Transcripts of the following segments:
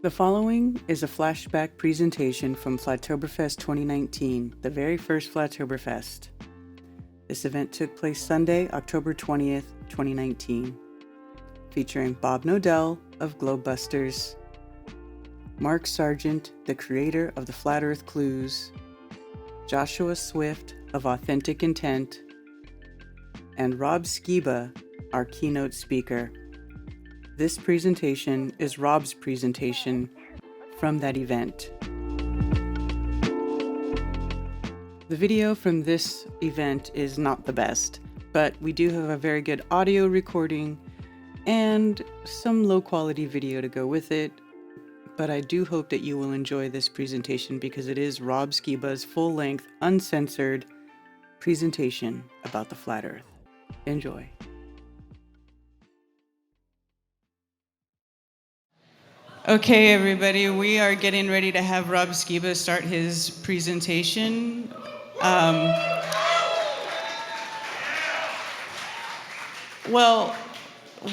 The following is a flashback presentation from FLATOBERFEST 2019, the very first FLATOBERFEST. This event took place Sunday, October 20th, 2019, featuring Bob Nodell of Globebusters, Mark Sargent, the creator of the Flat Earth Clues, Joshua Swift of Authentic Intent, and Rob Skiba, our keynote speaker. This presentation is Rob's presentation from that event. The video from this event is not the best, but we do have a very good audio recording and some low quality video to go with it. But I do hope that you will enjoy this presentation because it is Rob Skiba's full-length, uncensored presentation about the Flat Earth. Enjoy. Okay, everybody, we are getting ready to have Rob Skiba start his presentation. Well,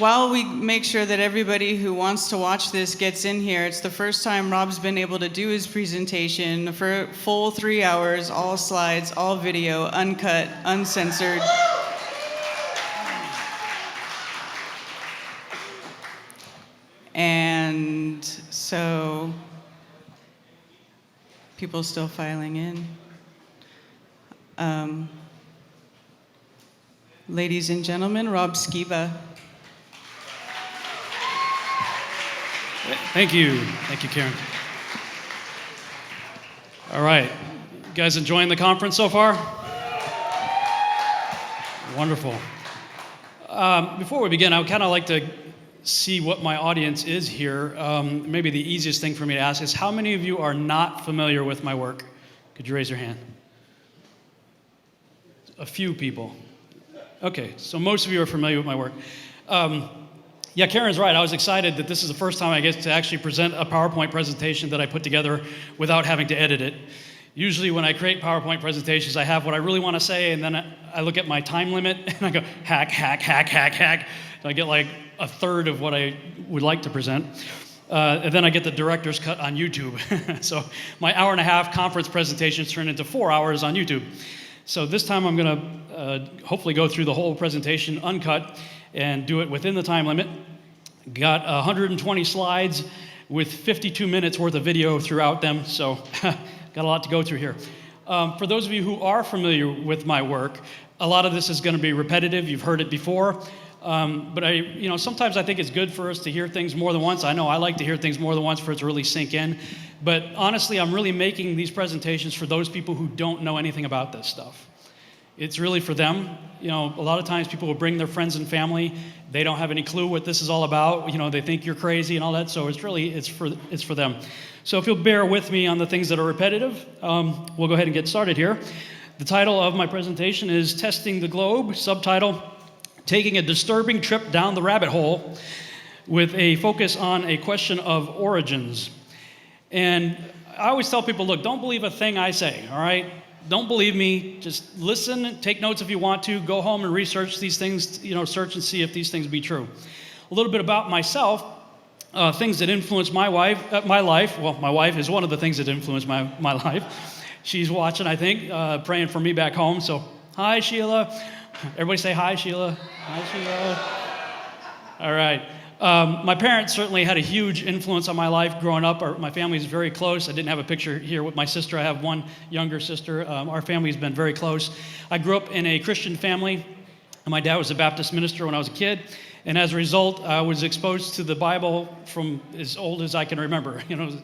while we make sure that everybody who wants to watch this gets in here, it's the first time Rob's been able to do his presentation for a full 3 hours, all slides, all video, uncut, uncensored. And so, people still filing in. Ladies and gentlemen, Rob Skiba. Thank you, Karen. All right, you guys enjoying the conference so far? Wonderful. Before we begin, I would kind of like to see what my audience is here. Maybe the easiest thing for me to ask is, how many of you are not familiar with my work? Could you raise your hand? A few people. Okay, so most of you are familiar with my work. Yeah, Karen's right. I was excited that this is the first time I get to actually present a PowerPoint presentation that I put together without having to edit it. Usually when I create PowerPoint presentations, I have what I really want to say, and then I look at my time limit, and I go, hack, hack, hack, hack, hack. And I get like a third of what I would like to present. And then I get the director's cut on YouTube. So my hour-and-a-half conference presentations turn into 4 hours on YouTube. So this time I'm going to hopefully go through the whole presentation uncut and do it within the time limit. Got 120 slides with 52 minutes worth of video throughout them, so got a lot to go through here. For those of you who are familiar with my work, a lot of this is going to be repetitive. You've heard it before. But sometimes I think it's good for us to hear things more than once. I know I like to hear things more than once for it to really sink in. But honestly, I'm really making these presentations for those people who don't know anything about this stuff. It's really for them. A lot of times people will bring their friends and family. They don't have any clue what this is all about. They think you're crazy and all that. So it's for them. So if you'll bear with me on the things that are repetitive, we'll go ahead and get started here. The title of my presentation is Testing the Globe, subtitle, Taking a Disturbing Trip Down the Rabbit Hole, with a focus on a question of origins. And I always tell people, look, don't believe a thing I say, all right? Don't believe me. Just listen, take notes if you want to. Go home and research these things, search and see if these things be true. A little bit about myself, things that influenced my life. Well, my wife is one of the things that influenced my life. She's watching, I think, praying for me back home. So, hi, Sheila. Everybody say hi, Sheila. Hi, Sheila. All right. My parents certainly had a huge influence on my life growing up. My family is very close. I didn't have a picture here with my sister. I have one younger sister. Our family has been very close. I grew up in a Christian family. My dad was a Baptist minister when I was a kid. And as a result, I was exposed to the Bible from as old as I can remember,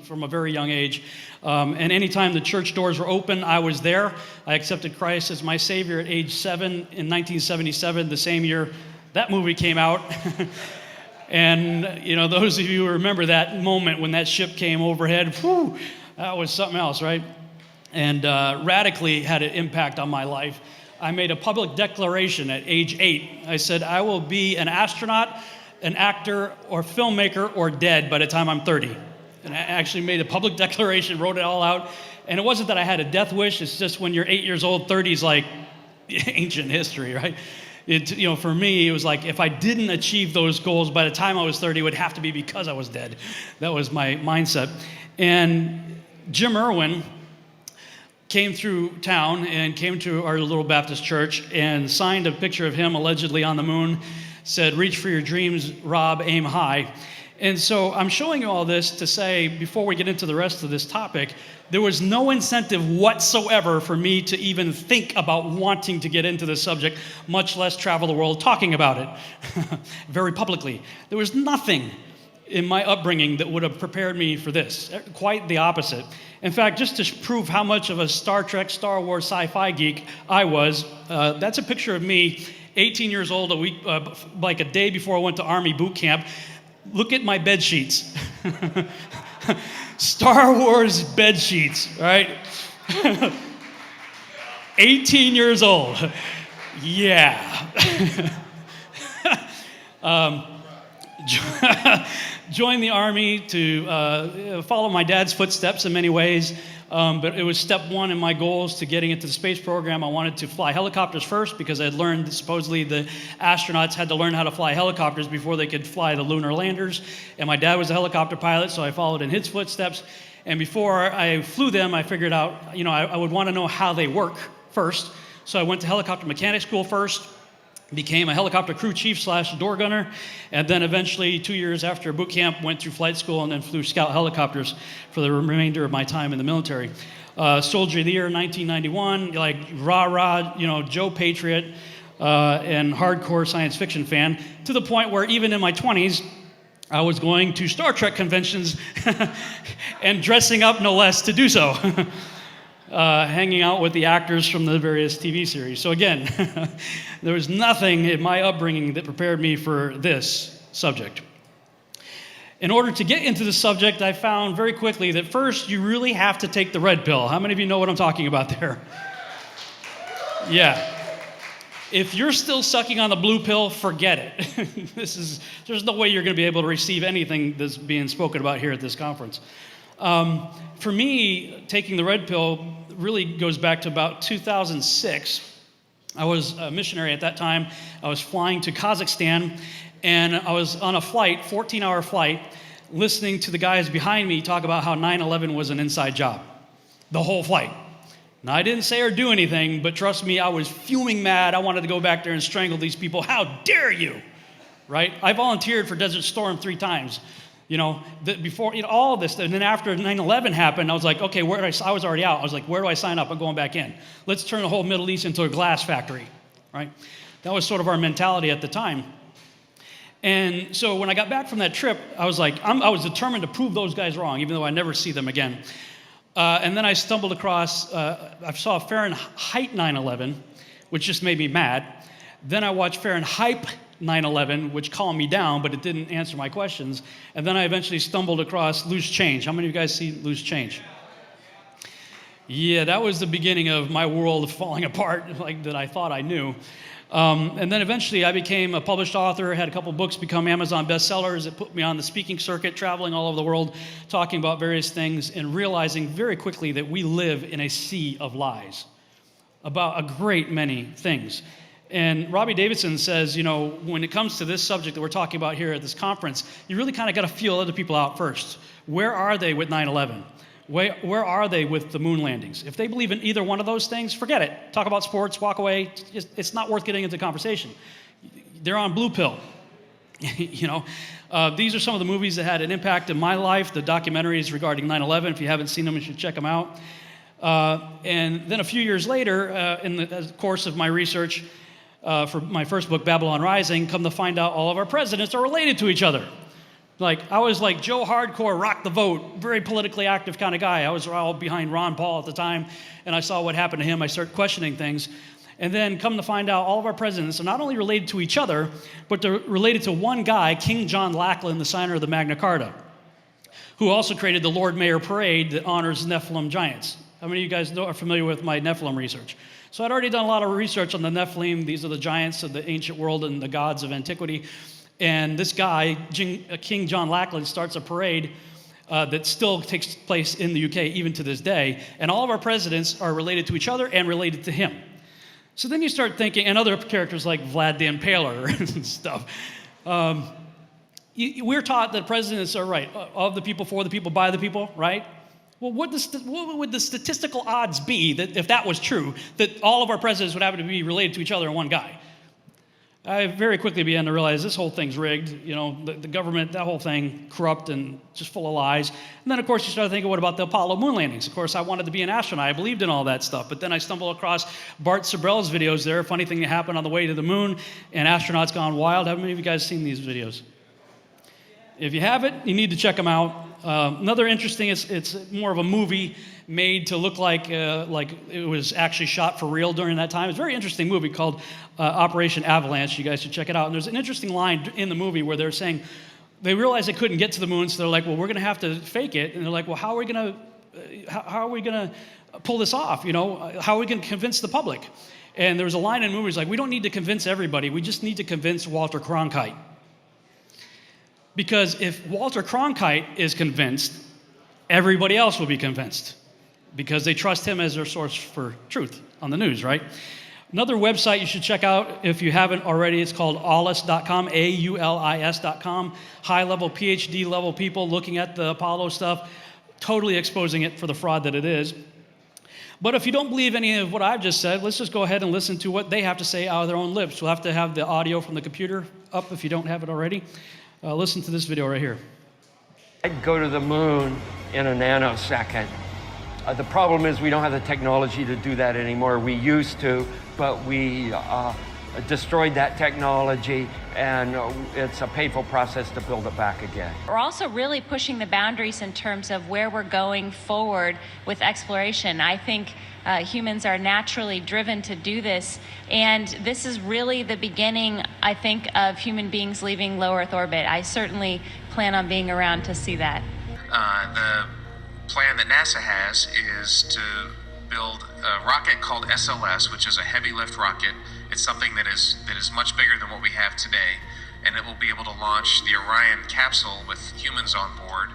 from a very young age. And anytime the church doors were open, I was there. I accepted Christ as my Savior at age 7 in 1977, the same year that movie came out. And, those of you who remember that moment when that ship came overhead, whew, that was something else, right? And radically had an impact on my life. I made a public declaration at age 8. I said, I will be an astronaut, an actor, or filmmaker, or dead by the time I'm 30. And I actually made a public declaration, wrote it all out. And it wasn't that I had a death wish. It's just when you're 8 years old, 30 is like ancient history, right? For me, it was like if I didn't achieve those goals by the time I was 30, it would have to be because I was dead. That was my mindset. And Jim Irwin came through town and came to our little Baptist church and signed a picture of him allegedly on the moon, said, "Reach for your dreams, Rob, aim high." And so I'm showing you all this to say, before we get into the rest of this topic, there was no incentive whatsoever for me to even think about wanting to get into this subject, much less travel the world talking about it very publicly. There was nothing in my upbringing that would have prepared me for this. Quite the opposite. In fact, just to prove how much of a Star Trek, Star Wars, sci-fi geek I was, that's a picture of me, 18 years old, like a day before I went to Army boot camp. Look at my bed sheets. Star Wars bed sheets, right? 18 years old. Yeah. Joined the Army to follow my dad's footsteps in many ways, but it was step one in my goals to getting into the space program. I wanted to fly helicopters first because I had learned that supposedly the astronauts had to learn how to fly helicopters before they could fly the lunar landers, and my dad was a helicopter pilot, so I followed in his footsteps. And before I flew them, I figured out, I would want to know how they work first, so I went to helicopter mechanic school first, became a helicopter crew chief / door gunner, and then eventually 2 years after boot camp went through flight school and then flew scout helicopters for the remainder of my time in the military. Soldier of the Year in 1991, like rah-rah, Joe Patriot, and hardcore science fiction fan, to the point where even in my 20s, I was going to Star Trek conventions and dressing up no less to do so. Hanging out with the actors from the various TV series. So again, there was nothing in my upbringing that prepared me for this subject. In order to get into the subject, I found very quickly that first, you really have to take the red pill. How many of you know what I'm talking about there? Yeah. If you're still sucking on the blue pill, forget it. There's no way you're going to be able to receive anything that's being spoken about here at this conference. For me, taking the red pill really goes back to about 2006. I was a missionary at that time. I was flying to Kazakhstan, and I was on a flight, 14-hour flight, listening to the guys behind me talk about how 9/11 was an inside job. The whole flight. Now, I didn't say or do anything, but trust me, I was fuming mad. I wanted to go back there and strangle these people. How dare you? Right? I volunteered for Desert Storm 3 times. Before all of this, and then after 9/11 happened, I was like, okay, I was already out. I was like, where do I sign up? I'm going back in. Let's turn the whole Middle East into a glass factory, right? That was sort of our mentality at the time. And so when I got back from that trip, I was like, I was determined to prove those guys wrong, even though I never see them again. And then I stumbled across, I saw Fahrenheit 9/11, which just made me mad. Then I watched Fahrenheit 9/11, which calmed me down, but it didn't answer my questions. And then I eventually stumbled across Loose Change. How many of you guys see Loose Change? Yeah, that was the beginning of my world falling apart, like that I thought I knew. And then eventually I became a published author, had a couple books become Amazon bestsellers. It put me on the speaking circuit, traveling all over the world, talking about various things, and realizing very quickly that we live in a sea of lies about a great many things. And Robbie Davidson says, when it comes to this subject that we're talking about here at this conference, you really kind of got to feel other people out first. Where are they with 9/11? Where are they with the moon landings? If they believe in either one of those things, forget it. Talk about sports, walk away. It's not worth getting into conversation. They're on blue pill. These are some of the movies that had an impact in my life, the documentaries regarding 9/11. If you haven't seen them, you should check them out. And then a few years later, in the course of my research, for my first book, Babylon Rising, come to find out all of our presidents are related to each other. I was like Joe Hardcore, rock the vote, very politically active kind of guy. I was all behind Ron Paul at the time, and I saw what happened to him. I started questioning things. And then come to find out all of our presidents are not only related to each other, but they're related to one guy, King John Lackland, the signer of the Magna Carta, who also created the Lord Mayor Parade that honors Nephilim giants. How many of you guys are familiar with my Nephilim research? So I'd already done a lot of research on the Nephilim. These are the giants of the ancient world and the gods of antiquity. And this guy, King John Lackland, starts a parade that still takes place in the UK even to this day. And all of our presidents are related to each other and related to him. So then you start thinking, and other characters like Vlad the Impaler and stuff. We're taught that presidents are right, of the people, for the people, by the people, right? Well, what would the statistical odds be that if that was true, that all of our presidents would happen to be related to each other in one guy? I very quickly began to realize this whole thing's rigged. You know, the government, that whole thing, corrupt and just full of lies. And then, of course, you start thinking, what about the Apollo moon landings? Of course, I wanted to be an astronaut. I believed in all that stuff. But then I stumbled across Bart Sibrel's videos there, a funny thing that happened on the way to the moon, and astronauts gone wild. How many of you guys seen these videos? If you haven't, you need to check them out. Another interesting, it's more of a movie made to look like it was actually shot for real during that time. It's a very interesting movie called Operation Avalanche. You guys should check it out. And there's an interesting line in the movie where they're saying, they realized they couldn't get to the moon, so they're like, well, we're going to have to fake it. And they're like, well, how are we going to pull this off? You know, how are we going to convince the public? And there was a line in the movie, it's like, we don't need to convince everybody. We just need to convince Walter Cronkite. Because if Walter Cronkite is convinced, everybody else will be convinced because they trust him as their source for truth on the news, right? Another website you should check out if you haven't already, it's called aulis.com, AULIS.com. High-level, PhD-level people looking at the Apollo stuff, totally exposing it for the fraud that it is. But if you don't believe any of what I've just said, let's just go ahead and listen to what they have to say out of their own lips. You'll have to have the audio from the computer up if you don't have it already. Listen to this video right here. I'd go to the moon in a nanosecond. The problem is we don't have the technology to do that anymore. We used to, but we destroyed that technology, and it's a painful process to build it back again. We're also really pushing the boundaries in terms of where we're going forward with exploration. I think humans are naturally driven to do this, and this is really the beginning, I think, of human beings leaving low Earth orbit. I certainly plan on being around to see that. The plan that NASA has is to build a rocket called SLS, which is a heavy lift rocket. It's something that is much bigger than what we have today, and it will be able to launch the Orion capsule with humans on board,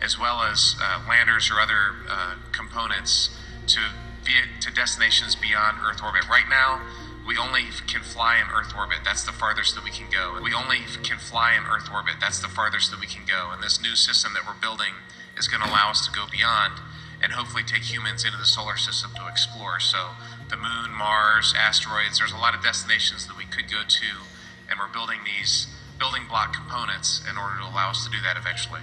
as well as landers or other components to destinations beyond Earth orbit. Right now, we only can fly in Earth orbit. That's the farthest that we can go. We only can fly in Earth orbit. That's the farthest that we can go. And this new system that we're building is going to allow us to go beyond and hopefully take humans into the solar system to explore. So the moon, Mars, asteroids, there's a lot of destinations that we could go to, and we're building these building block components in order to allow us to do that eventually.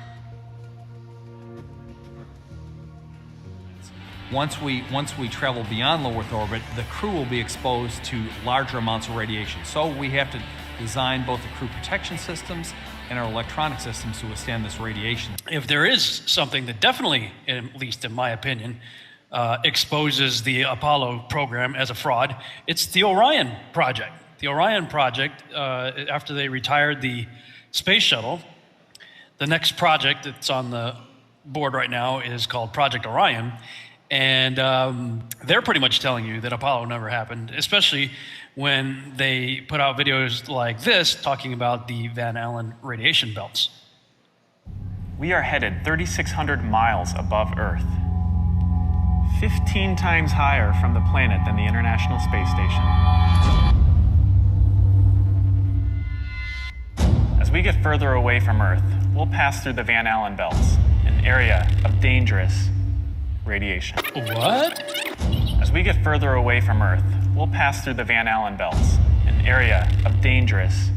Once we travel beyond low Earth orbit, the crew will be exposed to larger amounts of radiation. So we have to design both the crew protection systems and our electronic systems to withstand this radiation. If there is something that definitely, at least in my opinion, exposes the Apollo program as a fraud, it's the Orion project. The Orion project, after they retired the space shuttle, the next project that's on the board right now is called Project Orion. And they're pretty much telling you that Apollo never happened, especially when they put out videos like this talking about the Van Allen radiation belts. We are headed 3,600 miles above Earth, 15 times higher from the planet than the International Space Station. As we get further away from Earth, we'll pass through the Van Allen belts, an area of dangerous radiation. What? As we get further away from Earth, we'll pass through the Van Allen belts, an area of dangerous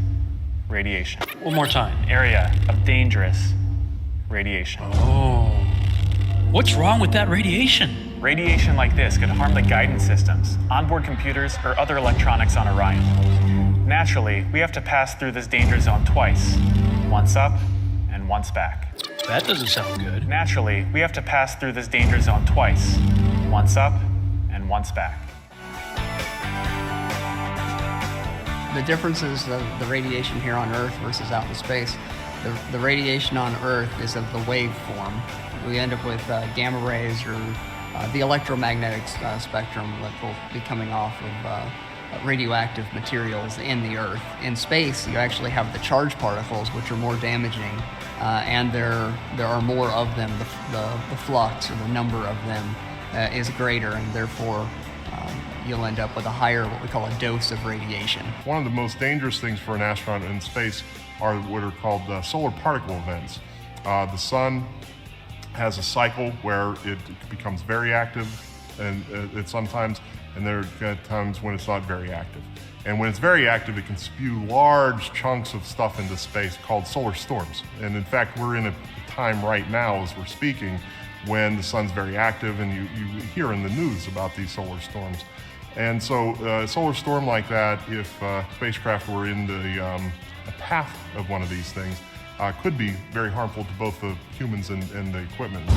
radiation. One more time. An area of dangerous radiation. Oh. What's wrong with that radiation? Radiation like this could harm the guidance systems, onboard computers, or other electronics on Orion. Naturally, we have to pass through this danger zone twice, once up and once back. That doesn't sound good. Naturally, we have to pass through this danger zone twice, once up and once back. The differences of the radiation here on Earth versus out in space, the radiation on Earth is of the waveform. We end up with gamma rays or the electromagnetic spectrum that will be coming off of radioactive materials in the Earth. In space, you actually have the charged particles, which are more damaging, and there are more of them. The flux, or the number of them, is greater, and therefore you'll end up with a higher, what we call a dose of radiation. One of the most dangerous things for an astronaut in space are what are called solar particle events. The sun has a cycle where it becomes very active, and there are times when it's not very active. And when it's very active, it can spew large chunks of stuff into space called solar storms. And in fact, we're in a time right now as we're speaking when the sun's very active, and you hear in the news about these solar storms. And so a solar storm like that, if spacecraft were in the path of one of these things, could be very harmful to both the humans and the equipment.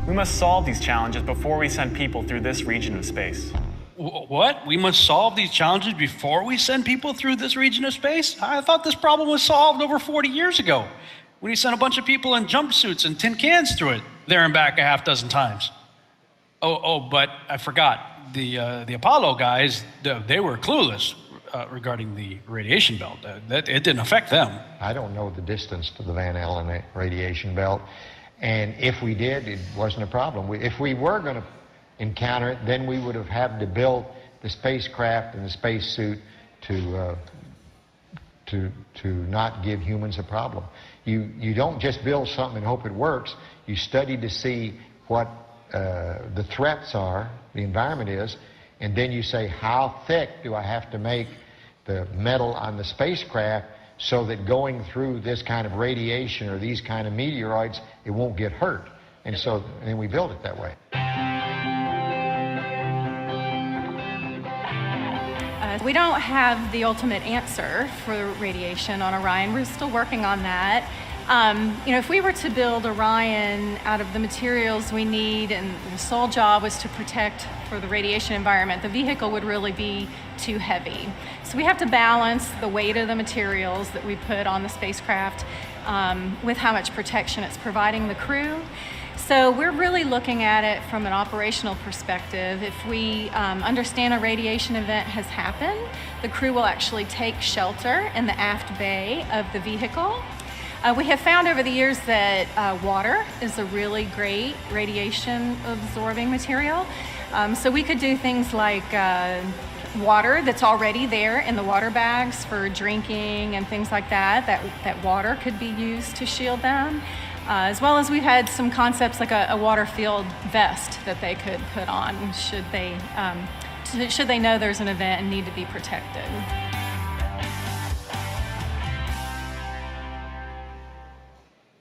We must solve these challenges before we send people through this region of space. What? We must solve these challenges before we send people through this region of space? I thought this problem was solved over 40 years ago, when he sent a bunch of people in jumpsuits and tin cans through it, there and back a half dozen times. But I forgot. The Apollo guys, they were clueless regarding the radiation belt. It didn't affect them. I don't know the distance to the Van Allen radiation belt, and if we did, it wasn't a problem. If we were going to encounter it, then we would have had to build the spacecraft and the spacesuit to not give humans a problem. You don't just build something and hope it works. You study to see what the threats are, the environment is, and then you say, how thick do I have to make the metal on the spacecraft so that going through this kind of radiation or these kind of meteoroids, it won't get hurt. And then we build it that way. We don't have the ultimate answer for radiation on Orion. We're still working on that. If we were to build Orion out of the materials we need and the sole job was to protect for the radiation environment, the vehicle would really be too heavy. So we have to balance the weight of the materials that we put on the spacecraft with how much protection it's providing the crew. So we're really looking at it from an operational perspective. If we understand a radiation event has happened, the crew will actually take shelter in the aft bay of the vehicle. We have found over the years that water is a really great radiation absorbing material. So we could do things like water that's already there in the water bags for drinking and things like that. That water could be used to shield them. As well as we've had some concepts like a water-filled vest that they could put on should they know there's an event and need to be protected.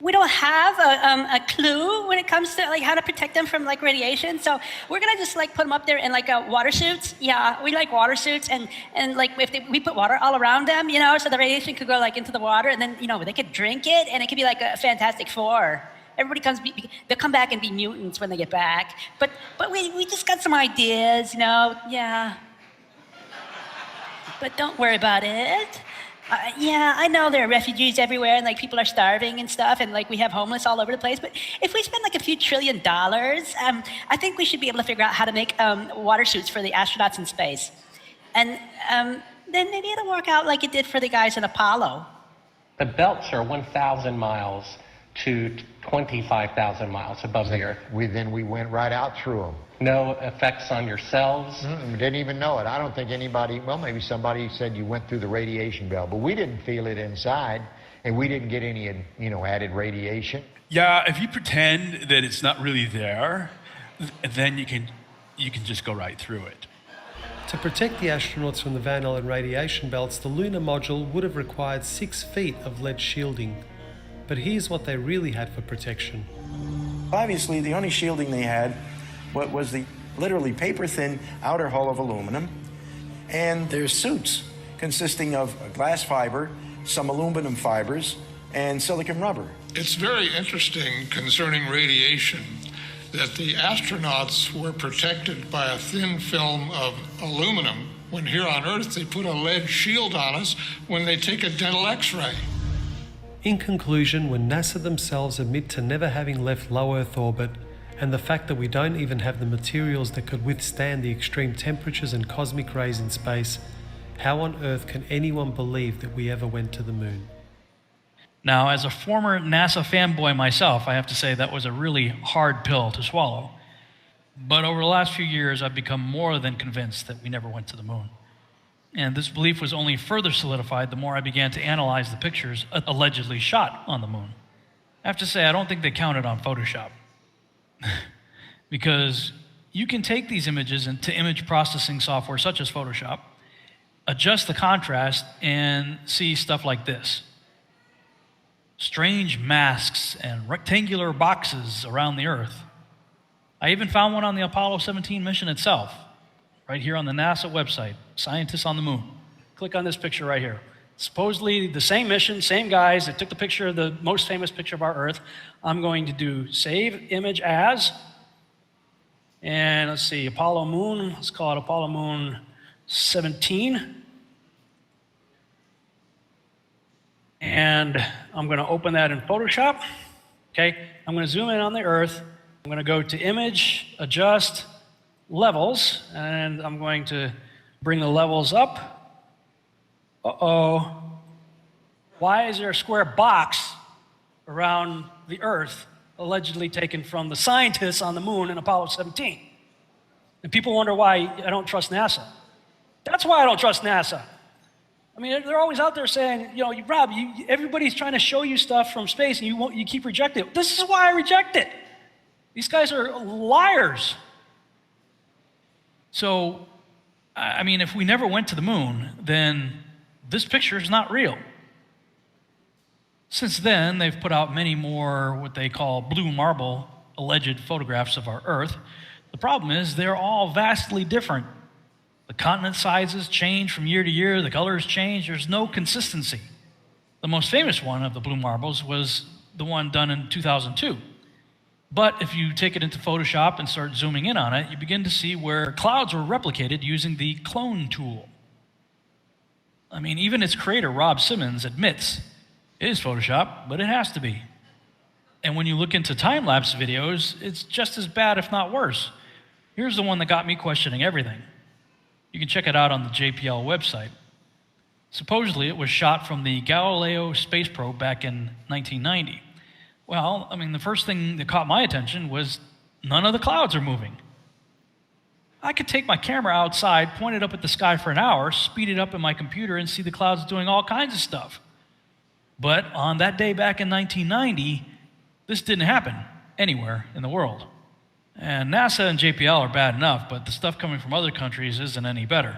We don't have a clue when it comes to how to protect them from radiation. So we're gonna just put them up there in water suits. Yeah, we like water suits, and if we put water all around them, so the radiation could go into the water, and then they could drink it, and it could be like a Fantastic Four. Everybody they'll come back and be mutants when they get back. But we just got some ideas, yeah. But don't worry about it. Yeah, I know there are refugees everywhere, and people are starving and stuff, and we have homeless all over the place. But if we spend a few $1 trillion, I think we should be able to figure out how to make water suits for the astronauts in space, and then maybe it'll work out like it did for the guys in Apollo. The belts are 1,000 miles to 25,000 miles above the Earth. Then we went right out through them. No effects on your cells? We didn't even know it. I don't think anybody, well, maybe somebody said you went through the radiation belt, but we didn't feel it inside, and we didn't get any, added radiation. Yeah, if you pretend that it's not really there, then you can just go right through it. To protect the astronauts from the Van Allen radiation belts, the lunar module would have required 6 feet of lead shielding. But here's what they really had for protection. Obviously, the only shielding they had was the literally paper-thin outer hull of aluminum, and their suits consisting of glass fiber, some aluminum fibers, and silicon rubber. It's very interesting concerning radiation that the astronauts were protected by a thin film of aluminum, when here on Earth they put a lead shield on us when they take a dental x-ray. In conclusion, when NASA themselves admit to never having left low Earth orbit, and the fact that we don't even have the materials that could withstand the extreme temperatures and cosmic rays in space, how on earth can anyone believe that we ever went to the moon? Now, as a former NASA fanboy myself, I have to say that was a really hard pill to swallow. But over the last few years, I've become more than convinced that we never went to the moon. And this belief was only further solidified the more I began to analyze the pictures allegedly shot on the moon. I have to say, I don't think they counted on Photoshop. Because you can take these images into image processing software such as Photoshop, adjust the contrast, and see stuff like this. Strange masks and rectangular boxes around the Earth. I even found one on the Apollo 17 mission itself, right here on the NASA website, Scientists on the Moon. Click on this picture right here. Supposedly the same mission, same guys that took the picture of the most famous picture of our Earth. I'm going to do save image as, and let's see, Apollo Moon, let's call it Apollo Moon 17. And I'm going to open that in Photoshop. Okay, I'm going to zoom in on the Earth. I'm going to go to Image, Adjust, Levels, and I'm going to bring the levels up. Uh-oh. Why is there a square box around the Earth allegedly taken from the scientists on the moon in Apollo 17? And people wonder why I don't trust NASA. That's why I don't trust NASA. I mean, they're always out there saying, you know, Rob, everybody's trying to show you stuff from space and you keep rejecting it. This is why I reject it. These guys are liars. So, I mean, if we never went to the moon, then this picture is not real. Since then, they've put out many more what they call blue marble alleged photographs of our Earth. The problem is they're all vastly different. The continent sizes change from year to year, the colors change, there's no consistency. The most famous one of the blue marbles was the one done in 2002. But if you take it into Photoshop and start zooming in on it, you begin to see where clouds were replicated using the clone tool. I mean, even its creator, Rob Simmons, admits it is Photoshop, but it has to be. And when you look into time-lapse videos, it's just as bad, if not worse. Here's the one that got me questioning everything. You can check it out on the JPL website. Supposedly, it was shot from the Galileo space probe back in 1990. Well, I mean, the first thing that caught my attention was none of the clouds are moving. I could take my camera outside, point it up at the sky for an hour, speed it up in my computer, and see the clouds doing all kinds of stuff. But on that day back in 1990, this didn't happen anywhere in the world. And NASA and JPL are bad enough, but the stuff coming from other countries isn't any better.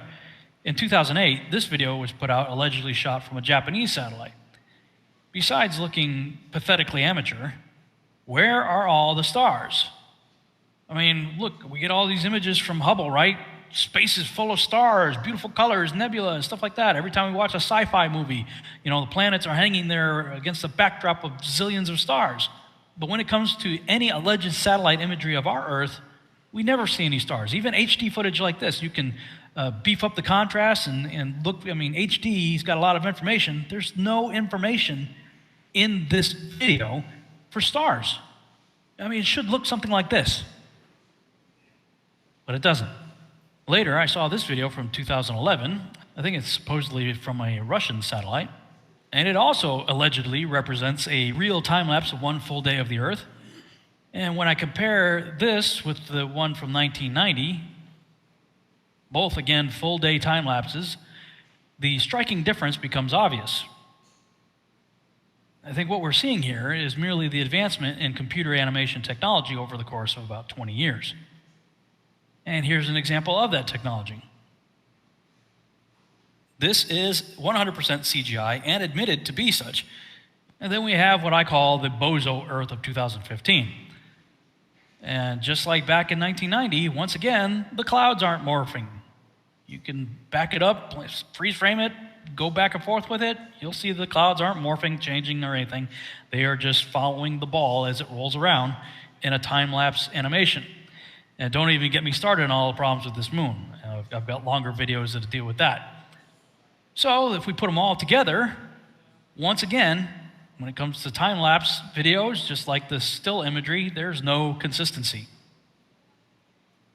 In 2008, this video was put out allegedly shot from a Japanese satellite. Besides looking pathetically amateur, where are all the stars? I mean, look, we get all these images from Hubble, right? Space is full of stars, beautiful colors, nebula, and stuff like that. Every time we watch a sci-fi movie, you know, the planets are hanging there against the backdrop of zillions of stars. But when it comes to any alleged satellite imagery of our Earth, we never see any stars. Even HD footage like this, you can beef up the contrast and look. I mean, HD's got a lot of information. There's no information in this video for stars. I mean, it should look something like this, but it doesn't. Later, I saw this video from 2011. I think it's supposedly from a Russian satellite. And it also allegedly represents a real time-lapse of one full day of the Earth. And when I compare this with the one from 1990, both again full-day time-lapses, the striking difference becomes obvious. I think what we're seeing here is merely the advancement in computer animation technology over the course of about 20 years. And here's an example of that technology. This is 100% CGI and admitted to be such. And then we have what I call the bozo Earth of 2015. And just like back in 1990, once again, the clouds aren't morphing. You can back it up, freeze frame it, go back and forth with it. You'll see the clouds aren't morphing, changing, or anything. They are just following the ball as it rolls around in a time-lapse animation. And don't even get me started on all the problems with this moon. I've got longer videos that deal with that. So if we put them all together, once again, when it comes to time-lapse videos, just like the still imagery, there's no consistency.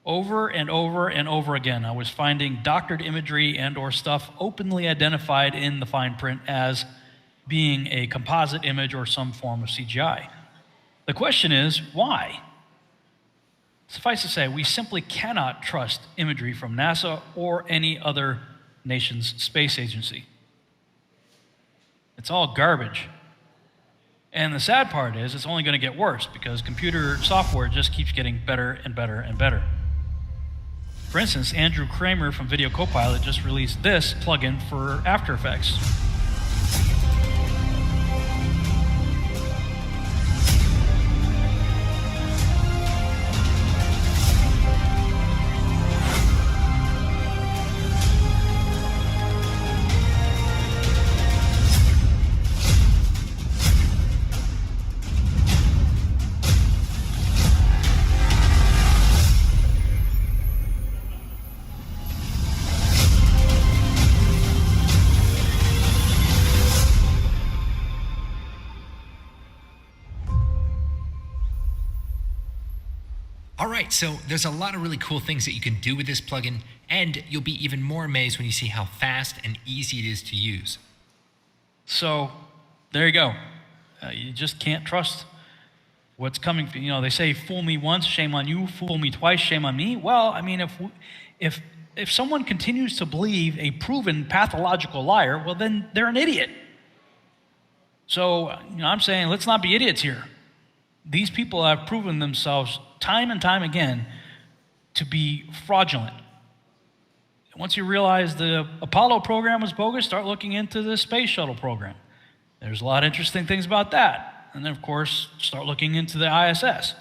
Over and over and over again, I was finding doctored imagery and or stuff openly identified in the fine print as being a composite image or some form of CGI. The question is, why? Suffice to say, we simply cannot trust imagery from NASA or any other nation's space agency. It's all garbage. And the sad part is it's only going to get worse because computer software just keeps getting better and better and better. For instance, Andrew Kramer from Video Copilot just released this plugin for After Effects. All right, so there's a lot of really cool things that you can do with this plugin, and you'll be even more amazed when you see how fast and easy it is to use. So there you go. You just can't trust what's coming. You know, they say, fool me once, shame on you. Fool me twice, shame on me. Well, I mean, if someone continues to believe a proven pathological liar, well, then they're an idiot. So, I'm saying, let's not be idiots here. These people have proven themselves time and time again to be fraudulent. Once you realize the Apollo program was bogus, start looking into the space shuttle program. There's a lot of interesting things about that. And then, of course, start looking into the ISS.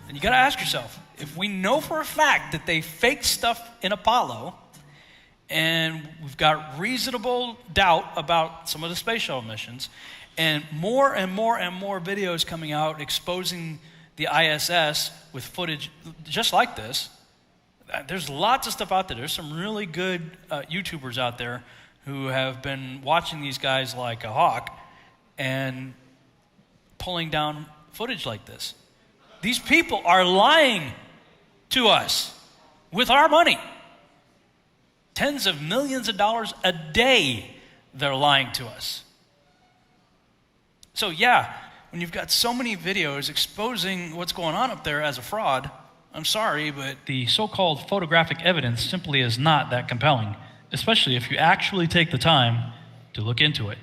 And you got to ask yourself, if we know for a fact that they faked stuff in Apollo, and we've got reasonable doubt about some of the space shuttle missions, and more videos coming out exposing the ISS with footage just like this, there's lots of stuff out there. There's some really good YouTubers out there who have been watching these guys like a hawk and pulling down footage like this. These people are lying to us with our money. Tens of millions of dollars a day they're lying to us. So yeah, when you've got so many videos exposing what's going on up there as a fraud, I'm sorry, but the so-called photographic evidence simply is not that compelling, especially if you actually take the time to look into it.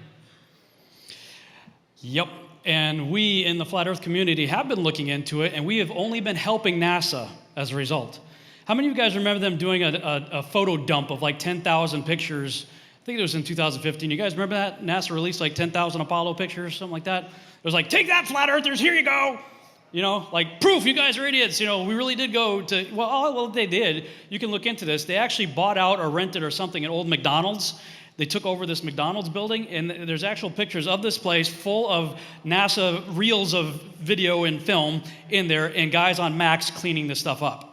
Yep, and we in the Flat Earth community have been looking into it, and we have only been helping NASA as a result. How many of you guys remember them doing a photo dump of like 10,000 pictures? I think it was in 2015. You guys remember that? NASA released like 10,000 Apollo pictures, something like that. It was like, take that, Flat Earthers, here you go. You know, like proof you guys are idiots. You know, we really did go to, well, they did. You can look into this. They actually bought out or rented or something an old McDonald's. They took over this McDonald's building, and there's actual pictures of this place full of NASA reels of video and film in there, and guys on Macs cleaning this stuff up.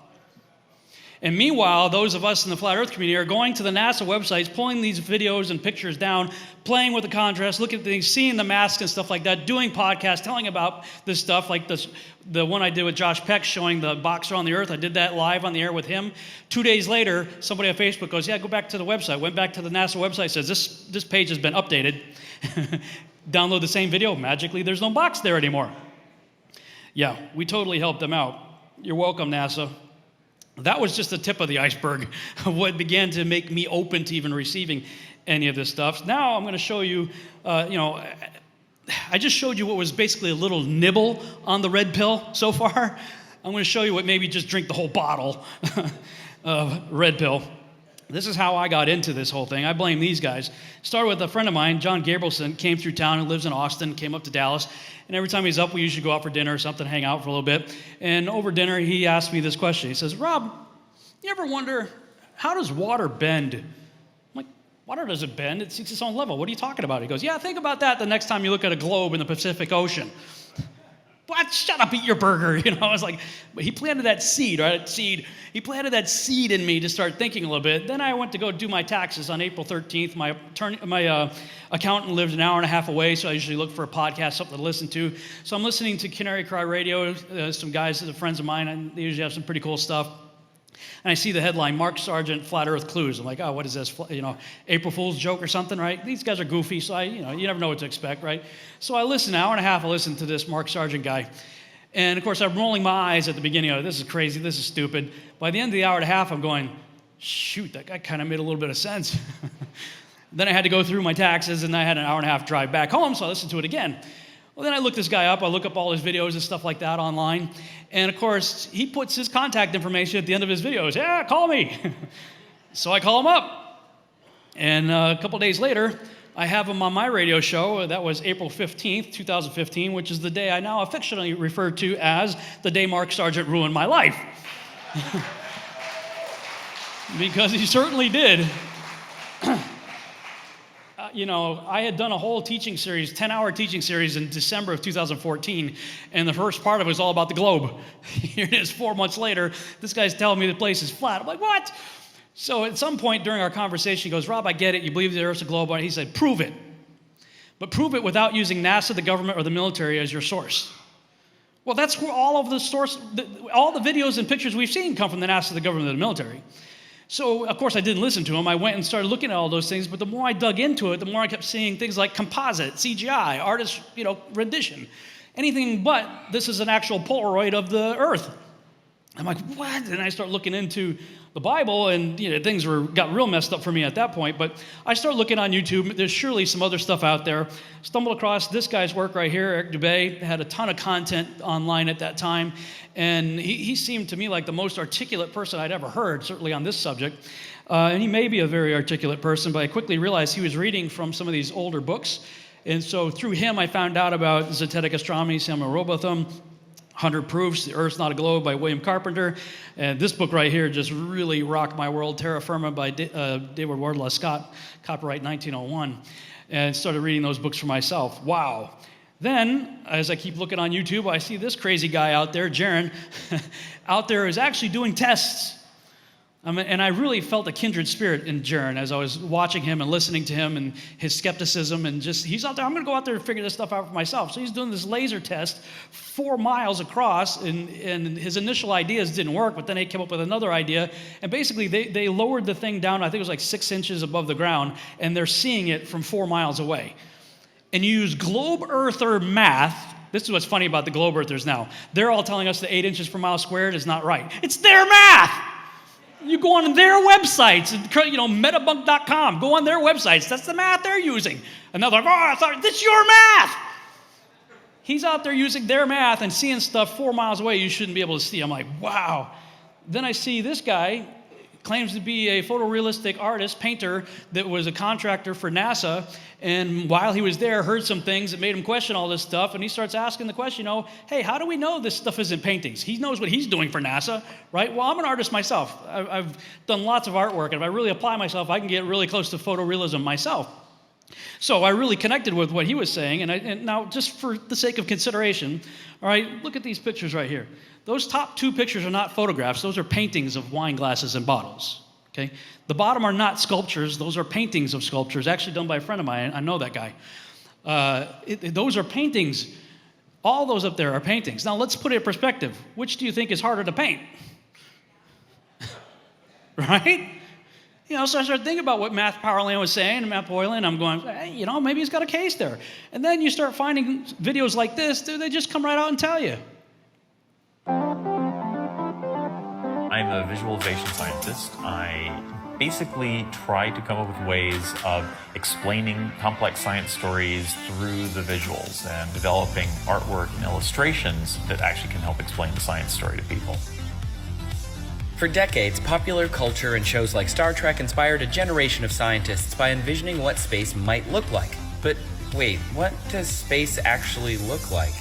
And meanwhile, those of us in the Flat Earth community are going to the NASA websites, pulling these videos and pictures down, playing with the contrast, looking at things, seeing the masks and stuff like that, doing podcasts, telling about this stuff, like the one I did with Josh Peck showing the boxer on the Earth. I did that live on the air with him. 2 days later, somebody on Facebook goes, yeah, go back to the website. Went back to the NASA website, says, this page has been updated. Download the same video. Magically, there's no box there anymore. Yeah, we totally helped them out. You're welcome, NASA. That was just the tip of the iceberg of what began to make me open to even receiving any of this stuff. Now I'm going to show you, I just showed you what was basically a little nibble on the red pill so far. I'm going to show you what maybe just drink the whole bottle of red pill. This is how I got into this whole thing. I blame these guys. Started with a friend of mine, John Gabrielson, came through town, who lives in Austin, came up to Dallas. And every time he's up, we usually go out for dinner or something, hang out for a little bit. And over dinner, he asked me this question. He says, Rob, you ever wonder, how does water bend? I'm like, water doesn't bend. It seeks its own level. What are you talking about? He goes, yeah, think about that the next time you look at a globe in the Pacific Ocean. What? Shut up, eat your burger. I was like, but he planted that seed, right? He planted that seed in me to start thinking a little bit. Then I went to go do my taxes on April 13th. My accountant lived an hour and a half away, so I usually look for a podcast, something to listen to. So I'm listening to Canary Cry Radio, some guys that are friends of mine, and they usually have some pretty cool stuff. And I see the headline, Mark Sargent, Flat Earth Clues. I'm like, oh, what is this? April Fool's joke or something, right? These guys are goofy, so you never know what to expect, right? So I listened, an hour and a half, I listened to this Mark Sargent guy. And of course, I'm rolling my eyes at the beginning of it. This is crazy, this is stupid. By the end of the hour and a half, I'm going, shoot, that guy kind of made a little bit of sense. Then I had to go through my taxes, and I had an hour and a half drive back home, so I listened to it again. Well, then I looked this guy up. I look up all his videos and stuff like that online. And of course, he puts his contact information at the end of his videos. Yeah, call me. So I call him up. And a couple days later, I have him on my radio show. That was April 15th, 2015, which is the day I now affectionately refer to as the day Mark Sargent ruined my life. Because he certainly did. I had done a whole teaching series, 10-hour teaching series in December of 2014, and the first part of it was all about the globe. Here it is 4 months later, this guy's telling me the place is flat. I'm like, what? So at some point during our conversation, he goes, Rob, I get it. You believe the Earth's a globe. He said, prove it. But prove it without using NASA, the government, or the military as your source. Well, that's where all of the all the videos and pictures we've seen come from the NASA, the government, or the military. So, of course, I didn't listen to him. I went and started looking at all those things, but the more I dug into it, the more I kept seeing things like composite, CGI, artist, rendition, anything but this is an actual Polaroid of the Earth. I'm like, what? And I start looking into the Bible, and things got real messed up for me at that point. But I started looking on YouTube. There's surely some other stuff out there. Stumbled across this guy's work right here. Eric Dubay had a ton of content online at that time, and he seemed to me like the most articulate person I'd ever heard, certainly on this subject. And he may be a very articulate person, but I quickly realized he was reading from some of these older books. And so through him, I found out about Zetetic Astronomy, Samuel Robotham, 100 Proofs, The Earth's Not a Globe by William Carpenter. And this book right here just really rocked my world, Terra Firma by David Wardlaw Scott, copyright 1901. And started reading those books for myself. Wow. Then, as I keep looking on YouTube, I see this crazy guy out there, Jaron, out there is actually doing tests. And I really felt a kindred spirit in Jaron as I was watching him and listening to him and his skepticism and he's out there, I'm going to go out there and figure this stuff out for myself. So he's doing this laser test 4 miles across, and his initial ideas didn't work, but then he came up with another idea. And basically, they lowered the thing down, I think it was like 6 inches above the ground, and they're seeing it from 4 miles away. And you use globe earther math. This is what's funny about the globe earthers now. They're all telling us the 8 inches per mile squared is not right. It's their math. You go on their websites, metabunk.com, go on their websites. That's the math they're using. And they're like, I thought, this is your math. He's out there using their math and seeing stuff 4 miles away you shouldn't be able to see. I'm like, wow. Then I see this guy claims to be a photorealistic artist, painter, that was a contractor for NASA, and while he was there, heard some things that made him question all this stuff, and he starts asking the question, hey, how do we know this stuff isn't paintings? He knows what he's doing for NASA, right? Well, I'm an artist myself. I've done lots of artwork, and if I really apply myself, I can get really close to photorealism myself. So I really connected with what he was saying, and now just for the sake of consideration, all right, look at these pictures right here. Those top 2 pictures are not photographs. Those are paintings of wine glasses and bottles, okay? The bottom are not sculptures. Those are paintings of sculptures, actually done by a friend of mine. I know that guy. Those are paintings. All those up there are paintings. Now, let's put it in perspective. Which do you think is harder to paint? Right? So I started thinking about what Matt Powerland was saying, and Matt Boylan. I'm going, hey, maybe he's got a case there. And then you start finding videos like this, they just come right out and tell you. I'm a visualization scientist. I basically try to come up with ways of explaining complex science stories through the visuals and developing artwork and illustrations that actually can help explain the science story to people. For decades, popular culture and shows like Star Trek inspired a generation of scientists by envisioning what space might look like. But wait, what does space actually look like?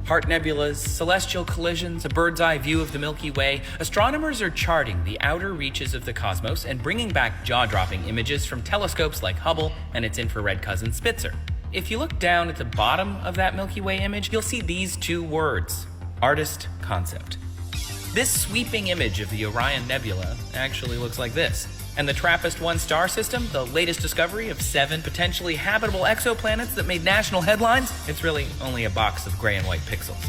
Heart nebulas, celestial collisions, a bird's eye view of the Milky Way, astronomers are charting the outer reaches of the cosmos and bringing back jaw-dropping images from telescopes like Hubble and its infrared cousin Spitzer. If you look down at the bottom of that Milky Way image, you'll see these 2 words: artist concept. This sweeping image of the Orion Nebula actually looks like this. And the TRAPPIST-1 star system, the latest discovery of 7 potentially habitable exoplanets that made national headlines, it's really only a box of gray and white pixels.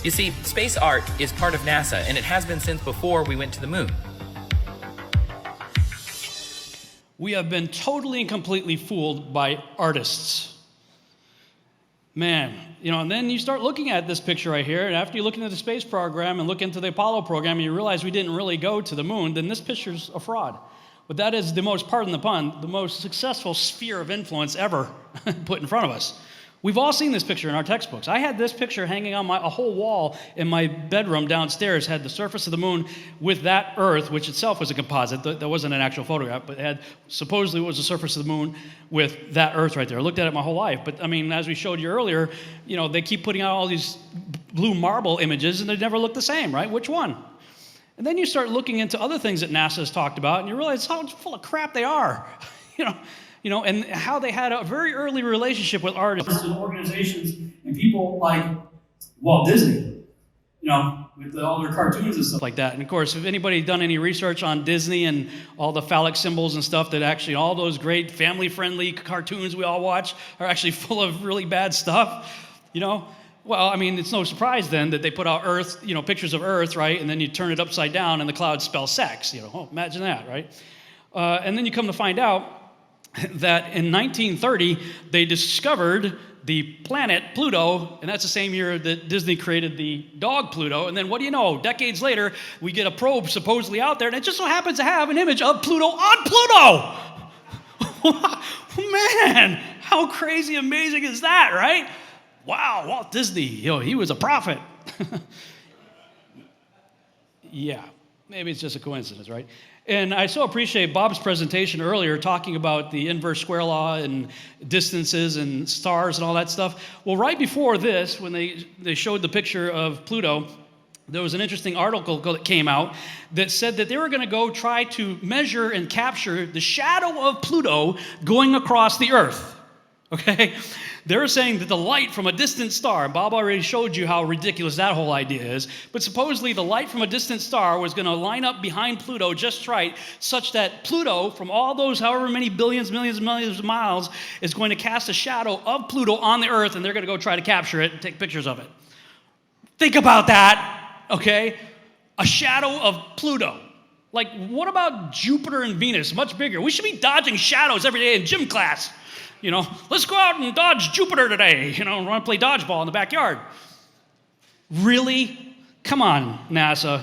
You see, space art is part of NASA, and it has been since before we went to the moon. We have been totally and completely fooled by artists. Man, and then you start looking at this picture right here, and after you look into the space program and look into the Apollo program, and you realize we didn't really go to the moon, then this picture's a fraud. But that is the most, pardon the pun, the most successful sphere of influence ever put in front of us. We've all seen this picture in our textbooks. I had this picture hanging on a whole wall in my bedroom downstairs, had the surface of the moon with that Earth, which itself was a composite. That wasn't an actual photograph, but it had, supposedly it was the surface of the moon with that Earth right there. I looked at it my whole life. But I mean, as we showed you earlier, they keep putting out all these blue marble images and they never look the same, right? Which one? And then you start looking into other things that NASA has talked about, and you realize how full of crap they are. And how they had a very early relationship with artists and organizations and people like Walt Disney, with all their cartoons and stuff like that. And of course, if anybody done any research on Disney and all the phallic symbols and stuff, that actually all those great family-friendly cartoons we all watch are actually full of really bad stuff, Well, I mean, it's no surprise then that they put out Earth, pictures of Earth, right? And then you turn it upside down and the clouds spell sex, imagine that, right? And then you come to find out that in 1930, they discovered the planet Pluto, and that's the same year that Disney created the dog Pluto. And then what do you know? Decades later, we get a probe supposedly out there, and it just so happens to have an image of Pluto on Pluto! Man, how crazy amazing is that, right? Wow, Walt Disney, he was a prophet. Yeah, maybe it's just a coincidence, right? And I so appreciate Bob's presentation earlier talking about the inverse square law and distances and stars and all that stuff. Well, right before this, when they showed the picture of Pluto, there was an interesting article that came out that said that they were going to go try to measure and capture the shadow of Pluto going across the Earth. Okay? They're saying that the light from a distant star, and Bob already showed you how ridiculous that whole idea is, but supposedly the light from a distant star was going to line up behind Pluto just right, such that Pluto, from all those however many billions, millions, millions of miles, is going to cast a shadow of Pluto on the Earth, and they're going to go try to capture it and take pictures of it. Think about that, okay? A shadow of Pluto. Like, what about Jupiter and Venus? Much bigger. We should be dodging shadows every day in gym class. Let's go out and dodge Jupiter today. Want to play dodgeball in the backyard. Really? Come on, NASA.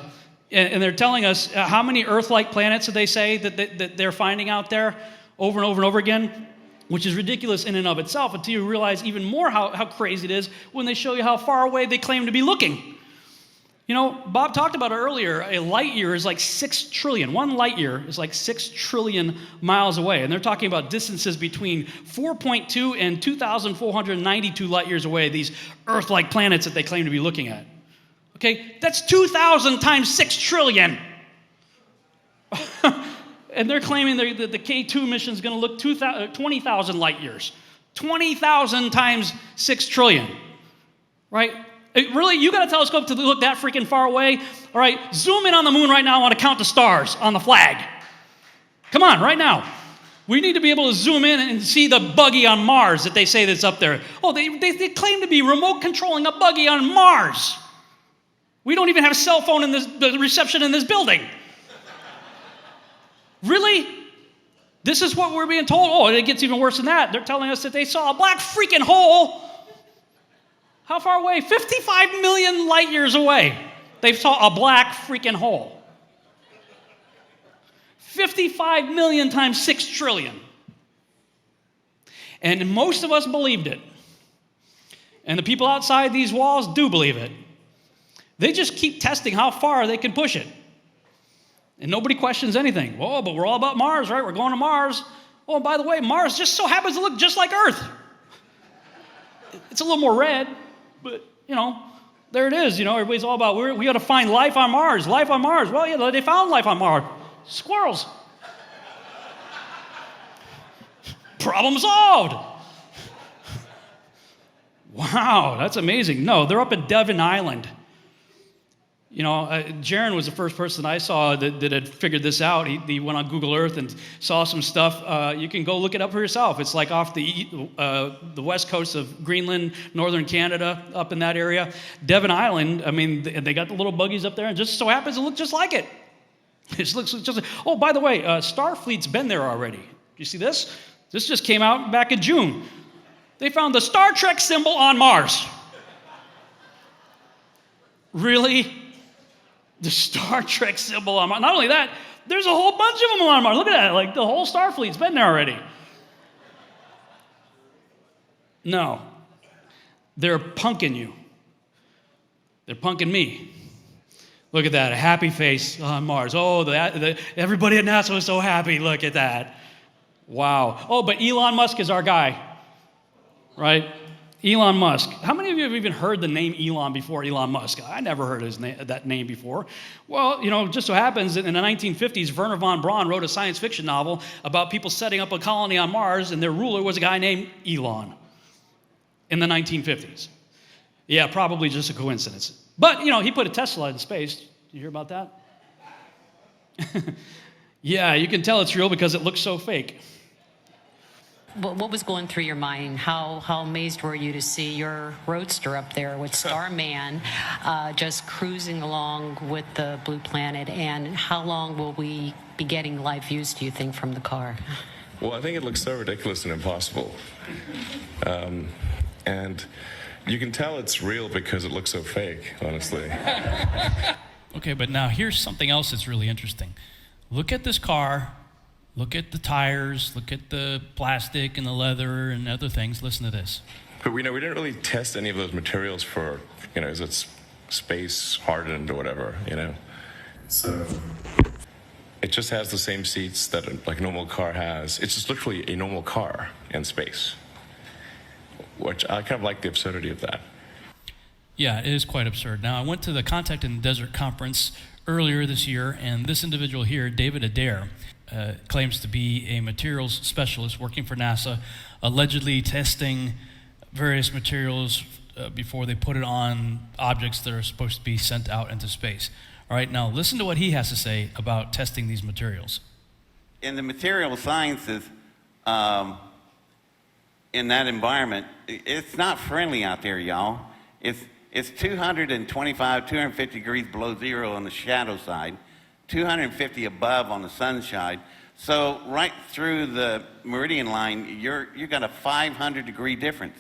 And they're telling us how many Earth-like planets did they say that they're finding out there over and over and over again? Which is ridiculous in and of itself until you realize even more how crazy it is when they show you how far away they claim to be looking. Bob talked about it earlier. A light year is like 6 trillion. One light year is like 6 trillion miles away. And they're talking about distances between 4.2 and 2,492 light years away, these Earth-like planets that they claim to be looking at. Okay, that's 2,000 times 6 trillion. And they're claiming that the K2 mission is going to look 20,000 light years. 20,000 times 6 trillion, right? Really, you got a telescope to look that freaking far away? All right, zoom in on the moon right now. I want to count the stars on the flag. Come on, right now. We need to be able to zoom in and see the buggy on Mars that they say that's up there. Oh, they claim to be remote controlling a buggy on Mars. We don't even have a cell phone in the reception in this building. Really? This is what we're being told? Oh, it gets even worse than that. They're telling us that they saw a black freaking hole. How far away? 55 million light years away. They saw a black freaking hole. 55 million times 6 trillion. And most of us believed it. And the people outside these walls do believe it. They just keep testing how far they can push it. And nobody questions anything. Oh, but we're all about Mars, right? We're going to Mars. Oh, and by the way, Mars just so happens to look just like Earth. It's a little more red. But, there it is. Everybody's all about, we got to find life on Mars. Life on Mars. Well, yeah, they found life on Mars. Squirrels. Problem solved. Wow, that's amazing. No, they're up at Devon Island. Jaron was the first person I saw that had figured this out. He went on Google Earth and saw some stuff. You can go look it up for yourself. It's like off the west coast of Greenland, northern Canada, up in that area. Devon Island, I mean, they got the little buggies up there, and just so happens to look just like it. It looks just like, oh, by the way, Starfleet's been there already. You see this? This just came out back in June. They found the Star Trek symbol on Mars. Really? The Star Trek symbol on Mars. Not only that, there's a whole bunch of them on Mars. Look at that. Like the whole Starfleet's been there already. No. They're punking you. They're punking me. Look at that, a happy face on Mars. Oh, everybody at NASA was so happy. Look at that. Wow. Oh, but Elon Musk is our guy, right? Elon Musk. How many of you have even heard the name Elon before Elon Musk? I never heard that name before. Well, just so happens that in the 1950s, Werner von Braun wrote a science fiction novel about people setting up a colony on Mars, and their ruler was a guy named Elon in the 1950s. Yeah, probably just a coincidence. But, he put a Tesla in space. Did you hear about that? Yeah, you can tell it's real because it looks so fake. What was going through your mind? How amazed were you to see your roadster up there with Starman just cruising along with the blue planet? And how long will we be getting live views, do you think, from the car? Well, I think it looks so ridiculous and impossible. And you can tell it's real because it looks so fake, honestly. Okay, but now here's something else that's really interesting. Look at this car. Look at the tires, look at the plastic and the leather and other things. Listen to this. But we didn't really test any of those materials for, is it space hardened or whatever, So it just has the same seats that a normal car has. It's just literally a normal car in space, which I kind of like the absurdity of that. Yeah, it is quite absurd. Now, I went to the Contact in the Desert conference earlier this year, and this individual here, David Adair, claims to be a materials specialist working for NASA, allegedly testing various materials before they put it on objects that are supposed to be sent out into space. All right, now listen to what he has to say about testing these materials. In the material sciences, in that environment, it's not friendly out there, y'all. It's 225, 250 degrees below zero on the shadow side, 250 above on the sun side. So right through the meridian line, you got a 500 degree difference.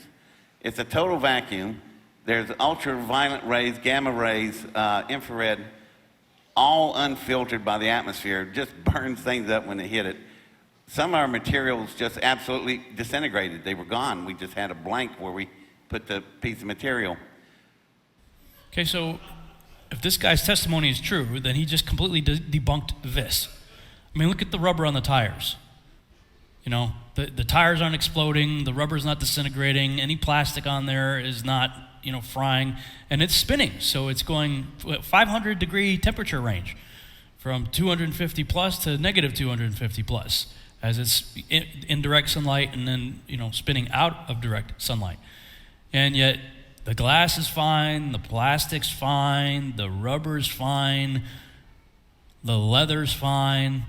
It's a total vacuum. There's ultraviolet rays, gamma rays, infrared, all unfiltered by the atmosphere. Just burns things up when they hit it. Some of our materials just absolutely disintegrated. They were gone. We just had a blank where we put the piece of material. Okay, so if this guy's testimony is true, then he just completely debunked this. I mean, look at the rubber on the tires. The tires aren't exploding, the rubber's not disintegrating, any plastic on there is not, frying, and it's spinning. So it's going 500 degree temperature range from 250 plus to negative 250 plus as it's in direct sunlight and then, spinning out of direct sunlight. And yet, the glass is fine, the plastic's fine, the rubber's fine, the leather's fine,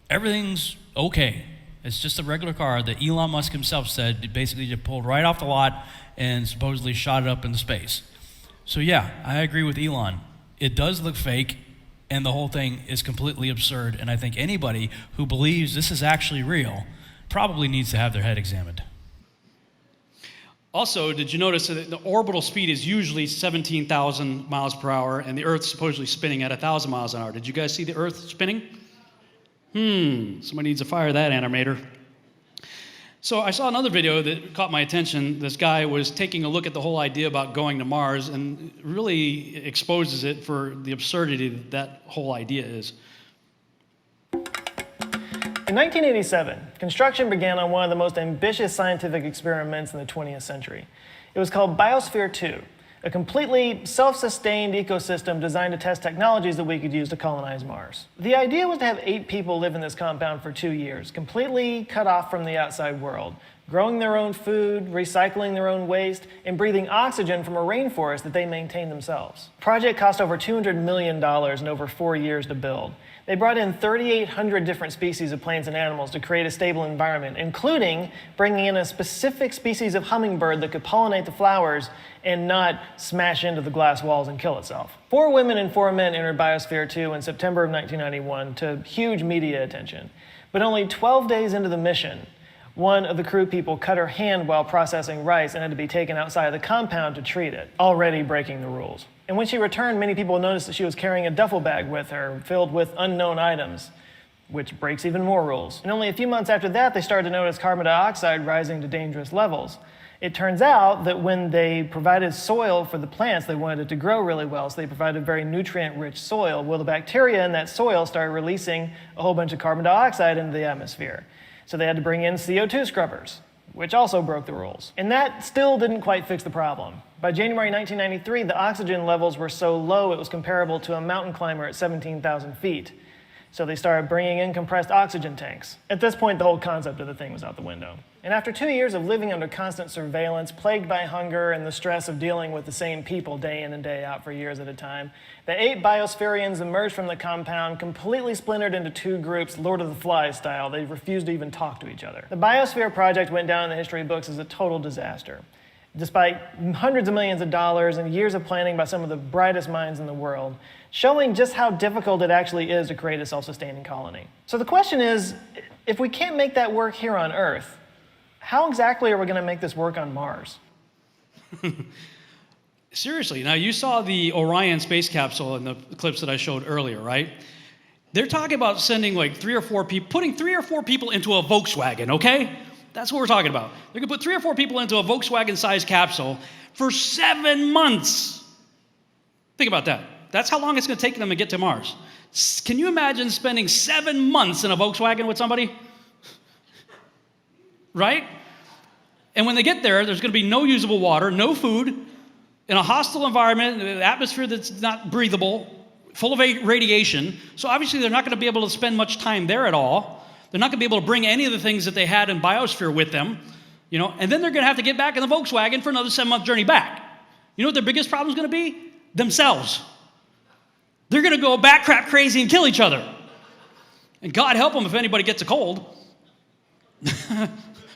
everything's okay. It's just a regular car that Elon Musk himself said basically just pulled right off the lot and supposedly shot it up into space. So yeah, I agree with Elon. It does look fake, and the whole thing is completely absurd, and I think anybody who believes this is actually real probably needs to have their head examined. Also, did you notice that the orbital speed is usually 17,000 miles per hour, and the Earth's supposedly spinning at 1,000 miles an hour? Did you guys see the Earth spinning? Somebody needs to fire that animator. So I saw another video that caught my attention. This guy was taking a look at the whole idea about going to Mars and really exposes it for the absurdity that whole idea is. In 1987, construction began on one of the most ambitious scientific experiments in the 20th century. It was called Biosphere 2, a completely self-sustained ecosystem designed to test technologies that we could use to colonize Mars. The idea was to have 8 people live in this compound for 2 years, completely cut off from the outside world, growing their own food, recycling their own waste, and breathing oxygen from a rainforest that they maintain themselves. The project cost over $200 million in over 4 years to build. They brought in 3,800 different species of plants and animals to create a stable environment, including bringing in a specific species of hummingbird that could pollinate the flowers and not smash into the glass walls and kill itself. 4 women and 4 men entered Biosphere 2 in September of 1991 to huge media attention. But only 12 days into the mission, One of the crew people cut her hand while processing rice and had to be taken outside of the compound to treat it, already breaking the rules. And when she returned, many people noticed that she was carrying a duffel bag with her filled with unknown items, which breaks even more rules. And only a few months after that, they started to notice carbon dioxide rising to dangerous levels. It turns out that when they provided soil for the plants, they wanted it to grow really well, so they provided very nutrient-rich soil. Well, the bacteria in that soil started releasing a whole bunch of carbon dioxide into the atmosphere. So they had to bring in CO2 scrubbers, which also broke the rules. And that still didn't quite fix the problem. By January 1993, the oxygen levels were so low it was comparable to a mountain climber at 17,000 feet. So they started bringing in compressed oxygen tanks. At this point, the whole concept of the thing was out the window. And after 2 years of living under constant surveillance, plagued by hunger and the stress of dealing with the same people day in and day out for years at a time, the 8 biospherians emerged from the compound, completely splintered into 2 groups, Lord of the Flies style. They refused to even talk to each other. The Biosphere Project went down in the history books as a total disaster. Despite hundreds of millions of dollars and years of planning by some of the brightest minds in the world, showing just how difficult it actually is to create a self-sustaining colony. So the question is, if we can't make that work here on Earth, how exactly are we going to make this work on Mars? Seriously, now you saw the Orion space capsule in the clips that I showed earlier, right? They're talking about sending like 3 or 4 people, putting 3 or 4 people into a Volkswagen, okay? That's what we're talking about. They're going to put 3 or 4 people into a Volkswagen-sized capsule for 7 months. Think about that. That's how long it's going to take them to get to Mars. Can you imagine spending 7 months in a Volkswagen with somebody? Right? And when they get there, there's going to be no usable water, no food, in a hostile environment, an atmosphere that's not breathable, full of radiation. So obviously they're not going to be able to spend much time there at all. They're not going to be able to bring any of the things that they had in Biosphere with them, and then they're going to have to get back in the Volkswagen for another 7-month journey back. You know what their biggest problem is going to be? Themselves. They're going to go bat crap crazy and kill each other. And God help them if anybody gets a cold.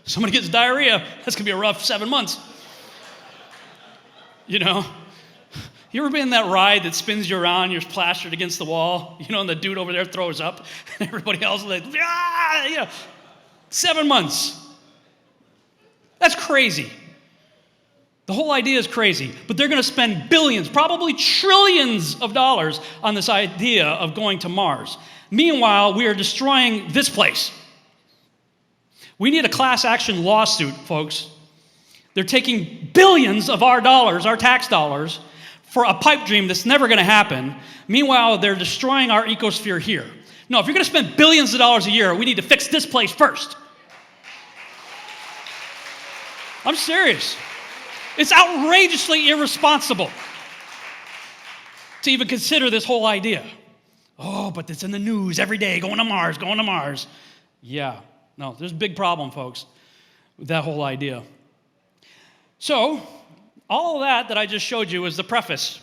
Somebody gets diarrhea, that's going to be a rough 7 months. You ever been in that ride that spins you around, you're plastered against the wall, and the dude over there throws up, and everybody else is like, 7 months. That's crazy. The whole idea is crazy, but they're going to spend billions, probably trillions of dollars on this idea of going to Mars. Meanwhile, we are destroying this place. We need a class action lawsuit, folks. They're taking billions of our dollars, our tax dollars, for a pipe dream that's never going to happen. Meanwhile, they're destroying our ecosphere here. No, if you're going to spend billions of dollars a year, we need to fix this place first. I'm serious. It's outrageously irresponsible to even consider this whole idea. Oh, but it's in the news every day, going to Mars, going to Mars. Yeah, no, there's a big problem, folks, with that whole idea. So, all of that I just showed you is the preface.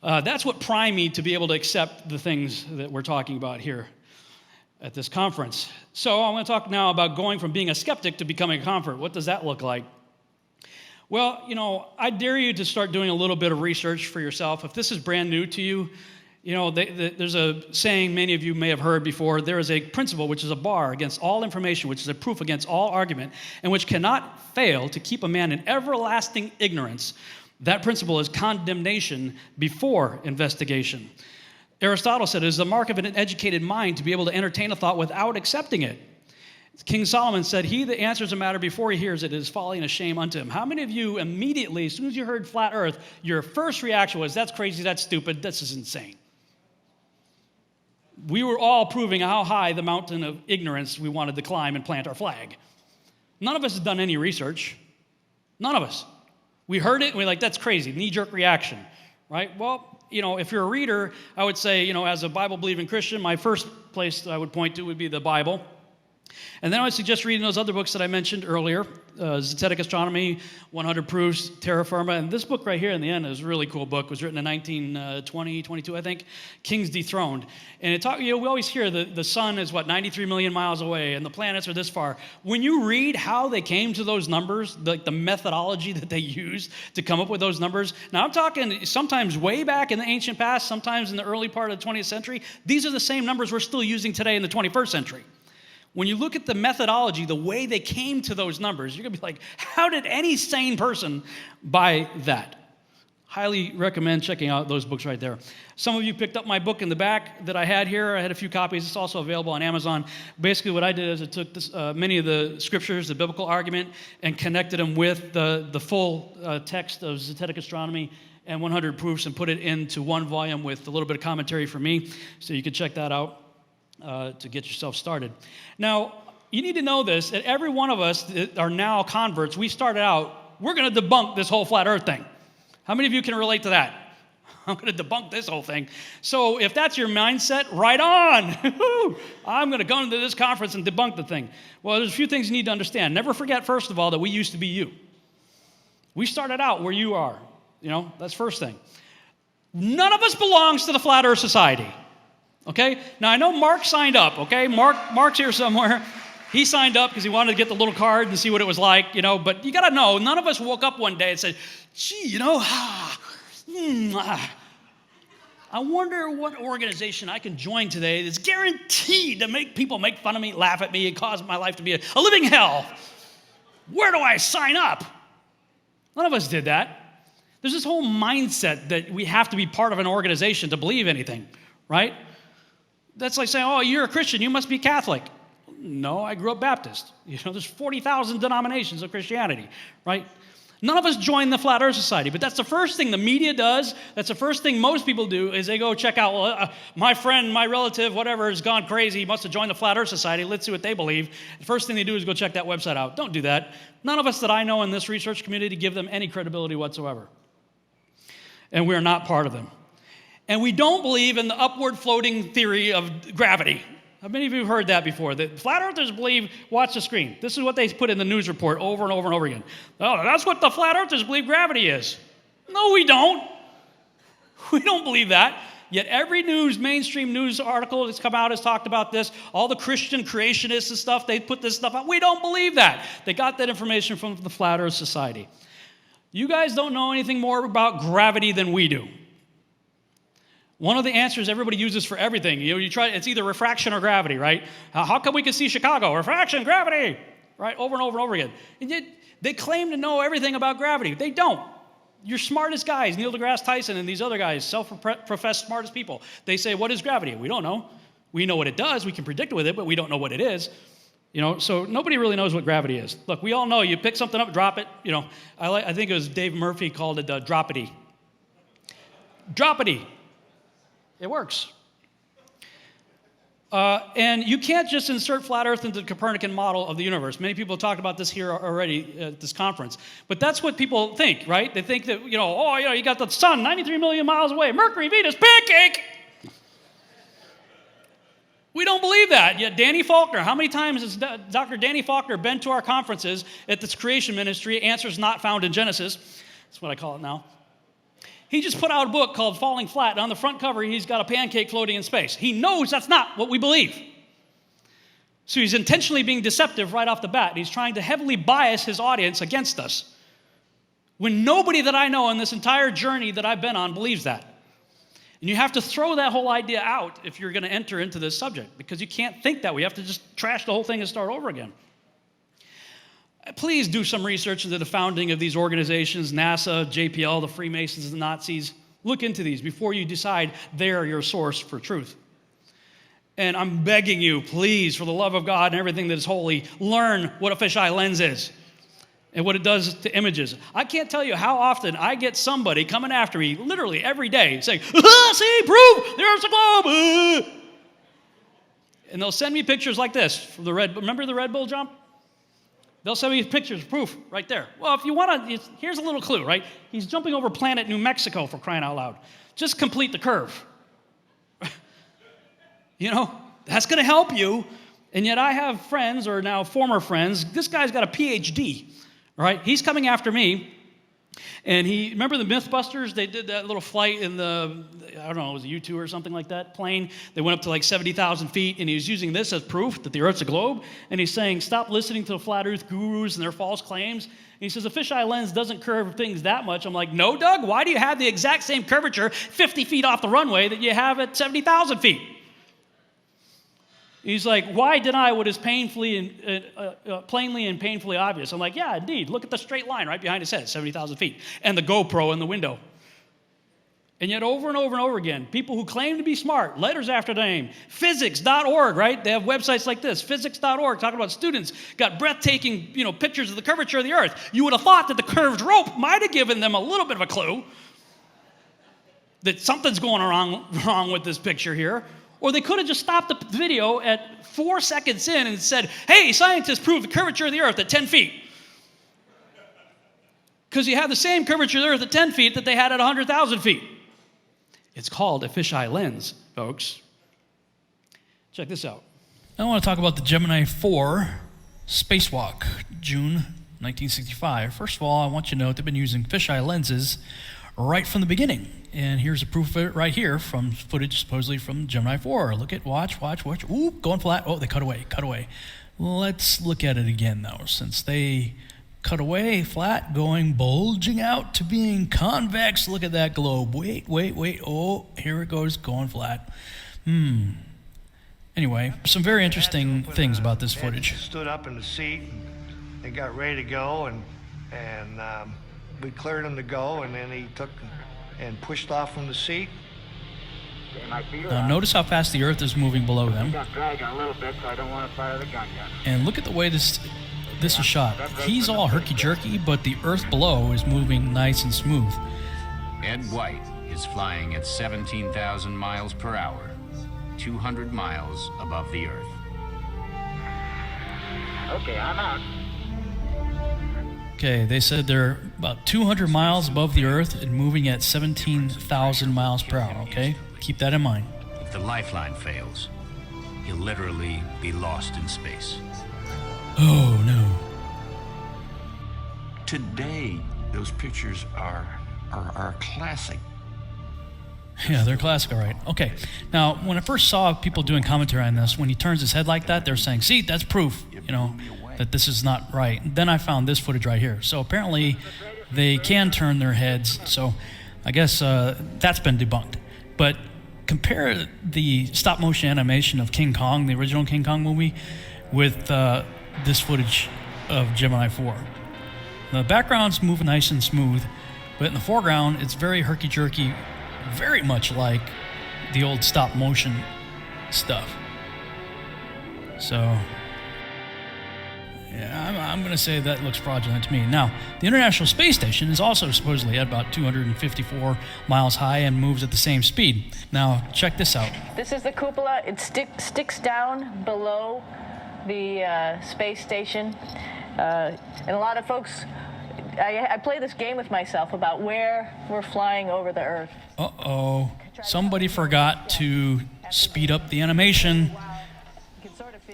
That's what primed me to be able to accept the things that we're talking about here at this conference. So I'm going to talk now about going from being a skeptic to becoming a convert. What does that look like? Well, I dare you to start doing a little bit of research for yourself. If this is brand new to you, there's a saying many of you may have heard before. There is a principle which is a bar against all information, which is a proof against all argument, and which cannot fail to keep a man in everlasting ignorance. That principle is condemnation before investigation. Aristotle said it is the mark of an educated mind to be able to entertain a thought without accepting it. King Solomon said, he that answers a matter before he hears it is folly and a shame unto him. How many of you immediately, as soon as you heard flat earth, your first reaction was, that's crazy, that's stupid, this is insane? We were all proving how high the mountain of ignorance we wanted to climb and plant our flag. None of us has done any research. None of us. We heard it and we're like, that's crazy, knee-jerk reaction, right? Well, if you're a reader, I would say, as a Bible-believing Christian, my first place I would point to would be the Bible. And then I would suggest reading those other books that I mentioned earlier, Zetetic Astronomy, 100 Proofs, Terra Firma. And this book right here in the end is a really cool book. It was written in 1920, 22, I think, Kings Dethroned. And we always hear the sun is, 93 million miles away, and the planets are this far. When you read how they came to those numbers, the methodology that they used to come up with those numbers, now I'm talking sometimes way back in the ancient past, sometimes in the early part of the 20th century, these are the same numbers we're still using today in the 21st century. when you look at the methodology, the way they came to those numbers, you're going to be like, how did any sane person buy that? Highly recommend checking out those books right there. Some of you picked up my book in the back that I had here. I had a few copies. It's also available on Amazon. Basically, what I did is I took many of the scriptures, the biblical argument, and connected them with the full text of Zetetic Astronomy and 100 Proofs and put it into one volume with a little bit of commentary from me. So you can check that out to get yourself started. Now, you need to know this, that every one of us that are now converts, we started out, we're going to debunk this whole flat earth thing. How many of you can relate to that? I'm going to debunk this whole thing. So if that's your mindset, right on. I'm going to go into this conference and debunk the thing. Well, there's a few things you need to understand. Never forget, first of all, that we used to be you. We started out where you are. That's first thing. None of us belongs to the Flat Earth Society. Okay? Now, I know Mark signed up, okay? Mark's here somewhere. He signed up because he wanted to get the little card and see what it was like, But you got to know, none of us woke up one day and said, gee, I wonder what organization I can join today that's guaranteed to make people make fun of me, laugh at me, and cause my life to be a living hell. Where do I sign up? None of us did that. There's this whole mindset that we have to be part of an organization to believe anything, right? That's like saying, oh, you're a Christian, you must be Catholic. No, I grew up Baptist. There's 40,000 denominations of Christianity, right? None of us join the Flat Earth Society, but that's the first thing the media does. That's the first thing most people do is they go check out, my friend, my relative, whatever, has gone crazy. He must have joined the Flat Earth Society. Let's see what they believe. The first thing they do is go check that website out. Don't do that. None of us that I know in this research community give them any credibility whatsoever. And we are not part of them. And we don't believe in the upward floating theory of gravity. How many of you have heard that before? That flat earthers believe, watch the screen. This is what they put in the news report over and over and over again. Oh, that's what the flat earthers believe gravity is. No, we don't. We don't believe that. Yet every mainstream news article that's come out has talked about this. All the Christian creationists and stuff, they put this stuff out. We don't believe that. They got that information from the Flat Earth Society. You guys don't know anything more about gravity than we do. One of the answers everybody uses for everything, you try, it's either refraction or gravity, right? How come we can see Chicago? Refraction, gravity, right? Over and over and over again. And yet they claim to know everything about gravity. They don't. Your smartest guys, Neil deGrasse Tyson and these other guys, self-professed smartest people, they say, what is gravity? We don't know. We know what it does. We can predict with it, but we don't know what it is. So nobody really knows what gravity is. Look, we all know you pick something up, drop it. I think it was Dave Murphy called it droppity. Droppity. It works. And you can't just insert flat Earth into the Copernican model of the universe. Many people have talked about this here already at this conference. But that's what people think, right? They think that, you got the sun 93 million miles away. Mercury, Venus, pancake! We don't believe that. Yet Danny Faulkner, how many times has Dr. Danny Faulkner been to our conferences at this creation ministry, Answers Not Found in Genesis? That's what I call it now. He just put out a book called Falling Flat, and on the front cover, he's got a pancake floating in space. He knows that's not what we believe. So he's intentionally being deceptive right off the bat. He's trying to heavily bias his audience against us, when nobody that I know in this entire journey that I've been on believes that. And you have to throw that whole idea out if you're going to enter into this subject, because you can't think that way. You have to just trash the whole thing and start over again. Please do some research into the founding of these organizations, NASA, JPL, the Freemasons, the Nazis. Look into these before you decide they're your source for truth. And I'm begging you, please, for the love of God and everything that is holy, learn what a fisheye lens is and what it does to images. I can't tell you how often I get somebody coming after me literally every day saying, see, proof, there's the globe. And they'll send me pictures like this from remember the Red Bull jump? They'll send me pictures, proof, right there. Well, if you want to, here's a little clue, right? He's jumping over planet New Mexico, for crying out loud. Just complete the curve. That's going to help you. And yet I have friends, or now former friends. This guy's got a PhD, right? He's coming after me. And remember the Mythbusters? They did that little flight in the, I don't know, it was a U-2 or something like that, plane. They went up to like 70,000 feet, and he was using this as proof that the Earth's a globe. And he's saying, stop listening to the flat Earth gurus and their false claims. And he says, a fisheye lens doesn't curve things that much. I'm like, no, Doug, why do you have the exact same curvature 50 feet off the runway that you have at 70,000 feet? He's like, why deny what is plainly and painfully obvious? I'm like, yeah, indeed. Look at the straight line right behind his head, 70,000 feet, and the GoPro in the window. And yet over and over and over again, people who claim to be smart, letters after their name, physics.org, right? They have websites like this, physics.org, talking about students, got breathtaking, pictures of the curvature of the earth. You would have thought that the curved rope might have given them a little bit of a clue that something's going wrong with this picture here. Or they could have just stopped the video at 4 seconds in and said, hey, scientists proved the curvature of the earth at 10 feet. Because you have the same curvature of the earth at 10 feet that they had at 100,000 feet. It's called a fisheye lens, folks. Check this out. I want to talk about the Gemini 4 spacewalk, June 1965. First of all, I want you to know they've been using fisheye lenses right from the beginning. And here's a proof of it right here from footage supposedly from Gemini 4. Look at, watch. Ooh, going flat. Oh, they cut away. Let's look at it again, though, since they cut away, flat, bulging out to being convex. Look at that globe. Wait. Oh, here it goes, going flat. Anyway, some very interesting things about this footage. Stood up in the seat, and they got ready to go, and we cleared him to go, and then he took and pushed off from the seat. Now notice how fast the Earth is moving below them. Got dragging a little bit, so I don't want to fire the gun yet. And look at the way this is shot. He's all herky-jerky, but the Earth below is moving nice and smooth. Ed White is flying at 17,000 miles per hour, 200 miles above the Earth. Okay, I'm out. Okay, they said they're about 200 miles above the Earth and moving at 17,000 miles per hour, okay? Keep that in mind. If the lifeline fails, he'll literally be lost in space. Oh, no. Today, those pictures are classic. Yeah, they're classic, all right. Okay, now, when I first saw people doing commentary on this, when he turns his head like that, they're saying, see, that's proof, that this is not right. Then I found this footage right here. So apparently, they can turn their heads, so I guess that's been debunked. But compare the stop-motion animation of King Kong, the original King Kong movie, with this footage of Gemini 4. The background's moving nice and smooth, but in the foreground, it's very herky-jerky, very much like the old stop-motion stuff. So, yeah, I'm going to say that looks fraudulent to me. Now, the International Space Station is also supposedly at about 254 miles high and moves at the same speed. Now, check this out. This is the cupola. It sticks down below the space station. And a lot of folks, I play this game with myself about where we're flying over the Earth. Uh-oh. Somebody forgot to speed up the animation.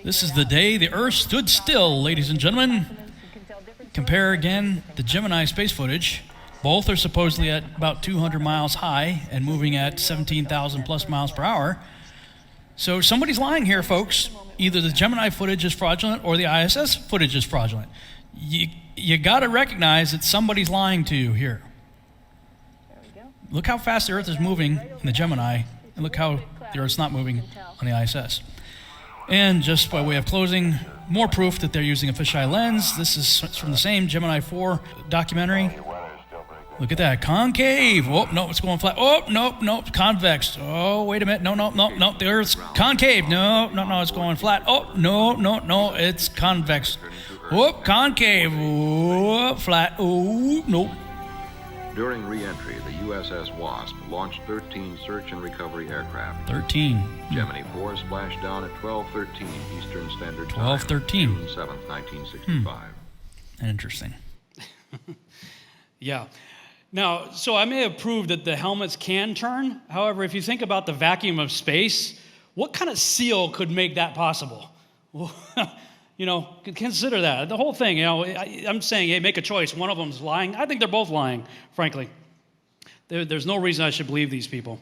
This is the day the Earth stood still, ladies and gentlemen. Compare again the Gemini space footage. Both are supposedly at about 200 miles high and moving at 17,000 plus miles per hour. So somebody's lying here, folks. Either the Gemini footage is fraudulent or the ISS footage is fraudulent. You got to recognize that somebody's lying to you here. Look how fast the Earth is moving in the Gemini, and look how the Earth's not moving on the ISS. And just by way of closing, more proof that they're using a fisheye lens. This is from the same Gemini 4 documentary. Look at that, concave. Oh, no, it's going flat. Oh, no, convex. Oh, wait a minute. No, the Earth's concave. No, it's going flat. Oh, no, it's convex. Oh, concave. Oh, flat. Oh, no. During re-entry, the USS Wasp launched 13 search and recovery aircraft. 13. Gemini 4 splashed down at 12:13 Eastern Standard Time. 12:13. June 7th, 1965. Interesting. Yeah. Now, so I may have proved that the helmets can turn. However, if you think about the vacuum of space, what kind of seal could make that possible? Consider that. The whole thing, I'm saying, hey, make a choice. One of them's lying. I think they're both lying, frankly. There's no reason I should believe these people.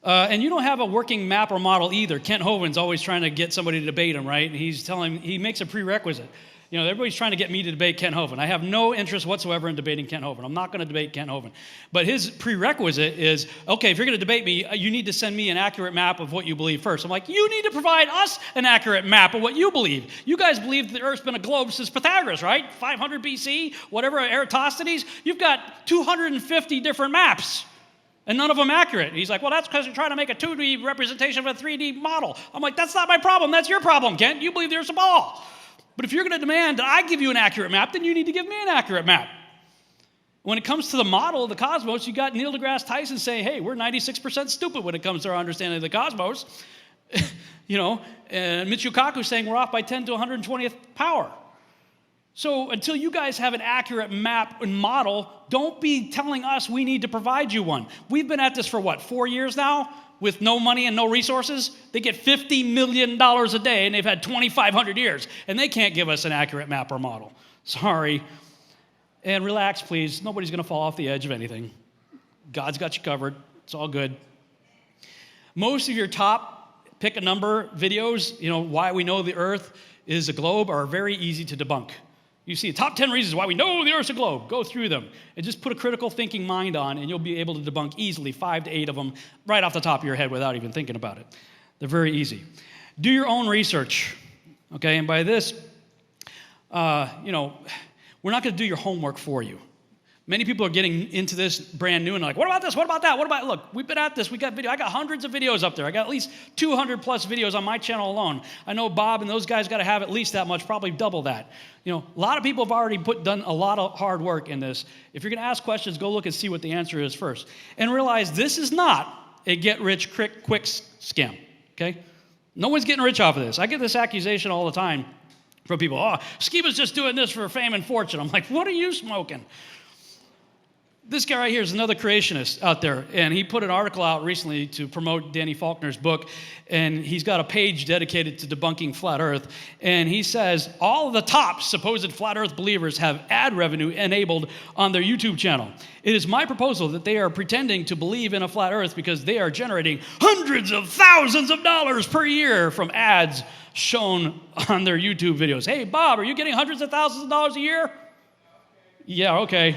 And you don't have a working map or model either. Kent Hovind's always trying to get somebody to debate him, right? And he makes a prerequisite. You know, everybody's trying to get me to debate Kent Hovind. I have no interest whatsoever in debating Kent Hovind. I'm not going to debate Kent Hovind. But his prerequisite is, okay, if you're going to debate me, you need to send me an accurate map of what you believe first. I'm like, you need to provide us an accurate map of what you believe. You guys believe the Earth's been a globe since Pythagoras, right? 500 BC, whatever, Eratosthenes. You've got 250 different maps, and none of them accurate. And he's like, well, that's because you're trying to make a 2D representation of a 3D model. I'm like, that's not my problem. That's your problem, Kent. You believe the Earth's a ball. But if you're going to demand that I give you an accurate map, then you need to give me an accurate map. When it comes to the model of the cosmos, you got Neil deGrasse Tyson saying, hey, we're 96% stupid when it comes to our understanding of the cosmos. You know, and Michio Kaku saying we're off by 10 to 120th power. So until you guys have an accurate map and model, don't be telling us we need to provide you one. We've been at this for, 4 years now? With no money and no resources? They get $50 million a day, and they've had 2,500 years, and they can't give us an accurate map or model. Sorry. And relax, please. Nobody's going to fall off the edge of anything. God's got you covered. It's all good. Most of your top pick a number videos, you know, why we know the Earth is a globe, are very easy to debunk. You see, top 10 reasons why we know the Earth's a globe. Go through them and just put a critical thinking mind on, and you'll be able to debunk easily 5 to 8 of them right off the top of your head without even thinking about it. They're very easy. Do your own research, okay? And by this, you know, we're not going to do your homework for you. Many people are getting into this brand new and like, what about this? What about that? What about, look, we've been at this. We got video. I got hundreds of videos up there. I got at least 200 plus videos on my channel alone. I know Bob and those guys got to have at least that much, probably double that. You know, a lot of people have already done a lot of hard work in this. If you're going to ask questions, go look and see what the answer is first. And realize this is not a get-rich-quick scam, okay? No one's getting rich off of this. I get this accusation all the time from people. Oh, Skiba's just doing this for fame and fortune. I'm like, what are you smoking? This guy right here is another creationist out there, and he put an article out recently to promote Danny Faulkner's book, and he's got a page dedicated to debunking flat Earth, and he says all of the top supposed flat Earth believers have ad revenue enabled on their YouTube channel. It is my proposal that they are pretending to believe in a flat Earth because they are generating hundreds of thousands of dollars per year from ads shown on their YouTube videos. Hey, Bob, are you getting hundreds of thousands of dollars a year? Yeah, okay.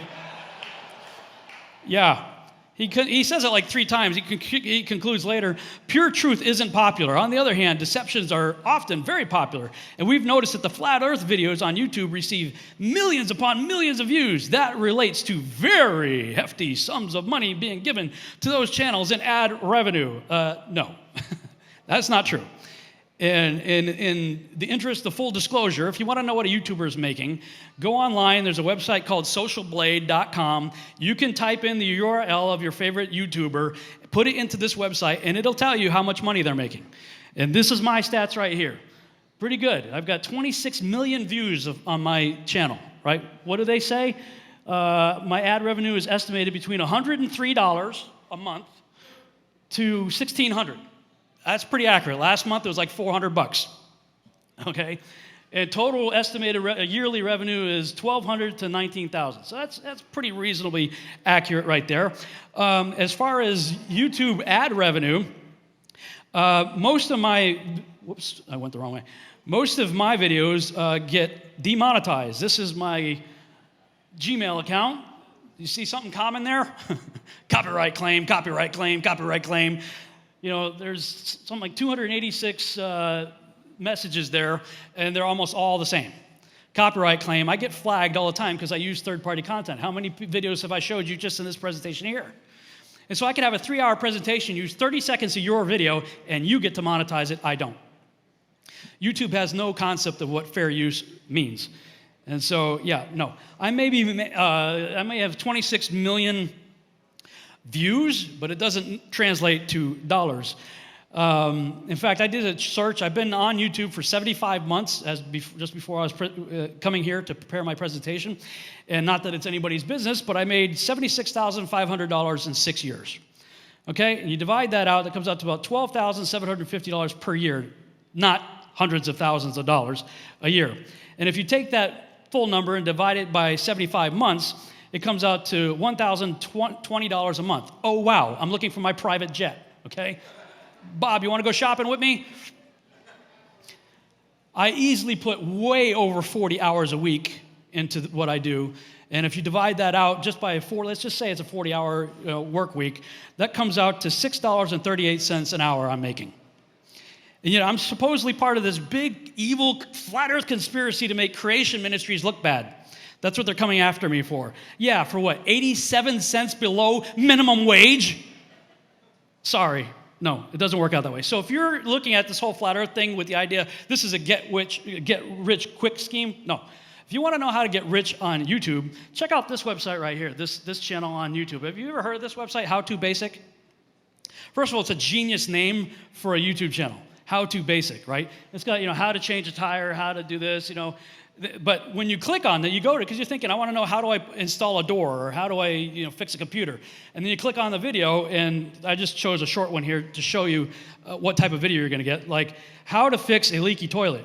Yeah, he says it like 3 times. He concludes later, pure truth isn't popular. On the other hand, deceptions are often very popular. And we've noticed that the flat Earth videos on YouTube receive millions upon millions of views. That relates to very hefty sums of money being given to those channels in ad revenue. No, that's not true. And in the interest of full disclosure, if you want to know what a YouTuber is making, go online. There's a website called socialblade.com. You can type in the URL of your favorite YouTuber, put it into this website, and it'll tell you how much money they're making. And this is my stats right here. Pretty good. I've got 26 million views on my channel, right? What do they say? My ad revenue is estimated between $103 a month to $1,600. That's pretty accurate. Last month it was like $400, okay? And total estimated yearly revenue is $1,200 to $19,000. So that's pretty reasonably accurate right there. As far as YouTube ad revenue, most of my, whoops, I went the wrong way. Most of my videos get demonetized. This is my Gmail account. You see something common there? Copyright claim, copyright claim, copyright claim. You know, there's something like 286 messages there, and they're almost all the same. Copyright claim, I get flagged all the time because I use third-party content. How many videos have I showed you just in this presentation here? And so I could have a 3-hour presentation, use 30 seconds of your video, and you get to monetize it, I don't. YouTube has no concept of what fair use means. And so, yeah, no. I may have 26 million views, but it doesn't translate to dollars. In fact, I did a search. I've been on YouTube for 75 months, just before I was coming here to prepare my presentation. And not that it's anybody's business, but I made $76,500 in 6 years. Okay, and you divide that out, that comes out to about $12,750 per year, not hundreds of thousands of dollars a year. And if you take that full number and divide it by 75 months, it comes out to $1,020 a month. Oh, wow, I'm looking for my private jet, okay? Bob, you want to go shopping with me? I easily put way over 40 hours a week into what I do. And if you divide that out just by let's just say it's a 40-hour work week, that comes out to $6.38 an hour I'm making. And I'm supposedly part of this big, evil, flat earth conspiracy to make creation ministries look bad. That's what they're coming after me for. Yeah, for what, 87 cents below minimum wage? Sorry. No, it doesn't work out that way. So if you're looking at this whole flat earth thing with the idea this is a get rich quick scheme, no. If you want to know how to get rich on YouTube, check out this website right here, this channel on YouTube. Have you ever heard of this website, How To Basic? First of all, it's a genius name for a YouTube channel. How To Basic, right? It's got, how to change a tire, how to do this, But when you click on it, you go to it because you're thinking, I want to know how do I install a door or how do I, fix a computer? And then you click on the video, and I just chose a short one here to show you what type of video you're going to get, like how to fix a leaky toilet.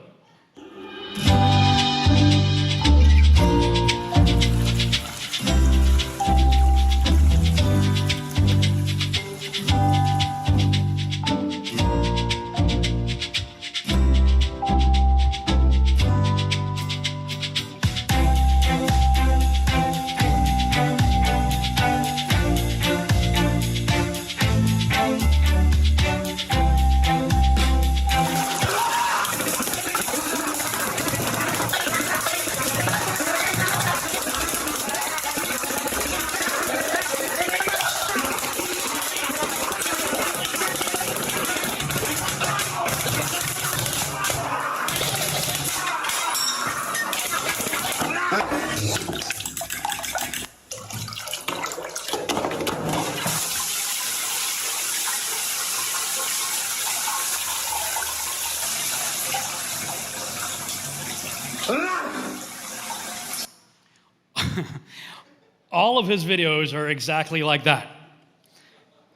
All of his videos are exactly like that,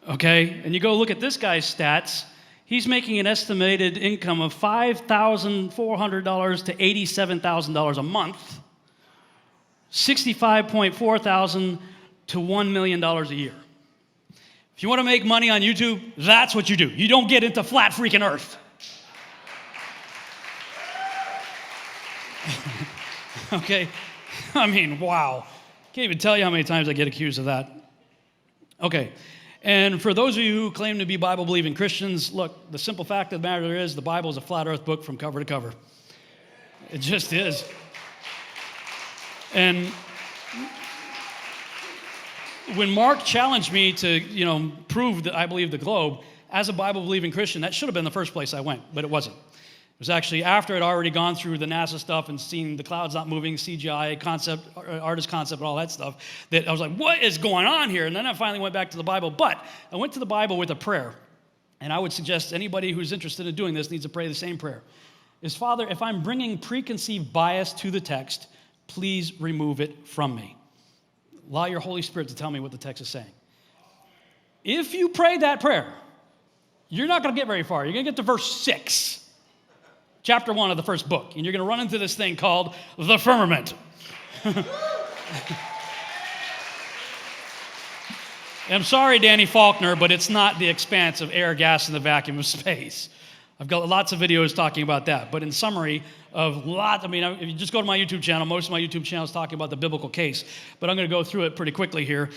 okay? And you go look at this guy's stats. He's making an estimated income of $5,400 to $87,000 a month, $65.4 thousand to $1 million a year. If you want to make money on YouTube, that's what you do. You don't get into flat freaking earth. Okay? I mean, wow. Can't even tell you how many times I get accused of that. Okay, and for those of you who claim to be Bible-believing Christians, look, the simple fact of the matter is the Bible is a flat earth book from cover to cover. It just is. And when Mark challenged me to, prove that I believe the globe, as a Bible-believing Christian, that should have been the first place I went, but it wasn't. It was actually after I'd already gone through the NASA stuff and seen the clouds not moving, CGI, artist concept, and all that stuff, that I was like, what is going on here? And then I finally went back to the Bible. But I went to the Bible with a prayer. And I would suggest anybody who's interested in doing this needs to pray the same prayer. Is, Father, if I'm bringing preconceived bias to the text, please remove it from me. Allow your Holy Spirit to tell me what the text is saying. If you pray that prayer, you're not going to get very far. You're going to get to verse 6. Chapter 1 of the first book, and you're going to run into this thing called the firmament. I'm sorry, Danny Faulkner, but it's not the expanse of air, gas, and the vacuum of space. I've got lots of videos talking about that, but in summary of if you just go to my YouTube channel, most of my YouTube channel is talking about the biblical case, but I'm going to go through it pretty quickly here.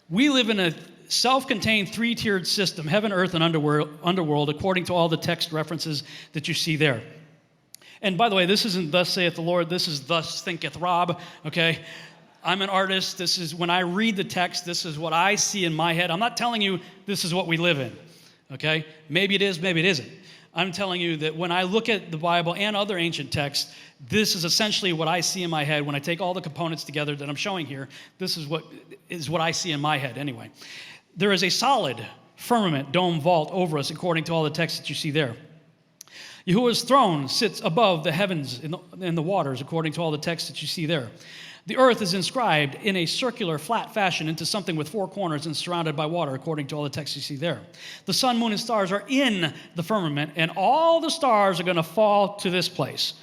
We live in a self-contained three-tiered system, heaven, earth, and underworld, according to all the text references that you see there. And by the way, this isn't thus saith the Lord, this is thus thinketh Rob, okay? I'm an artist. This is, when I read the text, this is what I see in my head. I'm not telling you this is what we live in, okay? Maybe it is, maybe it isn't. I'm telling you that when I look at the Bible and other ancient texts, this is essentially what I see in my head. When I take all the components together that I'm showing here, this is what I see in my head anyway. There is a solid firmament, dome, vault over us, according to all the texts that you see there. Yahuwah's throne sits above the heavens and the waters, according to all the texts that you see there. The earth is inscribed in a circular, flat fashion into something with four corners and surrounded by water, according to all the texts you see there. The sun, moon, and stars are in the firmament, and all the stars are going to fall to this place.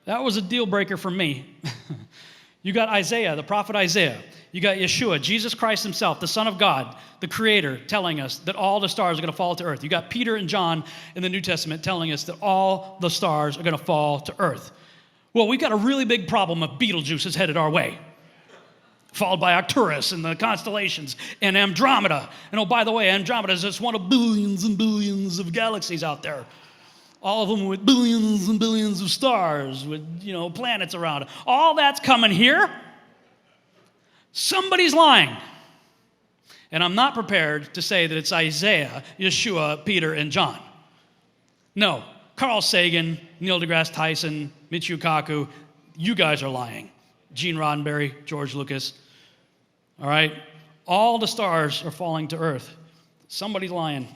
That was a deal breaker for me. You got Isaiah, the prophet Isaiah. You got Yeshua, Jesus Christ himself, the Son of God, the Creator, telling us that all the stars are going to fall to earth. You got Peter and John in the New Testament telling us that all the stars are going to fall to earth. Well, we've got a really big problem if Betelgeuse is headed our way, followed by Arcturus and the constellations and Andromeda. And oh, by the way, Andromeda is just one of billions and billions of galaxies out there. All of them with billions and billions of stars with, planets around it. All that's coming here. Somebody's lying. And I'm not prepared to say that it's Isaiah, Yeshua, Peter, and John. No. Carl Sagan, Neil deGrasse Tyson, Michio Kaku, you guys are lying. Gene Roddenberry, George Lucas. All right? All the stars are falling to earth. Somebody's lying.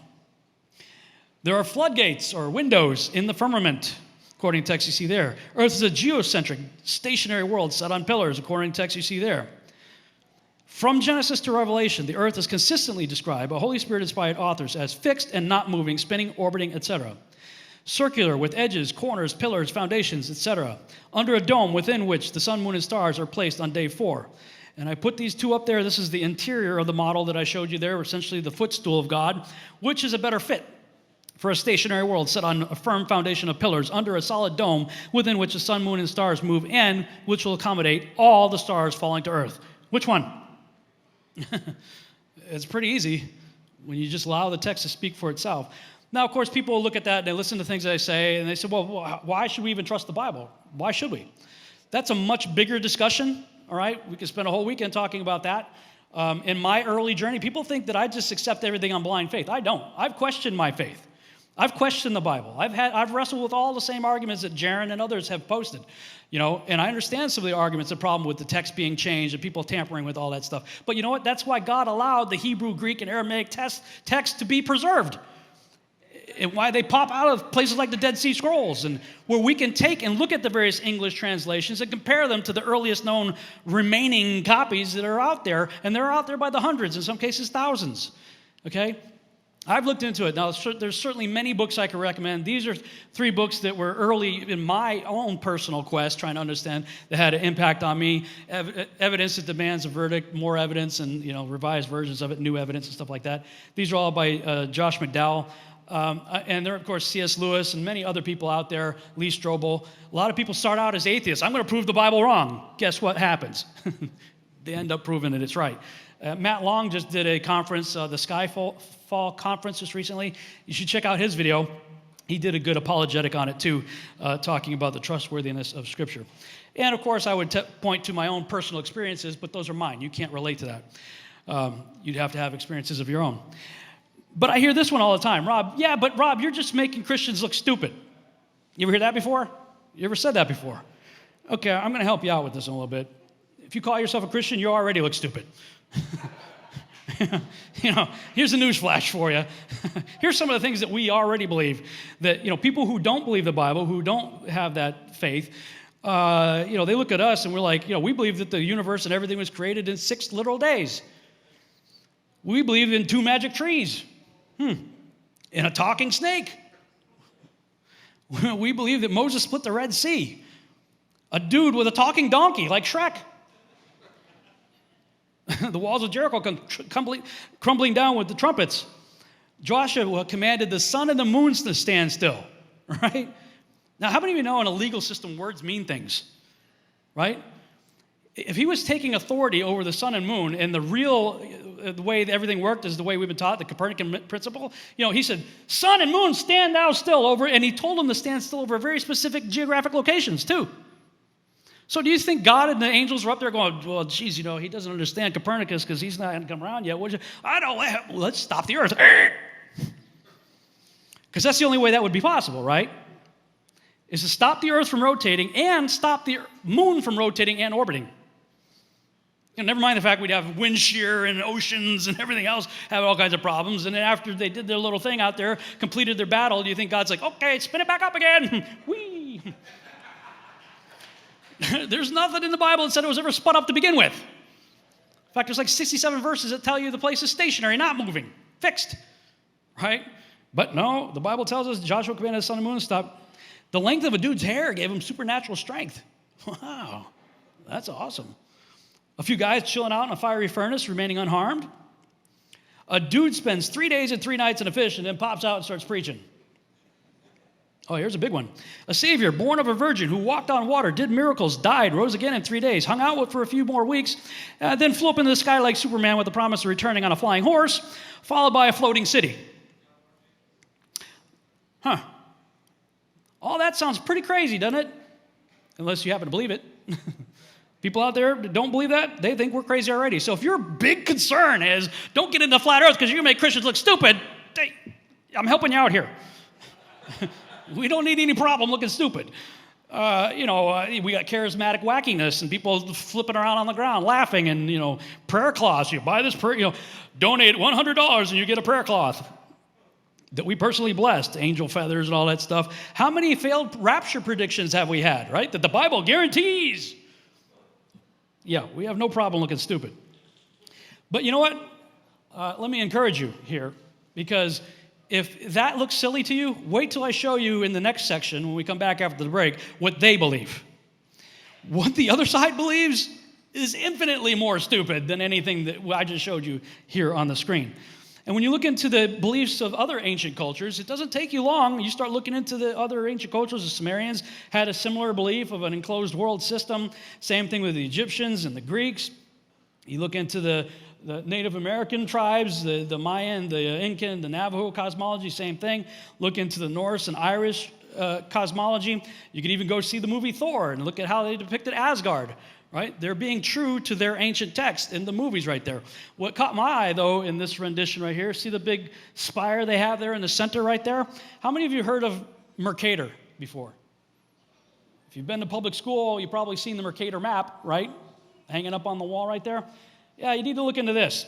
There are floodgates or windows in the firmament, according to text you see there. Earth is a geocentric, stationary world set on pillars, according to text you see there. From Genesis to Revelation, the earth is consistently described by Holy Spirit-inspired authors as fixed and not moving, spinning, orbiting, etc. Circular with edges, corners, pillars, foundations, etc. Under a dome within which the sun, moon, and stars are placed on day 4. And I put these two up there. This is the interior of the model that I showed you there, essentially the footstool of God, which is a better fit for a stationary world set on a firm foundation of pillars under a solid dome within which the sun, moon, and stars move and which will accommodate all the stars falling to earth. Which one? It's pretty easy when you just allow the text to speak for itself. Now, of course, people will look at that and they listen to things that I say and they say, well, why should we even trust the Bible? Why should we? That's a much bigger discussion, all right? We could spend a whole weekend talking about that. In my early journey, people think that I just accept everything on blind faith. I don't. I've questioned my faith. I've questioned the Bible. I've wrestled with all the same arguments that Jaron and others have posted, and I understand some of the arguments, the problem with the text being changed and people tampering with all that stuff. But you know what? That's why God allowed the Hebrew, Greek, and Aramaic text to be preserved, and why they pop out of places like the Dead Sea Scrolls, and where we can take and look at the various English translations and compare them to the earliest known remaining copies that are out there, and they're out there by the hundreds, in some cases thousands, okay? I've looked into it. Now, there's certainly many books I could recommend. These are 3 books that were early in my own personal quest, trying to understand, that had an impact on me. Evidence that demands a verdict, more evidence, and revised versions of it, new evidence and stuff like that. These are all by Josh McDowell. And there are, of course, C.S. Lewis and many other people out there, Lee Strobel. A lot of people start out as atheists. I'm going to prove the Bible wrong. Guess what happens? They end up proving that it's right. Matt Long just did a conference, the Skyfall conference just recently. You should check out his video. He did a good apologetic on it too, talking about the trustworthiness of Scripture. And of course, I would point to my own personal experiences, but those are mine. You can't relate to that. You'd have to have experiences of your own. But I hear this one all the time. Rob, you're just making Christians look stupid. You ever hear that before? You ever said that before? Okay, I'm going to help you out with this a little bit. If you call yourself a Christian, you already look stupid. Here's a news flash for you. Here's some of the things that we already believe. That, people who don't believe the Bible, who don't have that faith, they look at us and we're like, we believe that the universe and everything was created in 6 literal days. We believe in 2 magic trees. And a talking snake. We believe that Moses split the Red Sea. A dude with a talking donkey like Shrek. The walls of Jericho crumbling down with the trumpets. Joshua commanded the sun and the moon to stand still, right? Now, how many of you know in a legal system words mean things, right? If he was taking authority over the sun and moon, and the way that everything worked is the way we've been taught, the Copernican principle, he said, sun and moon, stand now still over, and he told them to stand still over very specific geographic locations, too. So do you think God and the angels were up there going, well, geez, he doesn't understand Copernicus because he's not going to come around yet. I don't, let's stop the earth. Because that's the only way that would be possible, right? Is to stop the earth from rotating and stop the moon from rotating and orbiting. Never mind the fact we'd have wind shear and oceans and everything else have all kinds of problems. And then after they did their little thing out there, completed their battle, do you think God's like, okay, spin it back up again? Whee! There's nothing in the Bible that said it was ever spun up to begin with. In fact, there's like 67 verses that tell you the place is stationary, not moving, fixed, right? But no, the Bible tells us Joshua commanded the sun and moon to stop. The length of a dude's hair gave him supernatural strength. Wow. That's awesome. A few guys chilling out in a fiery furnace, remaining unharmed. A dude spends 3 days and 3 nights in a fish and then pops out and starts preaching. Oh, here's a big one. A Savior born of a virgin who walked on water, did miracles, died, rose again in 3 days, hung out for a few more weeks, then flew up into the sky like Superman with the promise of returning on a flying horse, followed by a floating city. Huh. All that sounds pretty crazy, doesn't it? Unless you happen to believe it. People out there that don't believe that, they think we're crazy already. So if your big concern is don't get into flat earth because you're going to make Christians look stupid, I'm helping you out here. We don't need any problem looking stupid. We got charismatic wackiness and people flipping around on the ground laughing and, prayer cloths. You buy this donate $100 and you get a prayer cloth that we personally blessed, angel feathers and all that stuff. How many failed rapture predictions have we had, right? That the Bible guarantees. Yeah, we have no problem looking stupid. But you know what? Let me encourage you here, because if that looks silly to you, wait till I show you in the next section when we come back after the break what they believe. What the other side believes is infinitely more stupid than anything that I just showed you here on the screen. And when you look into the beliefs of other ancient cultures, it doesn't take you long. You start looking into the other ancient cultures. The Sumerians had a similar belief of an enclosed world system. Same thing with the Egyptians and the Greeks. You look into the Native American tribes, the Mayan, the Incan, the Navajo cosmology, same thing. Look into the Norse and Irish cosmology. You can even go see the movie Thor and look at how they depicted Asgard, right? They're being true to their ancient text in the movies right there. What caught my eye, though, in this rendition right here, see the big spire they have there in the center right there? How many of you heard of Mercator before? If you've been to public school, you've probably seen the Mercator map, right? Hanging up on the wall right there. Yeah, you need to look into this.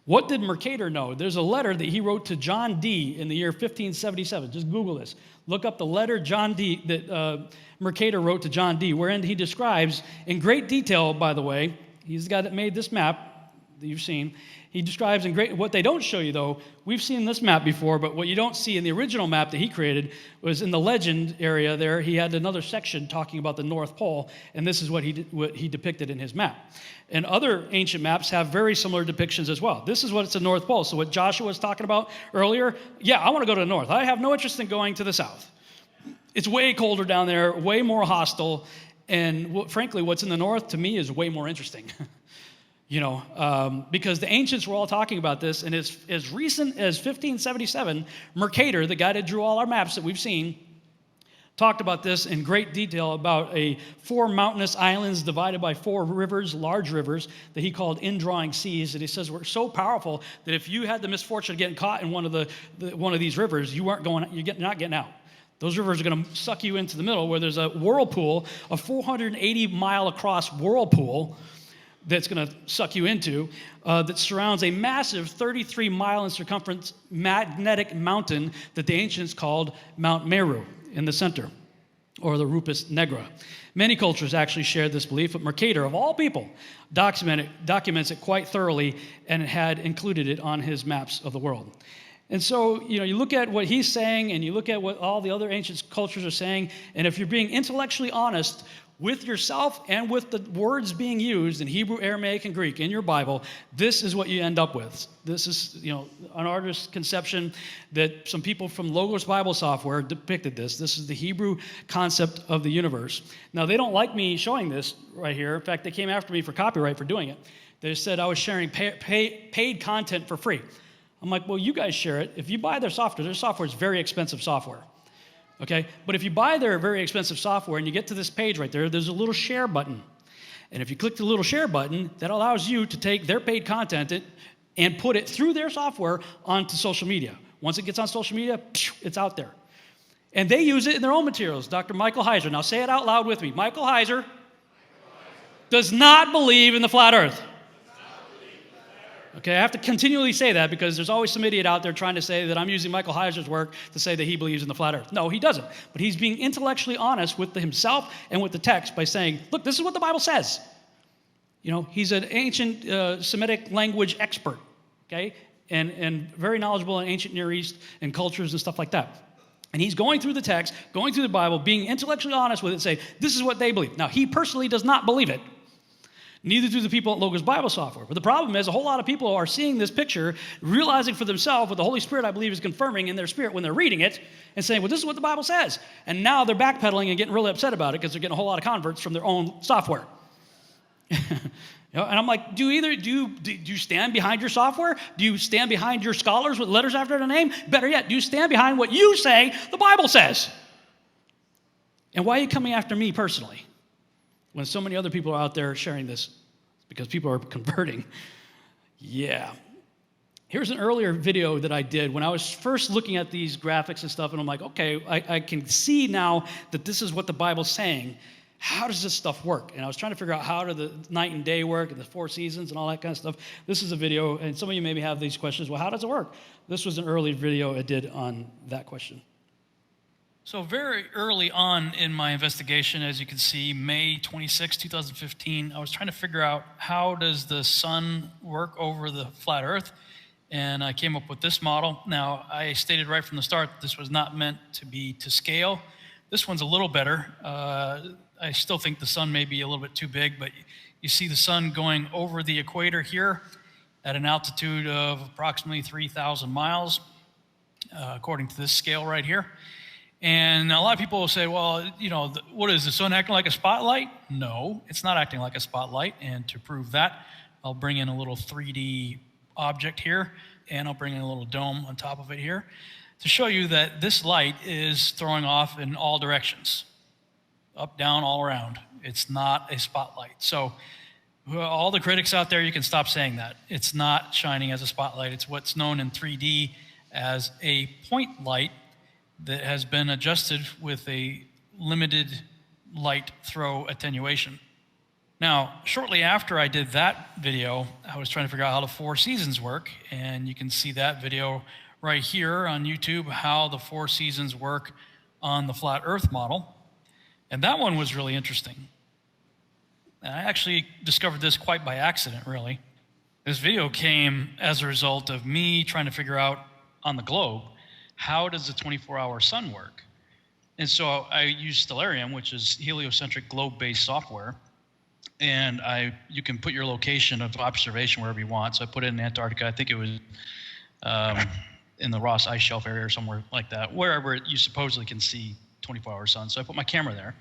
What did Mercator know? There's a letter that he wrote to John Dee in the year 1577. Just Google this. Look up the letter John Dee that Mercator wrote to John Dee, wherein he describes in great detail, by the way, he's the guy that made this map that you've seen. He describes in great, what they don't show you though, we've seen this map before, but what you don't see in the original map that he created was in the legend area there, he had another section talking about the North Pole, and this is what he depicted in his map. And other ancient maps have very similar depictions as well. This is what it's the North Pole. So what Joshua was talking about earlier, yeah, I want to go to the north. I have no interest in going to the south. It's way colder down there, way more hostile, and frankly, what's in the north to me is way more interesting. Because the ancients were all talking about this, and as recent as 1577, Mercator, the guy that drew all our maps that we've seen, talked about this in great detail about 4 mountainous islands divided by 4 rivers, large rivers, that he called indrawing seas. And he says we're so powerful that if you had the misfortune of getting caught in one of these rivers, you're not getting out. Those rivers are going to suck you into the middle, where there's a whirlpool, a 480-mile across whirlpool that's going to suck you into, that surrounds a massive 33-mile in circumference magnetic mountain that the ancients called Mount Meru in the center, or the Rupus Negra. Many cultures actually shared this belief, but Mercator, of all people, documents it quite thoroughly and had included it on his maps of the world. And so, you look at what he's saying and you look at what all the other ancient cultures are saying, and if you're being intellectually honest with yourself and with the words being used in Hebrew, Aramaic, and Greek in your Bible, this is what you end up with. This is, an artist's conception that some people from Logos Bible Software depicted this. This is the Hebrew concept of the universe. Now, they don't like me showing this right here. In fact, they came after me for copyright for doing it. They said I was sharing paid content for free. I'm like, well, you guys share it. If you buy their software is very expensive software. Okay, but if you buy their very expensive software and you get to this page right there, there's a little share button. And if you click the little share button, that allows you to take their paid content and put it through their software onto social media. Once it gets on social media, it's out there. And they use it in their own materials. Dr. Michael Heiser, now say it out loud with me. Michael Heiser does not believe in the flat earth. Okay, I have to continually say that because there's always some idiot out there trying to say that I'm using Michael Heiser's work to say that he believes in the flat earth. No, he doesn't. But he's being intellectually honest with himself and with the text by saying, look, this is what the Bible says. He's an ancient Semitic language expert, okay, and very knowledgeable in ancient Near East and cultures and stuff like that. And he's going through the text, going through the Bible, being intellectually honest with it, saying, this is what they believe. Now, he personally does not believe it. Neither do the people at Logos Bible Software. But the problem is a whole lot of people are seeing this picture, realizing for themselves what the Holy Spirit, I believe, is confirming in their spirit when they're reading it and saying, well, this is what the Bible says. And now they're backpedaling and getting really upset about it because they're getting a whole lot of converts from their own software. And I'm like, do you stand behind your software? Do you stand behind your scholars with letters after their name? Better yet, do you stand behind what you say the Bible says? And why are you coming after me personally when so many other people are out there sharing this? It's because people are converting. Yeah. Here's an earlier video that I did when I was first looking at these graphics and stuff, and I'm like, okay, I can see now that this is what the Bible's saying. How does this stuff work? And I was trying to figure out how do the night and day work and the 4 seasons and all that kind of stuff. This is a video, and some of you maybe have these questions. Well, how does it work? This was an early video I did on that question. So very early on in my investigation, as you can see, May 26, 2015, I was trying to figure out how does the sun work over the flat earth, and I came up with this model. Now, I stated right from the start this was not meant to be to scale. This one's a little better. I still think the sun may be a little bit too big, but you see the sun going over the equator here at an altitude of approximately 3,000 miles, according to this scale right here. And a lot of people will say, well, you know, what is the sun acting like a spotlight? No, it's not acting like a spotlight. And to prove that, I'll bring in a little 3D object here, and I'll bring in a little dome on top of it here to show you that this light is throwing off in all directions. Up, down, all around. It's not a spotlight. So all the critics out there, you can stop saying that. It's not shining as a spotlight. It's what's known in 3D as a point light that has been adjusted with a limited light throw attenuation. Now, shortly after I did that video, I was trying to figure out how the 4 seasons work, and you can see that video right here on YouTube, how the 4 seasons work on the flat earth model. And that one was really interesting. And I actually discovered this quite by accident, really. This video came as a result of me trying to figure out on the globe, how does the 24-hour sun work? And so I used Stellarium, which is heliocentric globe-based software. And you can put your location of observation wherever you want. So I put it in Antarctica. I think it was in the Ross Ice Shelf area or somewhere like that, wherever you supposedly can see 24-hour sun. So I put my camera there,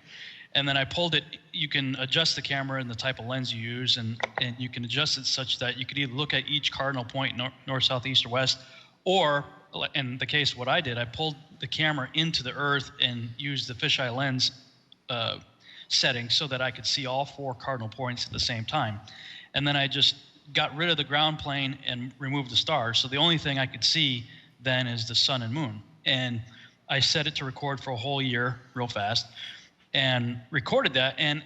and then I pulled it. You can adjust the camera and the type of lens you use, and you can adjust it such that you could either look at each cardinal point, north, south, east, or west, or in the case of what I did, I pulled the camera into the earth and used the fisheye lens setting so that I could see all 4 cardinal points at the same time. And then I just got rid of the ground plane and removed the stars. So the only thing I could see then is the sun and moon. And I set it to record for a whole year real fast and recorded that. And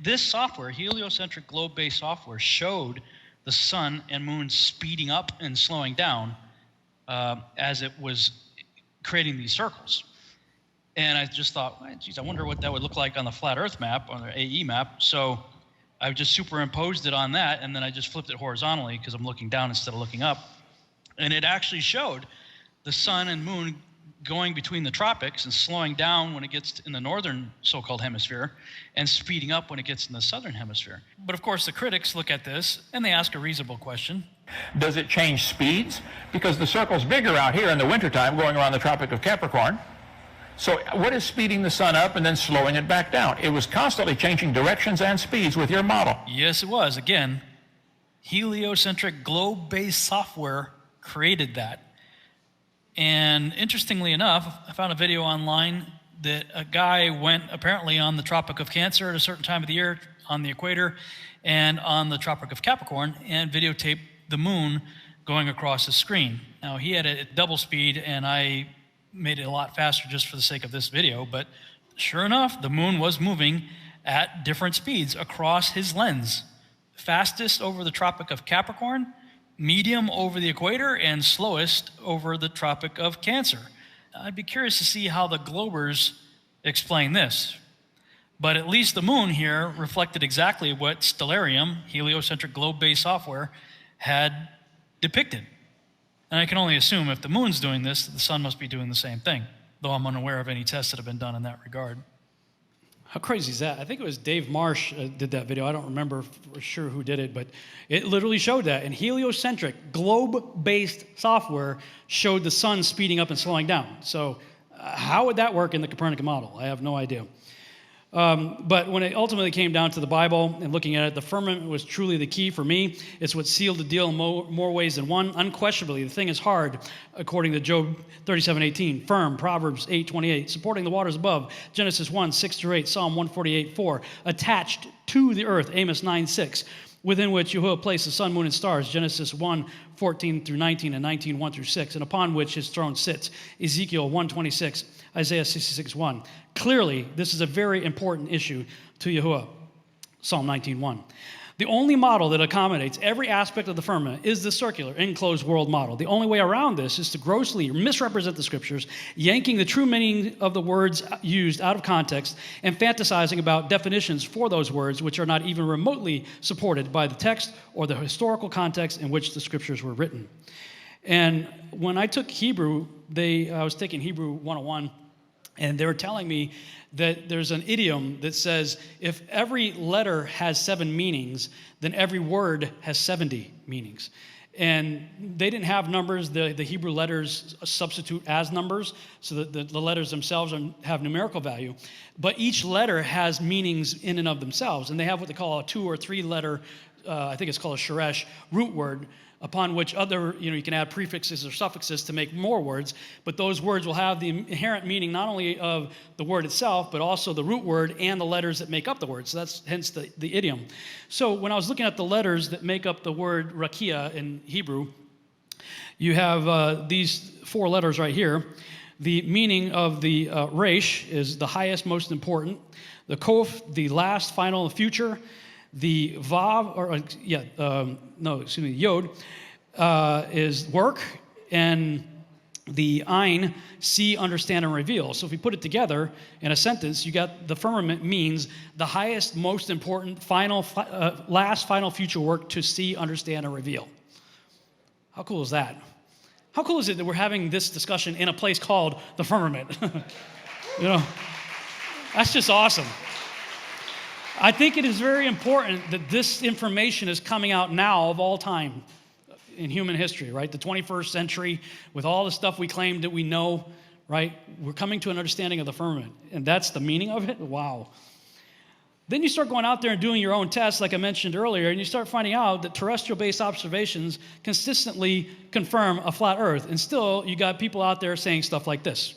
this software, heliocentric globe-based software, showed the sun and moon speeding up and slowing down as it was creating these circles. And I just thought, geez, I wonder what that would look like on the flat earth map, on the AE map. So I just superimposed it on that, and then I just flipped it horizontally because I'm looking down instead of looking up. And it actually showed the sun and moon going between the tropics and slowing down when it gets in the northern so-called hemisphere and speeding up when it gets in the southern hemisphere. But of course, the critics look at this and they ask a reasonable question. Does it change speeds? Because the circle's bigger out here in the wintertime going around the Tropic of Capricorn. So what is speeding the sun up and then slowing it back down? It was constantly changing directions and speeds with your model. Yes, it was. Again, heliocentric globe-based software created that. And interestingly enough, I found a video online that a guy went apparently on the Tropic of Cancer at a certain time of the year, on the equator, and on the Tropic of Capricorn, and videotaped the moon going across the screen. Now, he had it at double speed, and I made it a lot faster just for the sake of this video, but sure enough, the moon was moving at different speeds across his lens. Fastest over the Tropic of Capricorn, medium over the equator, and slowest over the Tropic of Cancer. I'd be curious to see how the Globers explain this. But at least the moon here reflected exactly what Stellarium, heliocentric globe-based software, had depicted. And I can only assume if the moon's doing this, the sun must be doing the same thing. though I'm unaware of any tests that have been done in that regard. How crazy is that? I think it was Dave Marsh did that video. I don't remember for sure who did it, but it literally showed that. And heliocentric, globe-based software showed the sun speeding up and slowing down. So how would that work in the Copernican model? I have no idea. But when it ultimately came down to the Bible and looking at it, the firmament was truly the key for me. It's what sealed the deal in more ways than one. Unquestionably, the thing is hard, according to Job 37:18. Firm, Proverbs 8:28. Supporting the waters above, Genesis 1:6-8, Psalm 148:4. Attached to the earth, Amos 9:6. Within which Yahuwah placed the sun, moon, and stars, Genesis 1:14-19 and 19:1-6, and upon which his throne sits, Ezekiel 1:26, Isaiah 66:1. Clearly, this is a very important issue to Yahuwah, Psalm 19:1. The only model that accommodates every aspect of the firmament is the circular, enclosed world model. The only way around this is to grossly misrepresent the scriptures, yanking the true meaning of the words used out of context, and fantasizing about definitions for those words which are not even remotely supported by the text or the historical context in which the scriptures were written. And when I took Hebrew, I was taking Hebrew 101, and they were telling me that there's an idiom that says, if every letter has 7 meanings, then every word has 70 meanings. And they didn't have numbers. The Hebrew letters substitute as numbers, so that the letters themselves have numerical value. But each letter has meanings in and of themselves. And they have what they call a 2 or 3 letter, I think it's called a sheresh, root word, upon which you can add prefixes or suffixes to make more words, but those words will have the inherent meaning not only of the word itself, but also the root word and the letters that make up the word. So that's hence the idiom. So when I was looking at the letters that make up the word rakia in Hebrew, you have these 4 letters right here. The meaning of the resh is the highest, most important. The kof, the last, final, future. The vav, yod, is work, and the ein, see, understand, and reveal. So if we put it together in a sentence, you got the firmament means the highest, most important, last, final, future work to see, understand, and reveal. How cool is that? How cool is it that we're having this discussion in a place called the firmament? That's just awesome. I think it is very important that this information is coming out now of all time in human history, right? The 21st century, with all the stuff we claim that we know, right? We're coming to an understanding of the firmament, and that's the meaning of it? Wow. Then you start going out there and doing your own tests, like I mentioned earlier, and you start finding out that terrestrial-based observations consistently confirm a flat Earth, and still you got people out there saying stuff like this.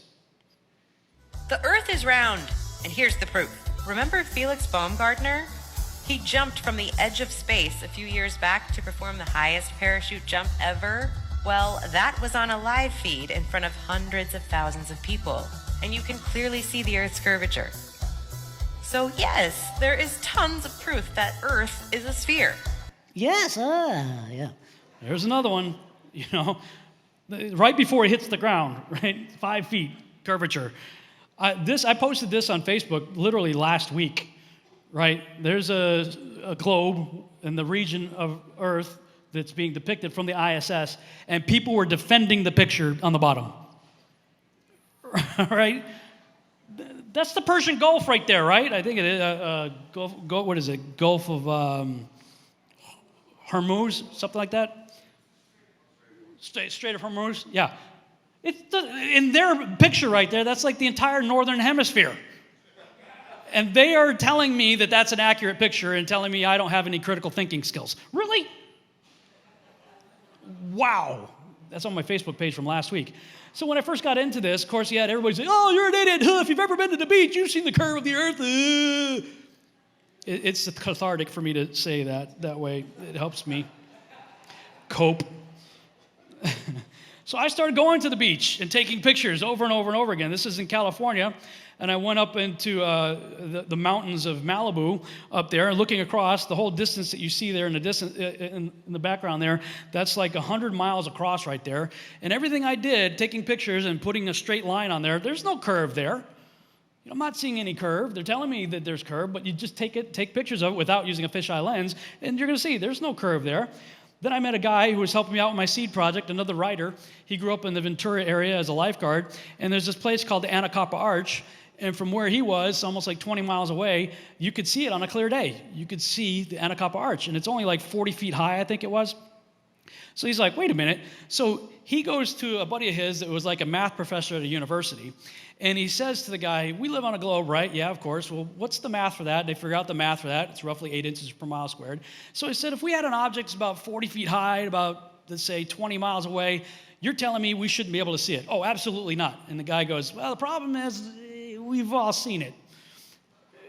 The Earth is round, and here's the proof. Remember Felix Baumgartner? He jumped from the edge of space a few years back to perform the highest parachute jump ever. Well, that was on a live feed in front of hundreds of thousands of people, and you can clearly see the Earth's curvature. So yes, there is tons of proof that Earth is a sphere. Yes, yeah. There's another one, right before it hits the ground, right? 5 feet curvature. I posted this on Facebook literally last week, right? There's a globe in the region of Earth that's being depicted from the ISS, and people were defending the picture on the bottom, right? That's the Persian Gulf right there, right? I think it is, what is it? Gulf of Hormuz, something like that? Strait of Hormuz, yeah. In their picture right there, that's like the entire northern hemisphere. And they are telling me that that's an accurate picture and telling me I don't have any critical thinking skills. Really? Wow. That's on my Facebook page from last week. So when I first got into this, of course, you had everybody say, oh, you're an idiot. If you've ever been to the beach, you've seen the curve of the earth. It's cathartic for me to say that way. It helps me cope. So I started going to the beach and taking pictures over and over and over again. This is in California, and I went up into the mountains of Malibu up there, and looking across the whole distance that you see there in the background there, that's like 100 miles across right there. And everything I did, taking pictures and putting a straight line on there, there's no curve there. I'm not seeing any curve. They're telling me that there's curve, but you just take pictures of it without using a fisheye lens, and you're going to see there's no curve there. Then I met a guy who was helping me out with my seed project, another writer. He grew up in the Ventura area as a lifeguard, and there's this place called the Anacapa Arch, and from where he was, almost like 20 miles away, you could see it on a clear day. You could see the Anacapa Arch, and it's only like 40 feet high, I think it was. So he's like, wait a minute. So he goes to a buddy of his that was like a math professor at a university, and he says to the guy, we live on a globe, right? Yeah, of course. Well, what's the math for that? They figure out the math for that. It's roughly 8 inches per mile squared. So he said, if we had an object that's about 40 feet high, about, let's say, 20 miles away, you're telling me we shouldn't be able to see it? Oh, absolutely not. And the guy goes, well, the problem is we've all seen it.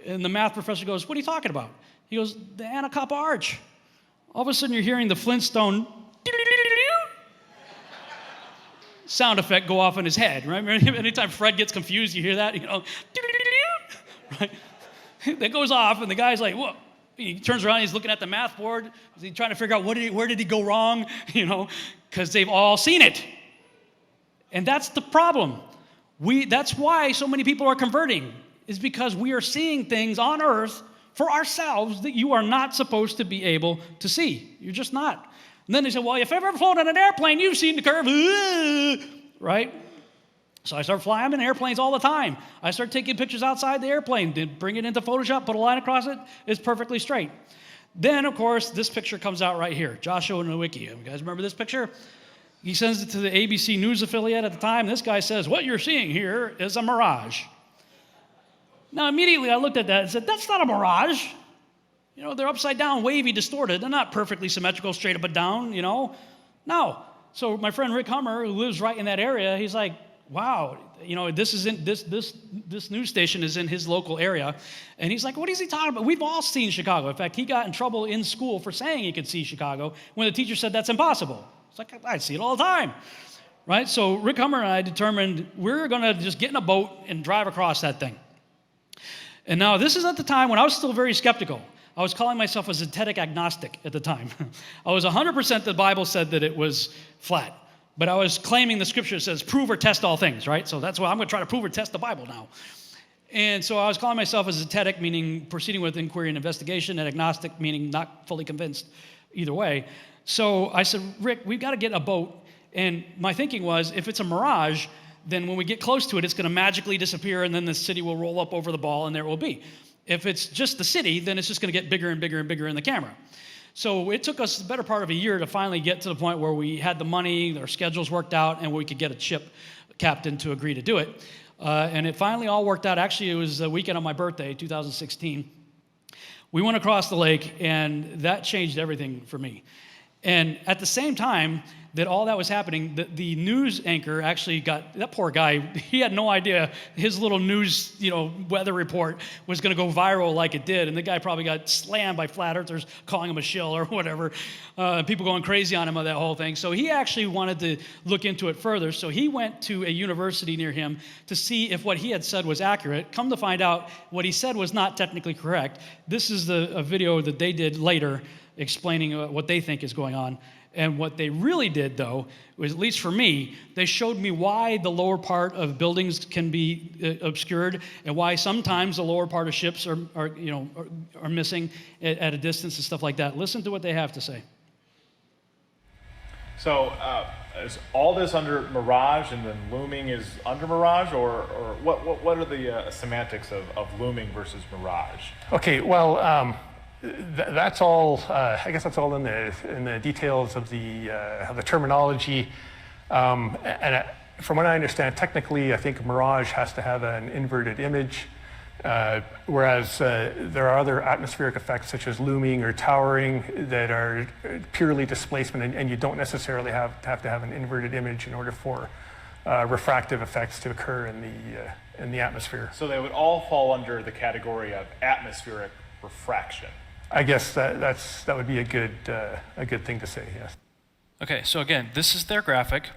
And the math professor goes, what are you talking about? He goes, the Anacapa Arch. All of a sudden, you're hearing the Flintstone sound effect go off in his head, right? Anytime Fred gets confused, you hear that, right? That goes off, and the guy's like, whoa. He turns around, he's looking at the math board. He's trying to figure out where did he go wrong, because they've all seen it. And that's the problem. That's why so many people are converting, is because we are seeing things on earth for ourselves that you are not supposed to be able to see. You're just not. And then they say, well, if you've ever flown in an airplane, you've seen the curve, right? So I start flying. I'm in airplanes all the time. I start taking pictures outside the airplane, bring it into Photoshop, put a line across it, it's perfectly straight. Then, of course, this picture comes out right here, Joshua Nowicki. You guys remember this picture? He sends it to the ABC News affiliate at the time. This guy says, what you're seeing here is a mirage. Now, immediately I looked at that and said, that's not a mirage. They're upside down, wavy, distorted. They're not perfectly symmetrical, straight up and down, No. So my friend Rick Hummer, who lives right in that area, he's like, wow, this news station is in his local area. And he's like, what is he talking about? We've all seen Chicago. In fact, he got in trouble in school for saying he could see Chicago when the teacher said that's impossible. It's like, I see it all the time, right? So Rick Hummer and I determined we're going to just get in a boat and drive across that thing. And now this is at the time when I was still very skeptical. I was calling myself a zetetic agnostic at the time. I was 100% the Bible said that it was flat. But I was claiming the scripture says prove or test all things, right? So that's why I'm going to try to prove or test the Bible now. And so I was calling myself a zetetic, meaning proceeding with inquiry and investigation, and agnostic, meaning not fully convinced either way. So I said, Rick, we've got to get a boat. And my thinking was, if it's a mirage, then when we get close to it, it's going to magically disappear, and then the city will roll up over the ball, and there it will be. If it's just the city, then it's just going to get bigger and bigger and bigger in the camera. So it took us the better part of a year to finally get to the point where we had the money, our schedules worked out, and we could get a ship captain to agree to do it. And it finally all worked out. Actually, it was the weekend of my birthday, 2016. We went across the lake, and that changed everything for me. And at the same time that all that was happening, the news anchor actually got, that poor guy, he had no idea his little news, weather report was going to go viral like it did. And the guy probably got slammed by flat earthers calling him a shill or whatever. People going crazy on him on that whole thing. So he actually wanted to look into it further. So he went to a university near him to see if what he had said was accurate. Come to find out, what he said was not technically correct. This is a video that they did later explaining what they think is going on. And what they really did, though, was, at least for me, they showed me why the lower part of buildings can be obscured, and why sometimes the lower part of ships are missing at a distance and stuff like that. Listen to what they have to say. So is all this under Mirage, and then looming is under Mirage, or what are the semantics of looming versus Mirage? Okay, well. That's all. I guess that's all in the details of the terminology. And from what I understand, technically, I think Mirage has to have an inverted image, whereas there are other atmospheric effects such as looming or towering that are purely displacement, and you don't necessarily have to have an inverted image in order for refractive effects to occur in the atmosphere. So they would all fall under the category of atmospheric refraction. I guess that would be a good thing to say, yes. Okay, so again, this is their graphic.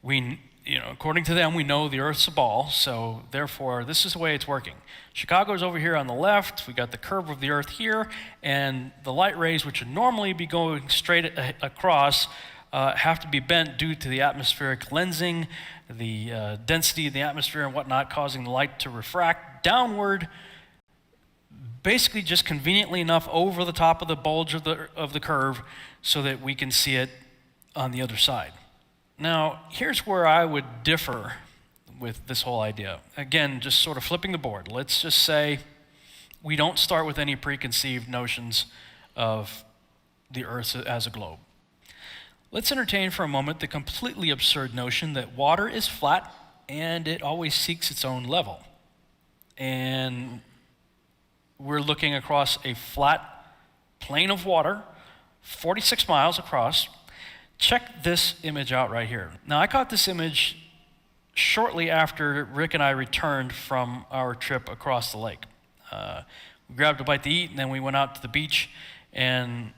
According to them, we know the Earth's a ball, so therefore this is the way it's working. Chicago's over here on the left. We got the curve of the Earth here, and the light rays, which would normally be going straight across, have to be bent due to the atmospheric lensing, the density of the atmosphere and whatnot, causing the light to refract downward. basically just conveniently enough over the top of the bulge of the curve so that we can see it on the other side. Now, here's where I would differ with this whole idea. Again, just sort of flipping the board. Let's just say we don't start with any preconceived notions of the Earth as a globe. Let's entertain for a moment the completely absurd notion that water is flat and it always seeks its own level. And we're looking across a flat plain of water, 46 miles across. Check this image out right here. Now, I caught this image shortly after Rick and I returned from our trip across the lake. We grabbed a bite to eat, and then we went out to the beach, and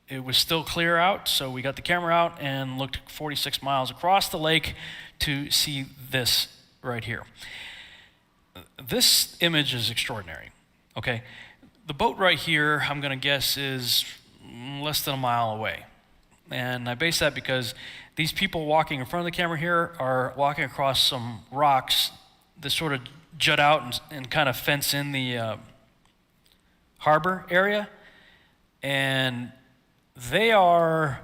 it was still clear out, so we got the camera out and looked 46 miles across the lake to see this right here. This image is extraordinary, okay? The boat right here, I'm gonna guess, is less than a mile away. And I base that because these people walking in front of the camera here are walking across some rocks that sort of jut out and kind of fence in the harbor area. And they are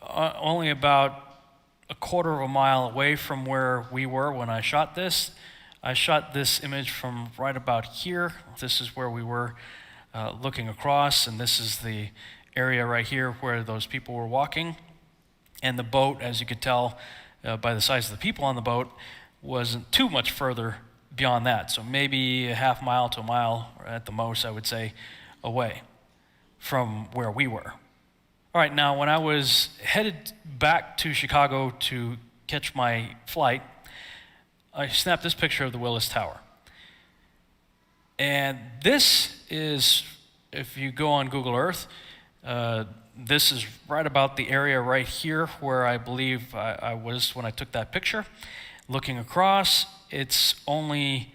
only about a quarter of a mile away from where we were when I shot this. I shot this image from right about here. This is where we were looking across, and this is the area right here where those people were walking. And the boat, as you could tell by the size of the people on the boat, wasn't too much further beyond that. So maybe a half mile to a mile, or at the most, I would say, away from where we were. All right, now when I was headed back to Chicago to catch my flight, I snapped this picture of the Willis Tower. And this is, if you go on Google Earth, this is right about the area right here where I believe I was when I took that picture. Looking across, it's only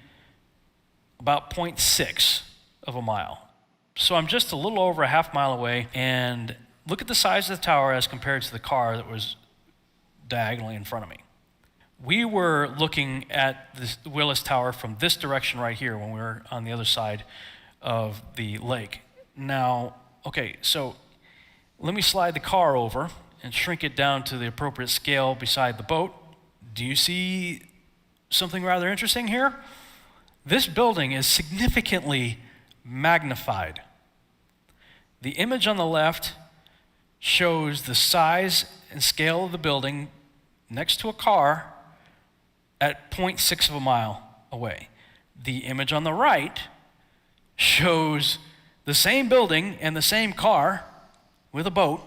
about 0.6 of a mile. So I'm just a little over a half mile away, and look at the size of the tower as compared to the car that was diagonally in front of me. We were looking at this Willis Tower from this direction right here when we were on the other side of the lake. Now, okay, so let me slide the car over and shrink it down to the appropriate scale beside the boat. Do you see something rather interesting here? This building is significantly magnified. The image on the left shows the size and scale of the building next to a car at 0.6 of a mile away. The image on the right shows the same building and the same car with a boat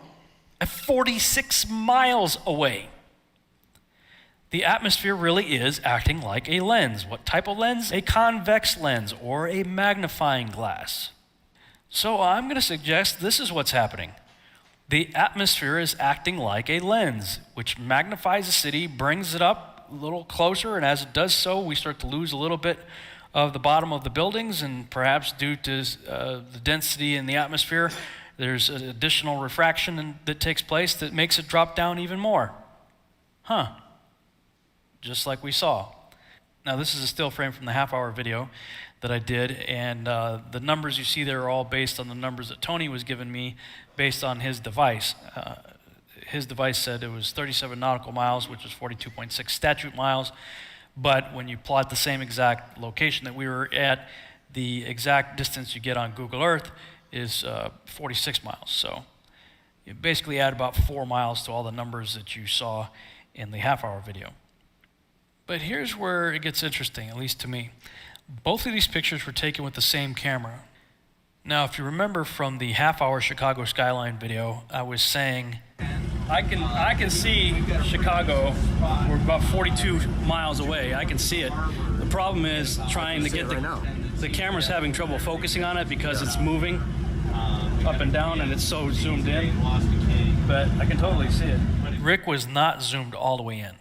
at 46 miles away. The atmosphere really is acting like a lens. What type of lens? A convex lens or a magnifying glass. So I'm going to suggest this is what's happening. The atmosphere is acting like a lens, which magnifies the city, brings it up a little closer, and as it does so, we start to lose a little bit of the bottom of the buildings, and perhaps due to the density in the atmosphere, there's an additional refraction that takes place that makes it drop down even more. Huh. Just like we saw. Now, this is a still frame from the half-hour video that I did, and the numbers you see there are all based on the numbers that Tony was giving me based on his device. His device said it was 37 nautical miles, which is 42.6 statute miles, but when you plot the same exact location that we were at, the exact distance you get on Google Earth is 46 miles. So you basically add about 4 miles to all the numbers that you saw in the half-hour video. But here's where it gets interesting, at least to me. Both of these pictures were taken with the same camera. Now, if you remember from the half-hour Chicago skyline video, I was saying I can see Chicago. We're about 42 miles away. I can see it. The problem is trying to get the camera's having trouble focusing on it because it's moving up and down and it's so zoomed in. But I can totally see it. Rick was not zoomed all the way in.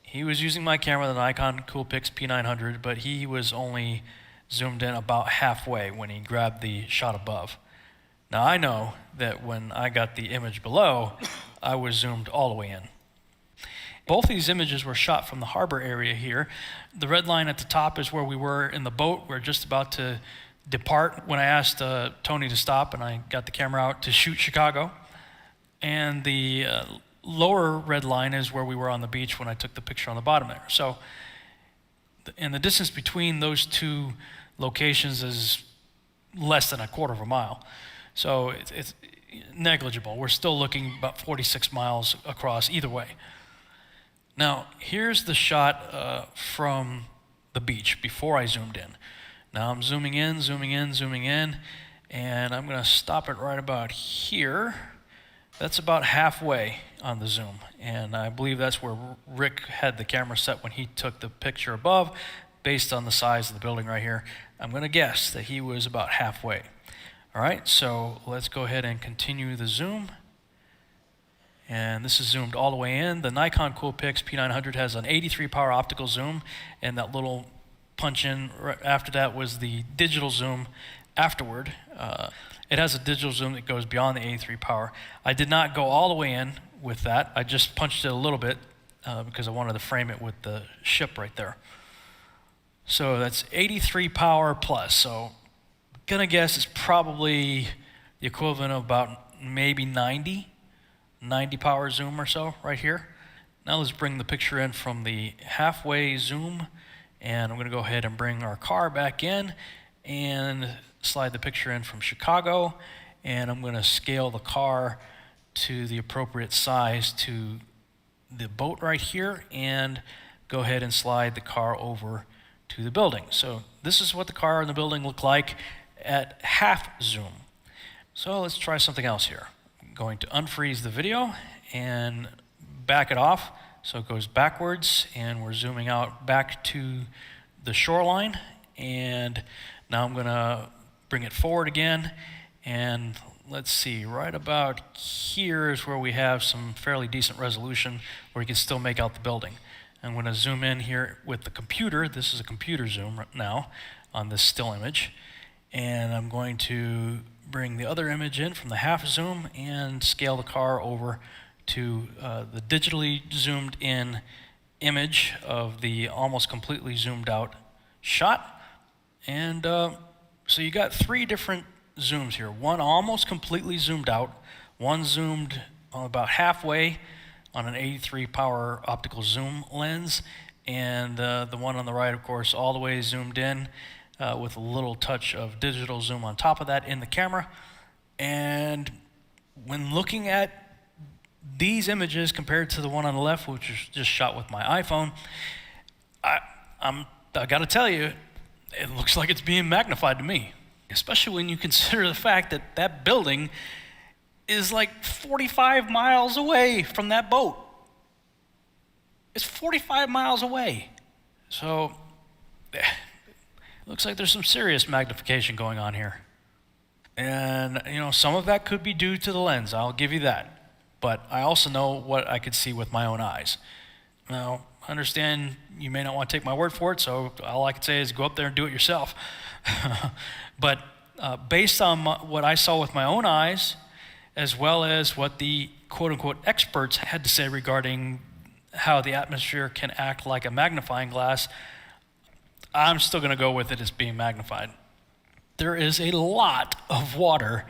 He was using my camera, the Nikon Coolpix P900, but he was only zoomed in about halfway when he grabbed the shot above. Now I know that when I got the image below, I was zoomed all the way in. Both of these images were shot from the harbor area here. The red line at the top is where we were in the boat. We're just about to depart when I asked Tony to stop and I got the camera out to shoot Chicago. And the lower red line is where we were on the beach when I took the picture on the bottom there. So, and the distance between those two locations is less than a quarter of a mile. So it's negligible. We're still looking about 46 miles across either way. Now, here's the shot from the beach before I zoomed in. Now I'm zooming in, and I'm going to stop it right about here. That's about halfway on the zoom, and I believe that's where Rick had the camera set when he took the picture above, based on the size of the building right here. I'm going to guess that he was about halfway. All right, so let's go ahead and continue the zoom. And this is zoomed all the way in. The Nikon Coolpix P900 has an 83 power optical zoom, and that little punch in right after that was the digital zoom afterward. It has a digital zoom that goes beyond the 83 power. I did not go all the way in with that. I just punched it a little bit because I wanted to frame it with the ship right there. So that's 83 power plus. So I'm gonna guess it's probably the equivalent of about maybe 90 power zoom or so right here. Now let's bring the picture in from the halfway zoom, and I'm gonna go ahead and bring our car back in and slide the picture in from Chicago, and I'm gonna scale the car to the appropriate size to the boat right here and go ahead and slide the car over to the building. So this is what the car and the building look like at half zoom. So let's try something else here. I'm going to unfreeze the video and back it off so it goes backwards, and we're zooming out back to the shoreline, and now I'm gonna bring it forward again, and let's see, right about here is where we have some fairly decent resolution where you can still make out the building. I'm going to zoom in here with the computer. This is a computer zoom right now on this still image, and I'm going to bring the other image in from the half zoom and scale the car over to the digitally zoomed in image of the almost completely zoomed out shot. And so you got three different zooms here. One almost completely zoomed out, one zoomed about halfway on an 83 power optical zoom lens, and the one on the right, of course, all the way zoomed in with a little touch of digital zoom on top of that in the camera. And when looking at these images compared to the one on the left, which is just shot with my iPhone, I gotta tell you, it looks like it's being magnified to me, especially when you consider the fact that that building is like 45 miles away from that boat. It's 45 miles away. So it looks like there's some serious magnification going on here. And you know, some of that could be due to the lens, I'll give you that. But I also know what I could see with my own eyes. Now, I understand you may not want to take my word for it, so all I can say is go up there and do it yourself. But based on what I saw with my own eyes, as well as what the quote-unquote experts had to say regarding how the atmosphere can act like a magnifying glass, I'm still going to go with it as being magnified. There is a lot of water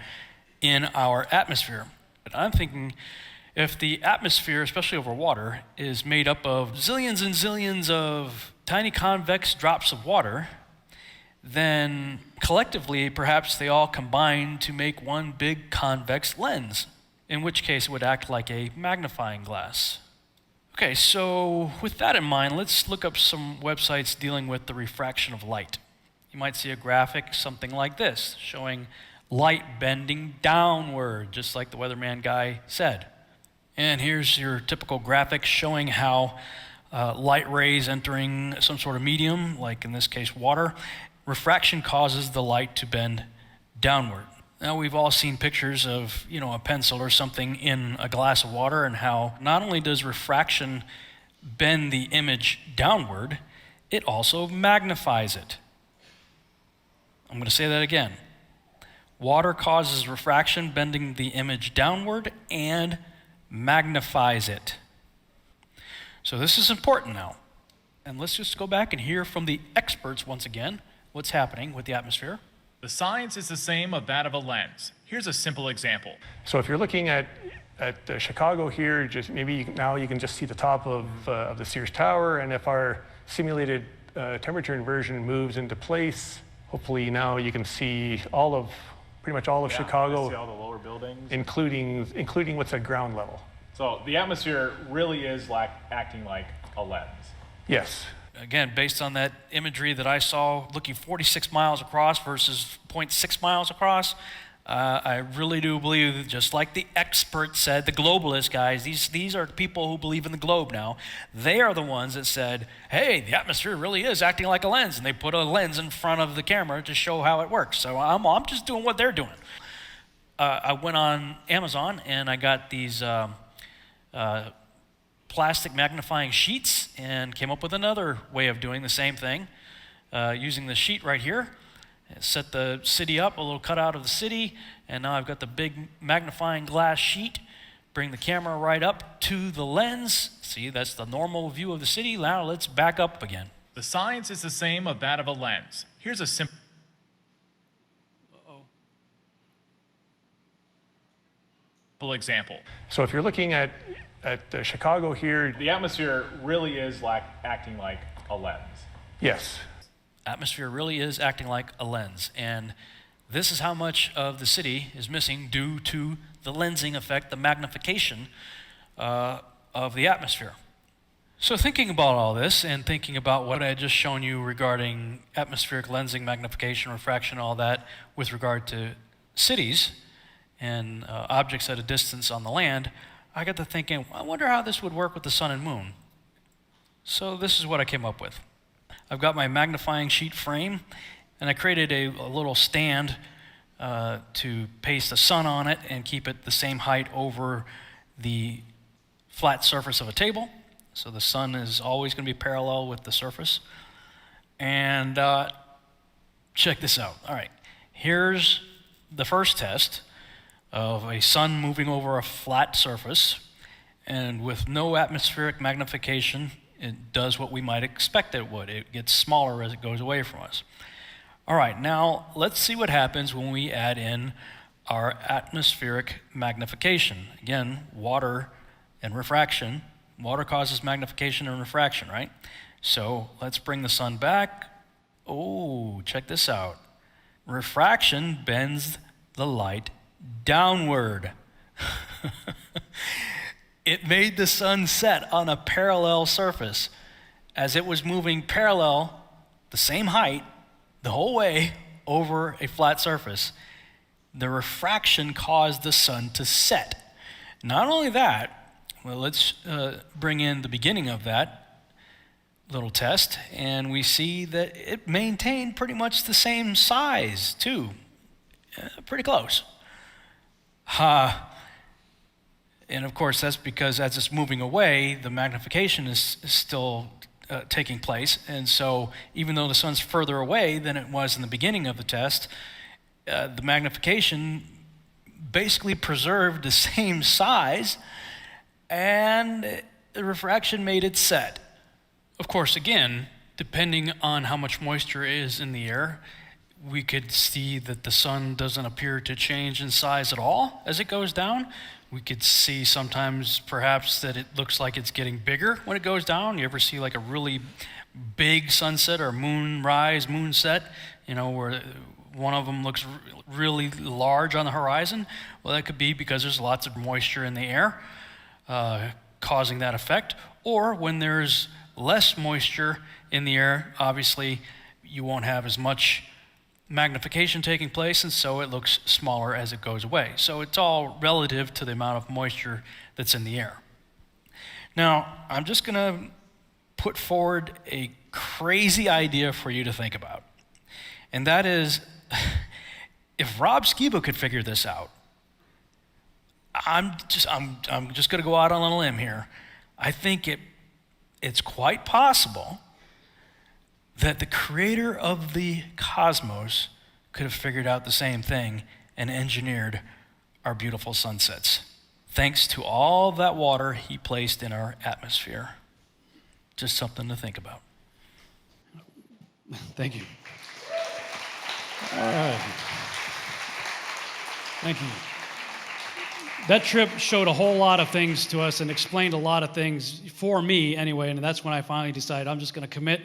in our atmosphere. But I'm thinking if the atmosphere, especially over water, is made up of zillions and zillions of tiny convex drops of water, then collectively, perhaps they all combine to make one big convex lens, in which case it would act like a magnifying glass. Okay, so with that in mind, let's look up some websites dealing with the refraction of light. You might see a graphic, something like this, showing light bending downward, just like the weatherman guy said. And here's your typical graphic showing how light rays entering some sort of medium, like in this case water, refraction causes the light to bend downward. Now we've all seen pictures of, you know, a pencil or something in a glass of water, and how not only does refraction bend the image downward, it also magnifies it. I'm going to say that again. Water causes refraction, bending the image downward, and magnifies it. So this is important now. And let's just go back and hear from the experts once again what's happening with the atmosphere. The science is the same of that of a lens. Here's a simple example. So if you're looking at Chicago here, just maybe now you can just see the top of the Sears Tower, and if our simulated temperature inversion moves into place, hopefully now you can see pretty much all of Chicago, see all the lower buildings, including what's at ground level. So the atmosphere really is acting like a lens. Yes. Again, based on that imagery that I saw looking 46 miles across versus 0.6 miles across, I really do believe that, just like the experts said, the globalist guys, these are people who believe in the globe now. They are the ones that said, hey, the atmosphere really is acting like a lens, and they put a lens in front of the camera to show how it works. So I'm just doing what they're doing. I went on Amazon and I got these plastic magnifying sheets and came up with another way of doing the same thing, using the sheet right here. Set the city up, a little cutout of the city, and now I've got the big magnifying glass sheet. Bring the camera right up to the lens. See, that's the normal view of the city. Now let's back up again. The science is the same of that of a lens. Here's a simple example. So if you're looking at Chicago here, the atmosphere really is acting like a lens. Yes. Atmosphere really is acting like a lens, and this is how much of the city is missing due to the lensing effect, the magnification of the atmosphere. So thinking about all this and thinking about what I had just shown you regarding atmospheric lensing, magnification, refraction, all that with regard to cities and objects at a distance on the land, I got to thinking, I wonder how this would work with the sun and moon. So this is what I came up with. I've got my magnifying sheet frame, and I created a little stand to paste the sun on it and keep it the same height over the flat surface of a table. So the sun is always going to be parallel with the surface. And check this out. All right, here's the first test of a sun moving over a flat surface, and with no atmospheric magnification, it does what we might expect it would. It gets smaller as it goes away from us. All right, now let's see what happens when we add in our atmospheric magnification. Again, water and refraction. Water causes magnification and refraction, right? So let's bring the sun back. Oh, check this out. Refraction bends the light downward. It made the sun set on a parallel surface. As it was moving parallel, the same height, the whole way over a flat surface, the refraction caused the sun to set. Not only that, well, let's bring in the beginning of that little test, and we see that it maintained pretty much the same size, too. Pretty close. And of course, that's because as it's moving away, the magnification is still taking place. And so even though the sun's further away than it was in the beginning of the test, the magnification basically preserved the same size, and the refraction made it set. Of course, again, depending on how much moisture is in the air, we could see that the sun doesn't appear to change in size at all as it goes down. We could see sometimes perhaps that it looks like it's getting bigger when it goes down. You ever see like a really big sunset or moonrise, moonset, where one of them looks really large on the horizon? Well, that could be because there's lots of moisture in the air causing that effect. Or when there's less moisture in the air, obviously you won't have as much magnification taking place, and so it looks smaller as it goes away. So it's all relative to the amount of moisture that's in the air. Now, I'm just going to put forward a crazy idea for you to think about. And that is, if Rob Skiba could figure this out, I'm just going to go out on a limb here. I think it's quite possible that the creator of the cosmos could have figured out the same thing and engineered our beautiful sunsets, thanks to all that water he placed in our atmosphere. Just something to think about. Thank you. All right. Thank you. That trip showed a whole lot of things to us and explained a lot of things for me anyway, and that's when I finally decided I'm just going to commit.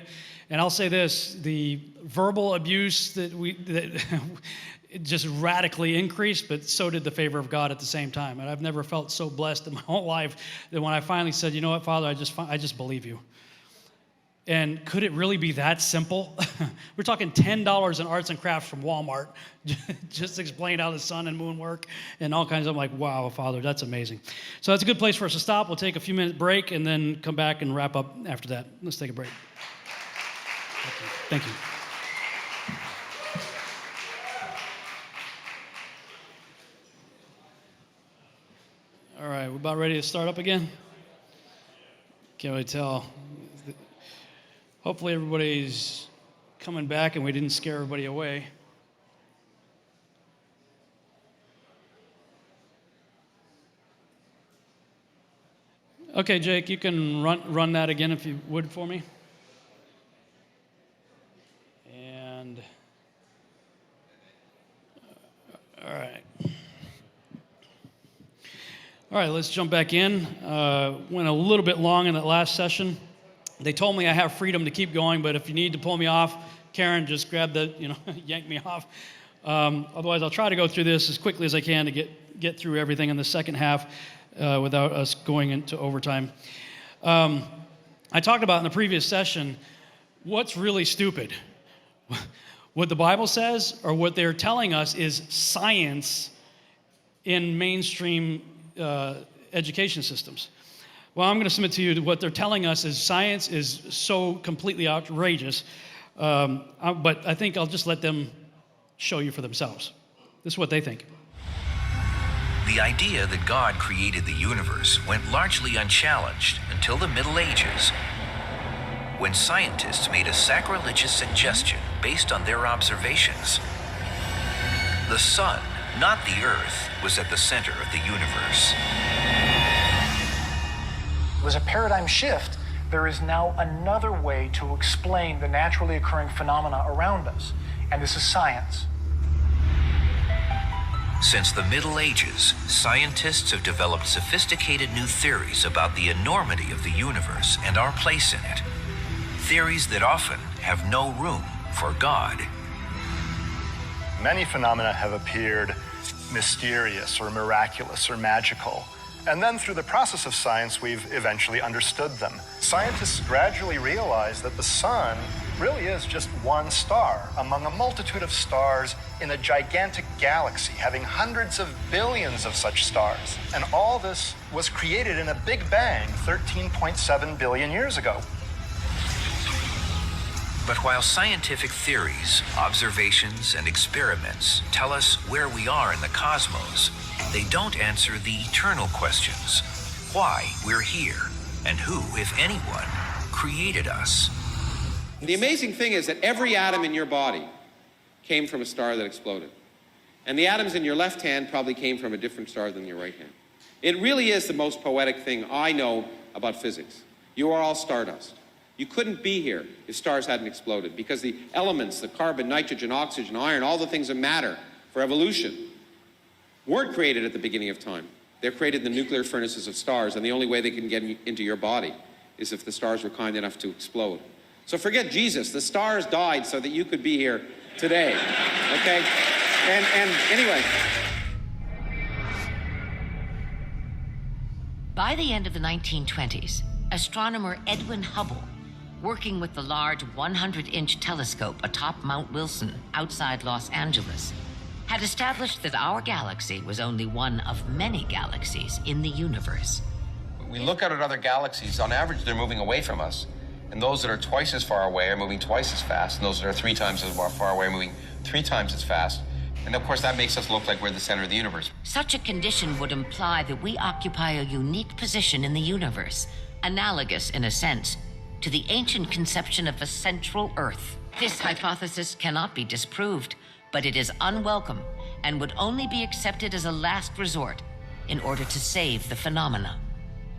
And I'll say this, the verbal abuse that it just radically increased, but so did the favor of God at the same time. And I've never felt so blessed in my whole life that when I finally said, you know what, Father, I just believe you. And could it really be that simple? We're talking $10 in arts and crafts from Walmart, just explain how the sun and moon work and all kinds of, I'm like, wow, Father, that's amazing. So that's a good place for us to stop. We'll take a few minute break and then come back and wrap up after that. Let's take a break. Thank you. All right, we're about ready to start up again. Can't really tell. Hopefully everybody's coming back and we didn't scare everybody away. Okay, Jake, you can run that again if you would for me. And all right. All right, let's jump back in. Went a little bit long in that last session. They told me I have freedom to keep going, but if you need to pull me off, Karen, just grab the, yank me off. Otherwise, I'll try to go through this as quickly as I can to get through everything in the second half without us going into overtime. I talked about in the previous session what's really stupid. What the Bible says or what they're telling us is science in mainstream education systems. Well, I'm going to submit to you that what they're telling us is science is so completely outrageous, but I think I'll just let them show you for themselves. This is what they think. The idea that God created the universe went largely unchallenged until the Middle Ages, when scientists made a sacrilegious suggestion based on their observations. The sun, not the earth, was at the center of the universe. It was a paradigm shift. There is now another way to explain the naturally occurring phenomena around us, and this is science. Since the Middle Ages, scientists have developed sophisticated new theories about the enormity of the universe and our place in it. Theories that often have no room for God. Many phenomena have appeared mysterious or miraculous or magical. And then through the process of science, we've eventually understood them. Scientists gradually realized that the sun really is just one star among a multitude of stars in a gigantic galaxy, having hundreds of billions of such stars. And all this was created in a Big Bang 13.7 billion years ago. But while scientific theories, observations, and experiments tell us where we are in the cosmos, they don't answer the eternal questions: why we're here, and who, if anyone, created us. The amazing thing is that every atom in your body came from a star that exploded. And the atoms in your left hand probably came from a different star than your right hand. It really is the most poetic thing I know about physics. You are all stardust. You couldn't be here if stars hadn't exploded, because the elements, the carbon, nitrogen, oxygen, iron, all the things that matter for evolution, weren't created at the beginning of time. They're created in the nuclear furnaces of stars, and the only way they can get into your body is if the stars were kind enough to explode. So forget Jesus. The stars died so that you could be here today, okay? And anyway. By the end of the 1920s, astronomer Edwin Hubble, working with the large 100-inch telescope atop Mount Wilson outside Los Angeles, had established that our galaxy was only one of many galaxies in the universe. We look out at other galaxies. On average, they're moving away from us. And those that are twice as far away are moving twice as fast. And those that are 3 times as far away are moving 3 times as fast. And of course, that makes us look like we're the center of the universe. Such a condition would imply that we occupy a unique position in the universe, analogous, in a sense, to the ancient conception of a central Earth. This hypothesis cannot be disproved, but it is unwelcome and would only be accepted as a last resort in order to save the phenomena.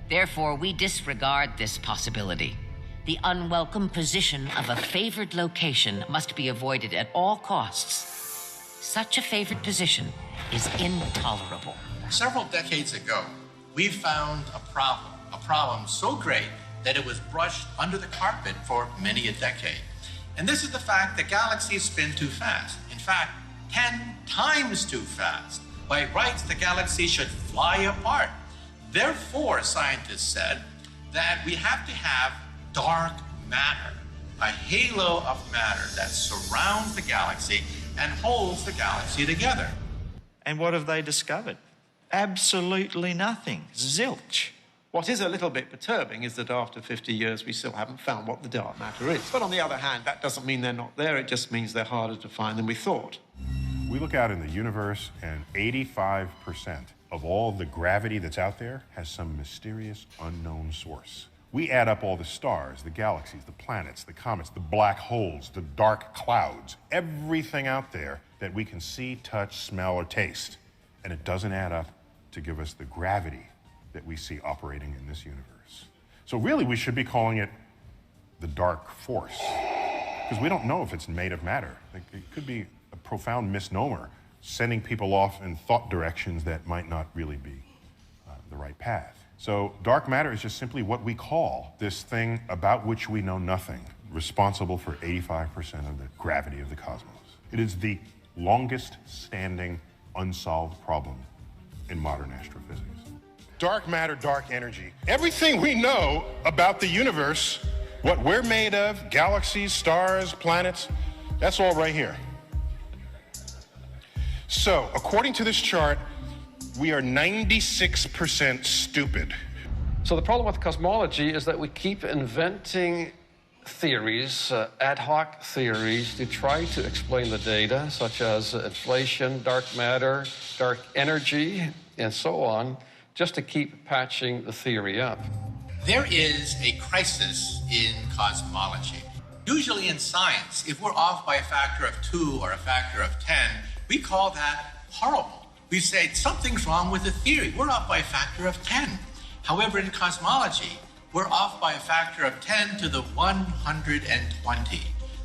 Therefore, we disregard this possibility. The unwelcome position of a favored location must be avoided at all costs. Such a favored position is intolerable. Several decades ago, we found a problem so great that it was brushed under the carpet for many a decade. And this is the fact that galaxies spin too fast. In fact, 10 times too fast. By rights, the galaxy should fly apart. Therefore, scientists said that we have to have dark matter, a halo of matter that surrounds the galaxy and holds the galaxy together. And what have they discovered? Absolutely nothing. Zilch. What is a little bit perturbing is that after 50 years, we still haven't found what the dark matter is. But on the other hand, that doesn't mean they're not there. It just means they're harder to find than we thought. We look out in the universe, and 85% of all the gravity that's out there has some mysterious, unknown source. We add up all the stars, the galaxies, the planets, the comets, the black holes, the dark clouds, everything out there that we can see, touch, smell, or taste. And it doesn't add up to give us the gravity that we see operating in this universe. So really, we should be calling it the dark force, because we don't know if it's made of matter. It could be a profound misnomer, sending people off in thought directions that might not really be the right path. So dark matter is just simply what we call this thing about which we know nothing, responsible for 85% of the gravity of the cosmos. It is the longest standing unsolved problem in modern astrophysics. Dark matter, dark energy. Everything we know about the universe, what we're made of, galaxies, stars, planets, that's all right here. So, according to this chart, we are 96% stupid. So the problem with cosmology is that we keep inventing theories, ad hoc theories, to try to explain the data, such as inflation, dark matter, dark energy, and so on, just to keep patching the theory up. There is a crisis in cosmology. Usually in science, if we're off by a factor of 2 or a factor of 10, we call that horrible. We say something's wrong with the theory. We're off by a factor of 10. However, in cosmology, we're off by a factor of 10 to the 120.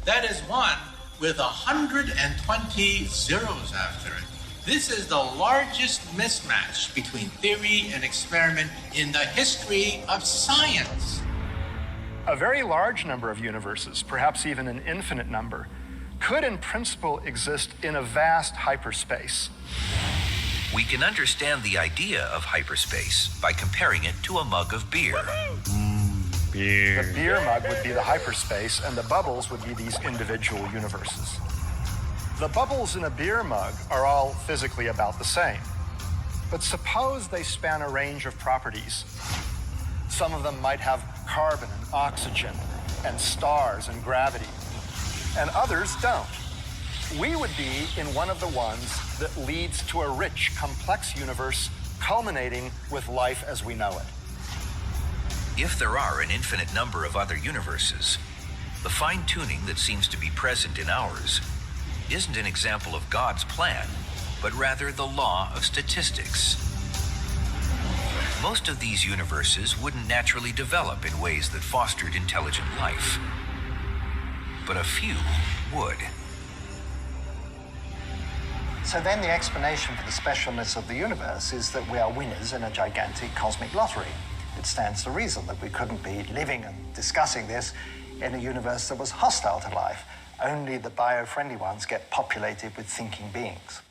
That is 1 with 120 zeros after it. This is the largest mismatch between theory and experiment in the history of science. A very large number of universes, perhaps even an infinite number, could in principle exist in a vast hyperspace. We can understand the idea of hyperspace by comparing it to a mug of beer. Beer. The beer mug would be the hyperspace, and the bubbles would be these individual universes. The bubbles in a beer mug are all physically about the same. But suppose they span a range of properties. Some of them might have carbon and oxygen and stars and gravity, and others don't. We would be in one of the ones that leads to a rich, complex universe culminating with life as we know it. If there are an infinite number of other universes, the fine-tuning that seems to be present in ours isn't an example of God's plan, but rather the law of statistics. Most of these universes wouldn't naturally develop in ways that fostered intelligent life, but a few would. So then the explanation for the specialness of the universe is that we are winners in a gigantic cosmic lottery. It stands to reason that we couldn't be living and discussing this in a universe that was hostile to life. Only the bio-friendly ones get populated with thinking beings.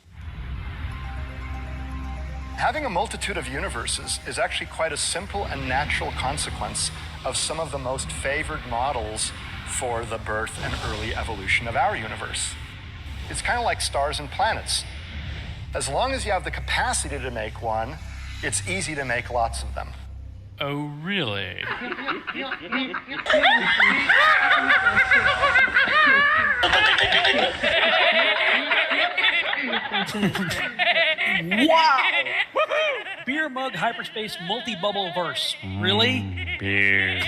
Having a multitude of universes is actually quite a simple and natural consequence of some of the most favored models for the birth and early evolution of our universe. It's kind of like stars and planets. As long as you have the capacity to make one, it's easy to make lots of them. Oh, really? Wow! Beer mug hyperspace multi-bubble verse. Really? Beer.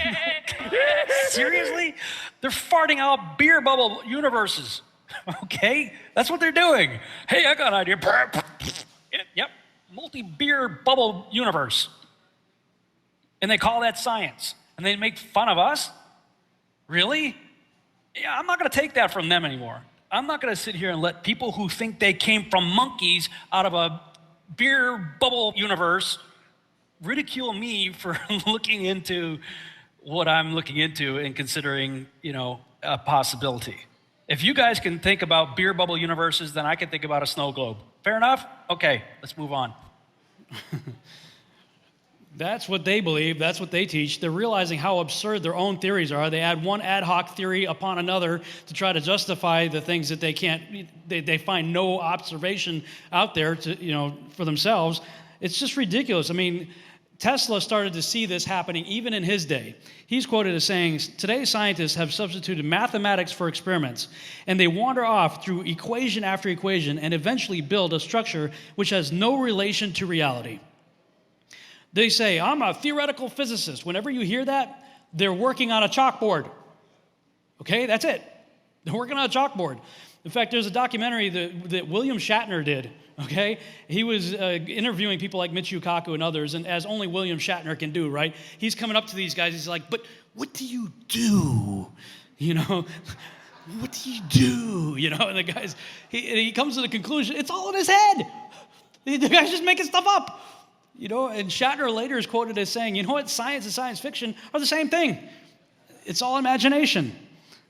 Seriously? They're farting out beer bubble universes. Okay? That's what they're doing. Hey, I got an idea. Yep. Multi-beer bubble universe. And they call that science. And they make fun of us? Really? Yeah, I'm not going to take that from them anymore. I'm not going to sit here and let people who think they came from monkeys out of a beer bubble universe ridicule me for looking into what I'm looking into and considering, a possibility. If you guys can think about beer bubble universes, then I can think about a snow globe. Fair enough? Okay, let's move on. That's what they believe. That's what they teach. They're realizing how absurd their own theories are. They add one ad hoc theory upon another to try to justify the things that they can't. They find no observation out there to, for themselves. It's just ridiculous. I mean, Tesla started to see this happening even in his day. He's quoted as saying, "Today's scientists have substituted mathematics for experiments, and they wander off through equation after equation and eventually build a structure which has no relation to reality." They say, "I'm a theoretical physicist." Whenever you hear that, they're working on a chalkboard. Okay, that's it. They're working on a chalkboard. In fact, there's a documentary that William Shatner did. Okay, he was interviewing people like Michio Kaku and others, and as only William Shatner can do, right? He's coming up to these guys. He's like, "But what do you do? What do you do?" And the guys, he comes to the conclusion, it's all in his head. The guy's just making stuff up. And Shatner later is quoted as saying, "You know what? Science and science fiction are the same thing. It's all imagination."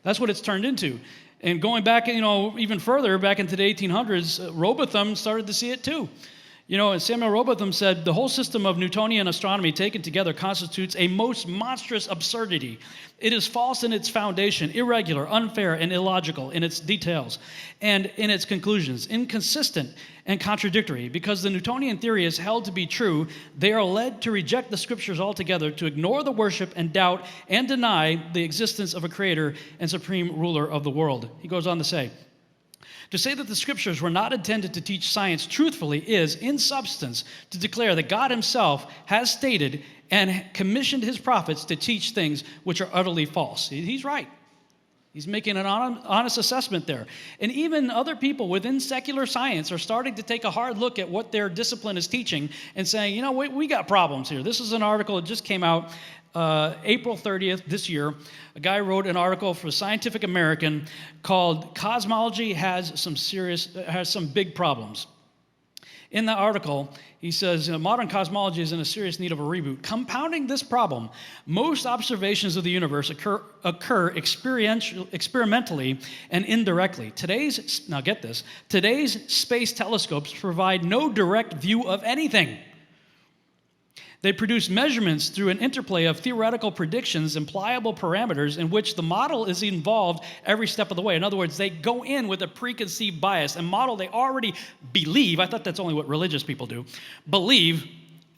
That's what it's turned into. And going back, even further, back into the 1800s, Robotham started to see it too. And Samuel Robotham said, "The whole system of Newtonian astronomy taken together constitutes a most monstrous absurdity. It is false in its foundation, irregular, unfair, and illogical in its details, and in its conclusions, inconsistent and contradictory. Because the Newtonian theory is held to be true, they are led to reject the scriptures altogether, to ignore the worship and doubt and deny the existence of a creator and supreme ruler of the world." He goes on to say, "To say that the scriptures were not intended to teach science truthfully is, in substance, to declare that God himself has stated and commissioned his prophets to teach things which are utterly false." He's right. He's making an honest assessment there. And even other people within secular science are starting to take a hard look at what their discipline is teaching and saying, we got problems here. This is an article that just came out April 30th this year. A guy wrote an article for Scientific American called "Cosmology has some big problems." In the article, he says, "Modern cosmology is in a serious need of a reboot. Compounding this problem, most observations of the universe occur experimentally and indirectly. Now get this, today's space telescopes provide no direct view of anything. They produce measurements through an interplay of theoretical predictions and pliable parameters in which the model is involved every step of the way." In other words, they go in with a preconceived bias, a model they already believe. I thought that's only what religious people do. Believe,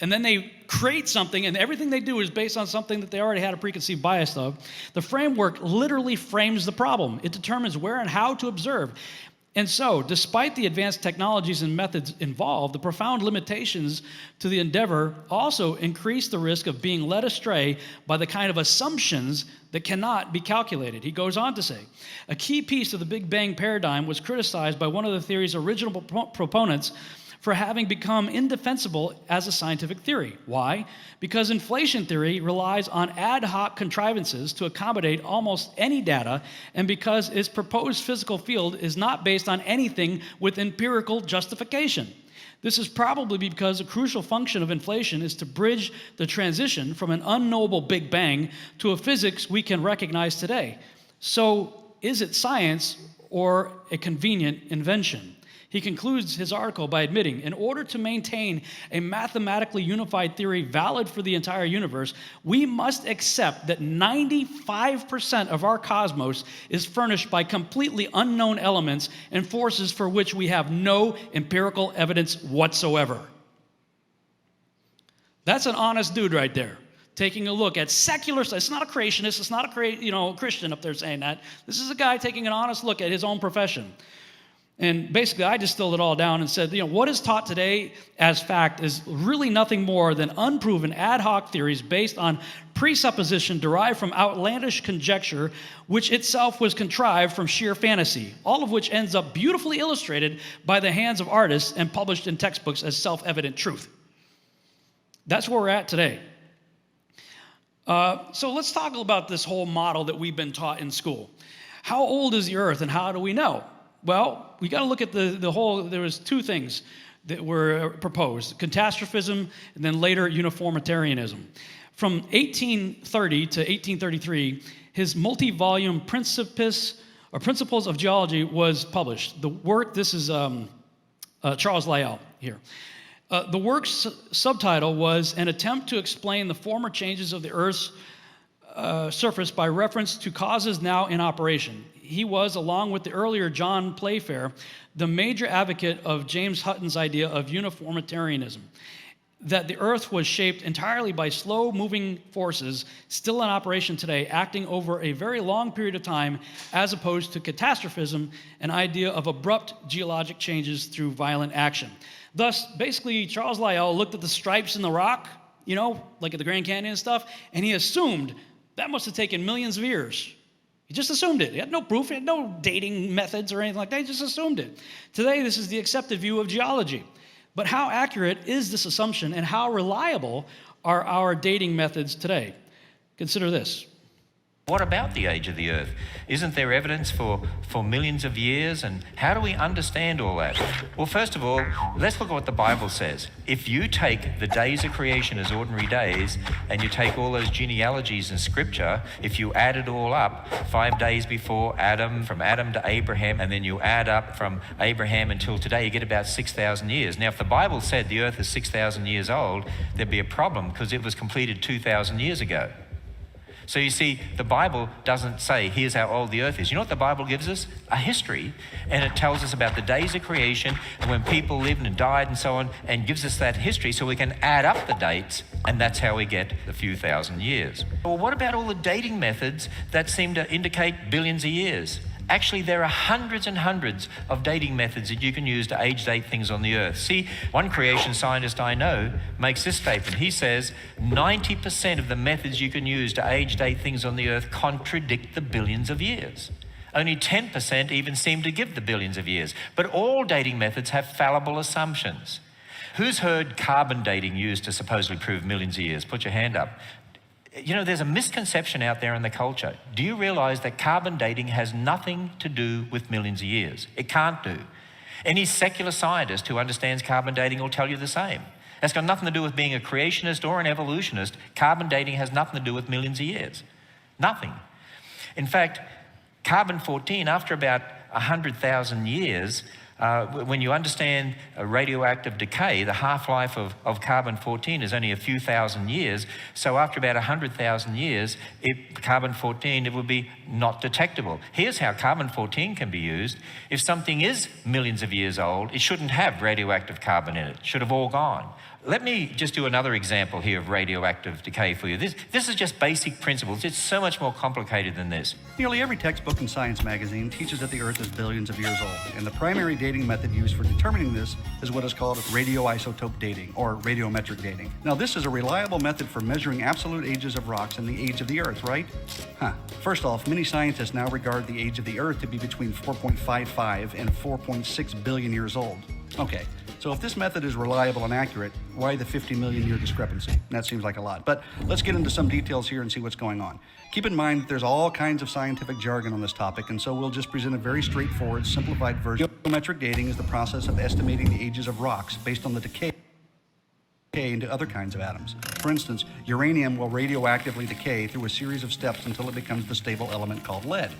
and then they create something, and everything they do is based on something that they already had a preconceived bias of. The framework literally frames the problem. It determines where and how to observe. And so, despite the advanced technologies and methods involved, the profound limitations to the endeavor also increase the risk of being led astray by the kind of assumptions that cannot be calculated. He goes on to say, "A key piece of the Big Bang paradigm was criticized by one of the theory's original proponents for having become indefensible as a scientific theory. Why? Because inflation theory relies on ad hoc contrivances to accommodate almost any data, and because its proposed physical field is not based on anything with empirical justification. This is probably because a crucial function of inflation is to bridge the transition from an unknowable Big Bang to a physics we can recognize today. So, is it science or a convenient invention?" He concludes his article by admitting, in order to maintain a mathematically unified theory valid for the entire universe, we must accept that 95% of our cosmos is furnished by completely unknown elements and forces for which we have no empirical evidence whatsoever. That's an honest dude right there, taking a look at secular science. It's not a creationist. It's not a Christian up there saying that. This is a guy taking an honest look at his own profession. And basically, I distilled it all down and said, what is taught today as fact is really nothing more than unproven ad hoc theories based on presupposition derived from outlandish conjecture, which itself was contrived from sheer fantasy, all of which ends up beautifully illustrated by the hands of artists and published in textbooks as self-evident truth. That's where we're at today. So let's talk about this whole model that we've been taught in school. How old is the Earth and how do we know? Well, we got to look at the whole, there was two things that were proposed, catastrophism and then later uniformitarianism. From 1830 to 1833, his multi-volume Principles of Geology was published. The work, this is Charles Lyell here. The work's subtitle was An Attempt to Explain the Former Changes of the Earth's Surface by Reference to Causes Now in Operation. He was, along with the earlier John Playfair, the major advocate of James Hutton's idea of uniformitarianism, that the Earth was shaped entirely by slow-moving forces still in operation today, acting over a very long period of time, as opposed to catastrophism, an idea of abrupt geologic changes through violent action. Thus, basically, Charles Lyell looked at the stripes in the rock, you know, like at the Grand Canyon and stuff, and he assumed that must have taken millions of years. He just assumed it. He had no proof, he had no dating methods or anything like that, he just assumed it. Today, this is the accepted view of geology. But how accurate is this assumption and how reliable are our dating methods today? Consider this. What about the age of the Earth? Isn't there evidence for millions of years? And how do we understand all that? Well, first of all, let's look at what the Bible says. If you take the days of creation as ordinary days, and you take all those genealogies in Scripture, if you add it all up, 5 days before Adam, from Adam to Abraham, and then you add up from Abraham until today, you get about 6,000 years. Now, if the Bible said the Earth is 6,000 years old, there'd be a problem because it was completed 2,000 years ago. So you see, the Bible doesn't say, here's how old the Earth is. You know what the Bible gives us? A history, and it tells us about the days of creation and when people lived and died and so on, and gives us that history so we can add up the dates, and that's how we get a few thousand years. Well, what about all the dating methods that seem to indicate billions of years? Actually, there are hundreds and hundreds of dating methods that you can use to age date things on the Earth. See, one creation scientist I know makes this statement. He says 90% of the methods you can use to age date things on the Earth contradict the billions of years. Only 10% even seem to give the billions of years. But all dating methods have fallible assumptions. Who's heard carbon dating used to supposedly prove millions of years? Put your hand up. You know, there's a misconception out there in the culture. Do you realize that carbon dating has nothing to do with millions of years? It can't do. Any secular scientist who understands carbon dating will tell you the same. That's got nothing to do with being a creationist or an evolutionist. Carbon dating has nothing to do with millions of years. Nothing. In fact, carbon-14, after about 100,000 years, when you understand radioactive decay, the half-life of carbon-14 is only a few thousand years. So after about 100,000 years, carbon-14, it would be not detectable. Here's how carbon-14 can be used. If something is millions of years old, it shouldn't have radioactive carbon in it. It should have all gone. Let me just do another example here of radioactive decay for you. This is just basic principles. It's so much more complicated than this. Nearly every textbook and science magazine teaches that the Earth is billions of years old, and the primary dating method used for determining this is what is called radioisotope dating, or radiometric dating. Now, this is a reliable method for measuring absolute ages of rocks and the age of the Earth, right? First off, many scientists now regard the age of the Earth to be between 4.55 and 4.6 billion years old. Okay, so if this method is reliable and accurate, why the 50 million year discrepancy? That seems like a lot. But let's get into some details here and see what's going on. Keep in mind that there's all kinds of scientific jargon on this topic, and so we'll just present a very straightforward, simplified version. Radiometric dating is the process of estimating the ages of rocks based on the decay into other kinds of atoms. For instance, uranium will radioactively decay through a series of steps until it becomes the stable element called lead.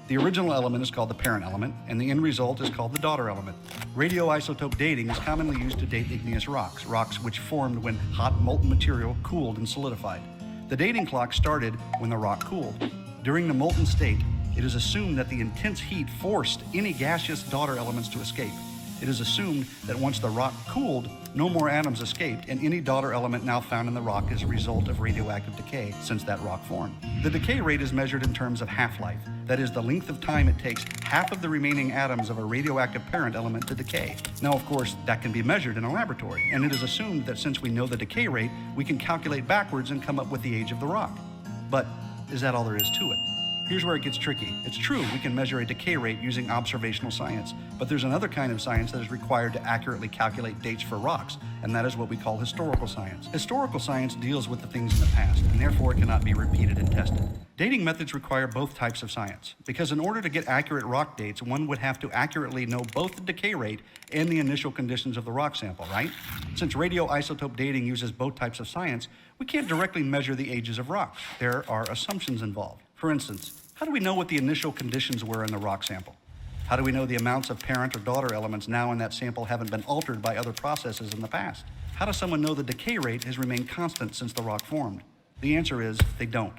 The original element is called the parent element, and the end result is called the daughter element. Radioisotope dating is commonly used to date igneous rocks, rocks which formed when hot molten material cooled and solidified. The dating clock started when the rock cooled. During the molten state, it is assumed that the intense heat forced any gaseous daughter elements to escape. It is assumed that once the rock cooled, no more atoms escaped, and any daughter element now found in the rock is a result of radioactive decay since that rock formed. The decay rate is measured in terms of half-life. That is the length of time it takes half of the remaining atoms of a radioactive parent element to decay. Now, of course, that can be measured in a laboratory, and it is assumed that since we know the decay rate, we can calculate backwards and come up with the age of the rock. But is that all there is to it? Here's where it gets tricky. It's true we can measure a decay rate using observational science, but there's another kind of science that is required to accurately calculate dates for rocks, and that is what we call historical science. Historical science deals with the things in the past, and therefore it cannot be repeated and tested. Dating methods require both types of science, because in order to get accurate rock dates, one would have to accurately know both the decay rate and the initial conditions of the rock sample, right? Since radioisotope dating uses both types of science, we can't directly measure the ages of rocks. There are assumptions involved. For instance, how do we know what the initial conditions were in the rock sample? How do we know the amounts of parent or daughter elements now in that sample haven't been altered by other processes in the past? How does someone know the decay rate has remained constant since the rock formed? The answer is they don't.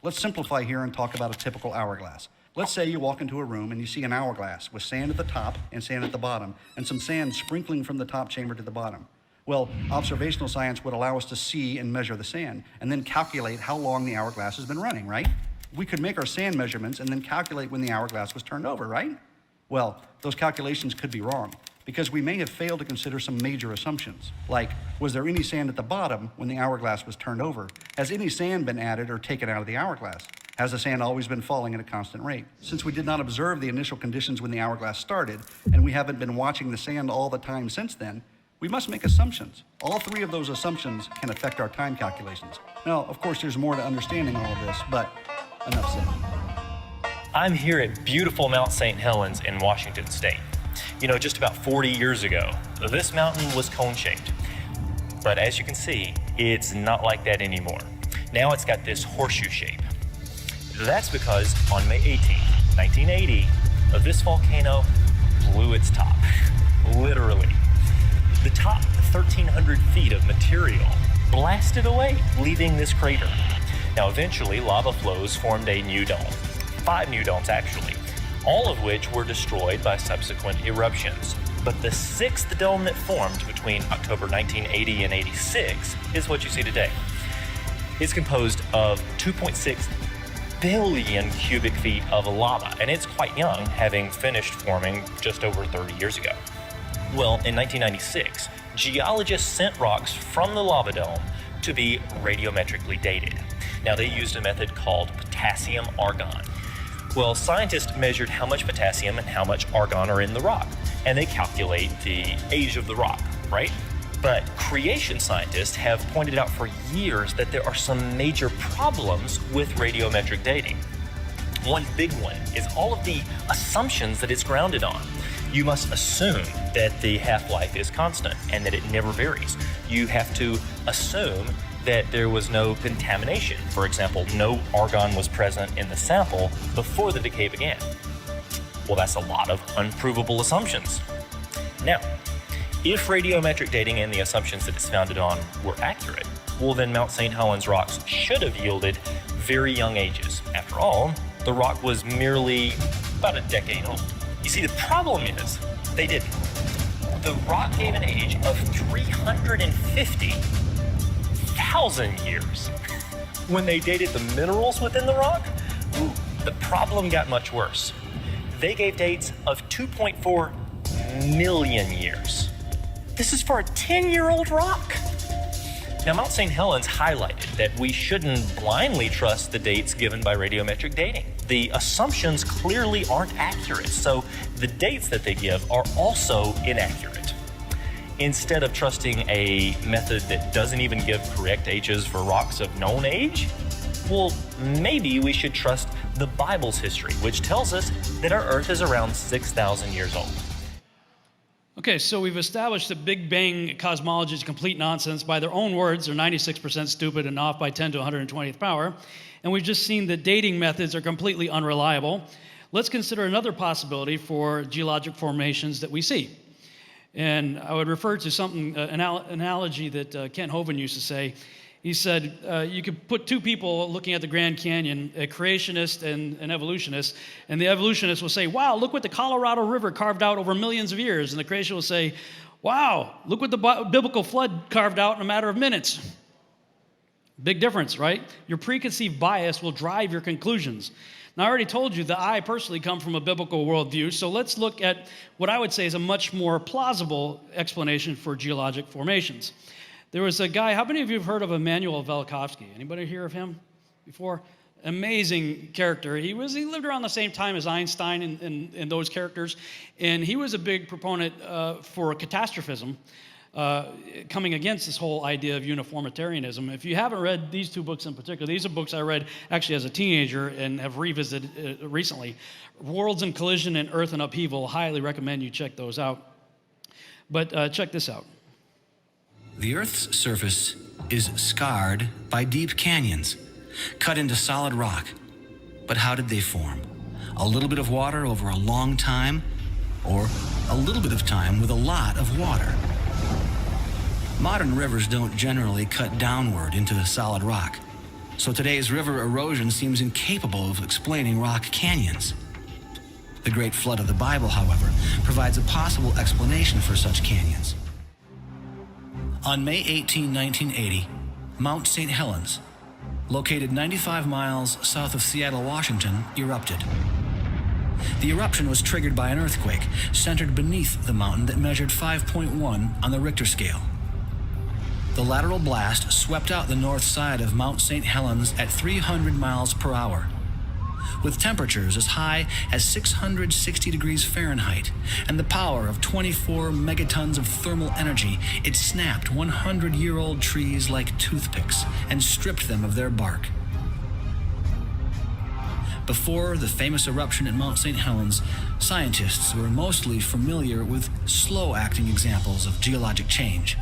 Let's simplify here and talk about a typical hourglass. Let's say you walk into a room and you see an hourglass with sand at the top and sand at the bottom, and some sand sprinkling from the top chamber to the bottom. Well, observational science would allow us to see and measure the sand, and then calculate how long the hourglass has been running, right? We could make our sand measurements and then calculate when the hourglass was turned over, right? Well, those calculations could be wrong, because we may have failed to consider some major assumptions, like, was there any sand at the bottom when the hourglass was turned over? Has any sand been added or taken out of the hourglass? Has the sand always been falling at a constant rate? Since we did not observe the initial conditions when the hourglass started, and we haven't been watching the sand all the time since then, we must make assumptions. All three of those assumptions can affect our time calculations. Now, of course, there's more to understanding all of this, but enough said. I'm here at beautiful Mount St. Helens in Washington State. You know, just about 40 years ago, this mountain was cone-shaped. But as you can see, it's not like that anymore. Now it's got this horseshoe shape. That's because on May 18th, 1980, this volcano blew its top, literally. The top 1,300 feet of material blasted away, leaving this crater. Now eventually, lava flows formed a new dome, 5 new domes actually, all of which were destroyed by subsequent eruptions. But the 6th dome that formed between October 1980 and 86 is what you see today. It's composed of 2.6 billion cubic feet of lava, and it's quite young, having finished forming just over 30 years ago. Well, in 1996, geologists sent rocks from the lava dome to be radiometrically dated. Now, they used a method called potassium argon. Well, scientists measured how much potassium and how much argon are in the rock, and they calculate the age of the rock, right? But creation scientists have pointed out for years that there are some major problems with radiometric dating. One big one is all of the assumptions that it's grounded on. You must assume that the half-life is constant and that it never varies. You have to assume that there was no contamination. For example, no argon was present in the sample before the decay began. Well, that's a lot of unprovable assumptions. Now, if radiometric dating and the assumptions that it's founded on were accurate, well then Mount St. Helens rocks should have yielded very young ages. After all, the rock was merely about a decade old. You see, the problem is, they didn't. The rock gave an age of 350,000 years. When they dated the minerals within the rock, the problem got much worse. They gave dates of 2.4 million years. This is for a 10-year-old rock. Now, Mount St. Helens highlighted that we shouldn't blindly trust the dates given by radiometric dating. The assumptions clearly aren't accurate, so the dates that they give are also inaccurate. Instead of trusting a method that doesn't even give correct ages for rocks of known age, well, maybe we should trust the Bible's history, which tells us that our Earth is around 6,000 years old. Okay, so we've established that Big Bang cosmology is complete nonsense. By their own words, they're 96% stupid and off by 10 to 120th power. And we've just seen that dating methods are completely unreliable. Let's consider another possibility for geologic formations that we see. And I would refer to something, an analogy that Kent Hovind used to say. He said, you could put two people looking at the Grand Canyon, a creationist and an evolutionist, and the evolutionist will say, wow, look what the Colorado River carved out over millions of years. And the creationist will say, wow, look what the biblical flood carved out in a matter of minutes. Big difference, right? Your preconceived bias will drive your conclusions. Now, I already told you that I personally come from a biblical worldview, so let's look at what I would say is a much more plausible explanation for geologic formations. There was a guy, how many of you have heard of Immanuel Velikovsky? Anybody hear of him before? amazing character. He lived around the same time as Einstein and those characters, and he was a big proponent for catastrophism, coming against this whole idea of uniformitarianism. If you haven't read these two books in particular, these are books I read actually as a teenager and have revisited recently. Worlds in Collision and Earth in Upheaval. Highly recommend you check those out. But check this out. The Earth's surface is scarred by deep canyons, cut into solid rock. But how did they form? A little bit of water over a long time, or a little bit of time with a lot of water? Modern rivers don't generally cut downward into the solid rock, so today's river erosion seems incapable of explaining rock canyons. The Great Flood of the Bible, however, provides a possible explanation for such canyons. On May 18, 1980, Mount St. Helens, located 95 miles south of Seattle, Washington, erupted. The eruption was triggered by an earthquake centered beneath the mountain that measured 5.1 on the Richter scale. The lateral blast swept out the north side of Mount St. Helens at 300 miles per hour. With temperatures as high as 660 degrees Fahrenheit and the power of 24 megatons of thermal energy, it snapped 100-year-old trees like toothpicks and stripped them of their bark. Before the famous eruption at Mount St. Helens, scientists were mostly familiar with slow-acting examples of geologic change.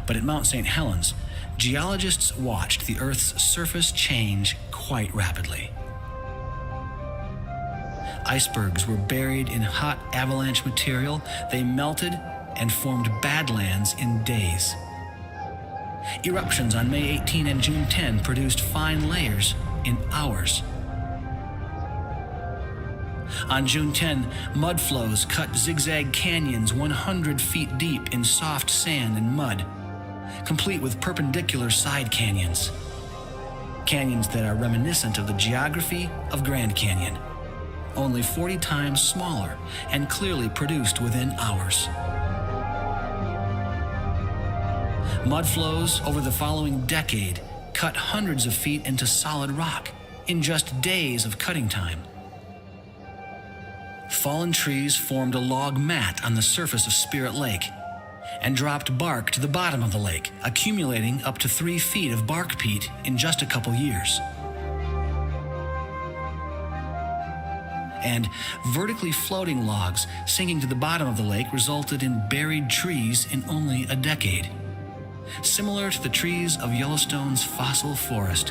But at Mount St. Helens, geologists watched the Earth's surface change quite rapidly. Icebergs were buried in hot avalanche material. They melted and formed badlands in days. Eruptions on May 18 and June 10 produced fine layers in hours. On June 10, mud flows cut zigzag canyons 100 feet deep in soft sand and mud, complete with perpendicular side canyons. Canyons that are reminiscent of the geography of Grand Canyon, only 40 times smaller and clearly produced within hours. Mud flows over the following decade cut hundreds of feet into solid rock in just days of cutting time. Fallen trees formed a log mat on the surface of Spirit Lake and dropped bark to the bottom of the lake, accumulating up to 3 feet of bark peat in just a couple years. And vertically floating logs sinking to the bottom of the lake resulted in buried trees in only a decade, similar to the trees of Yellowstone's fossil forest,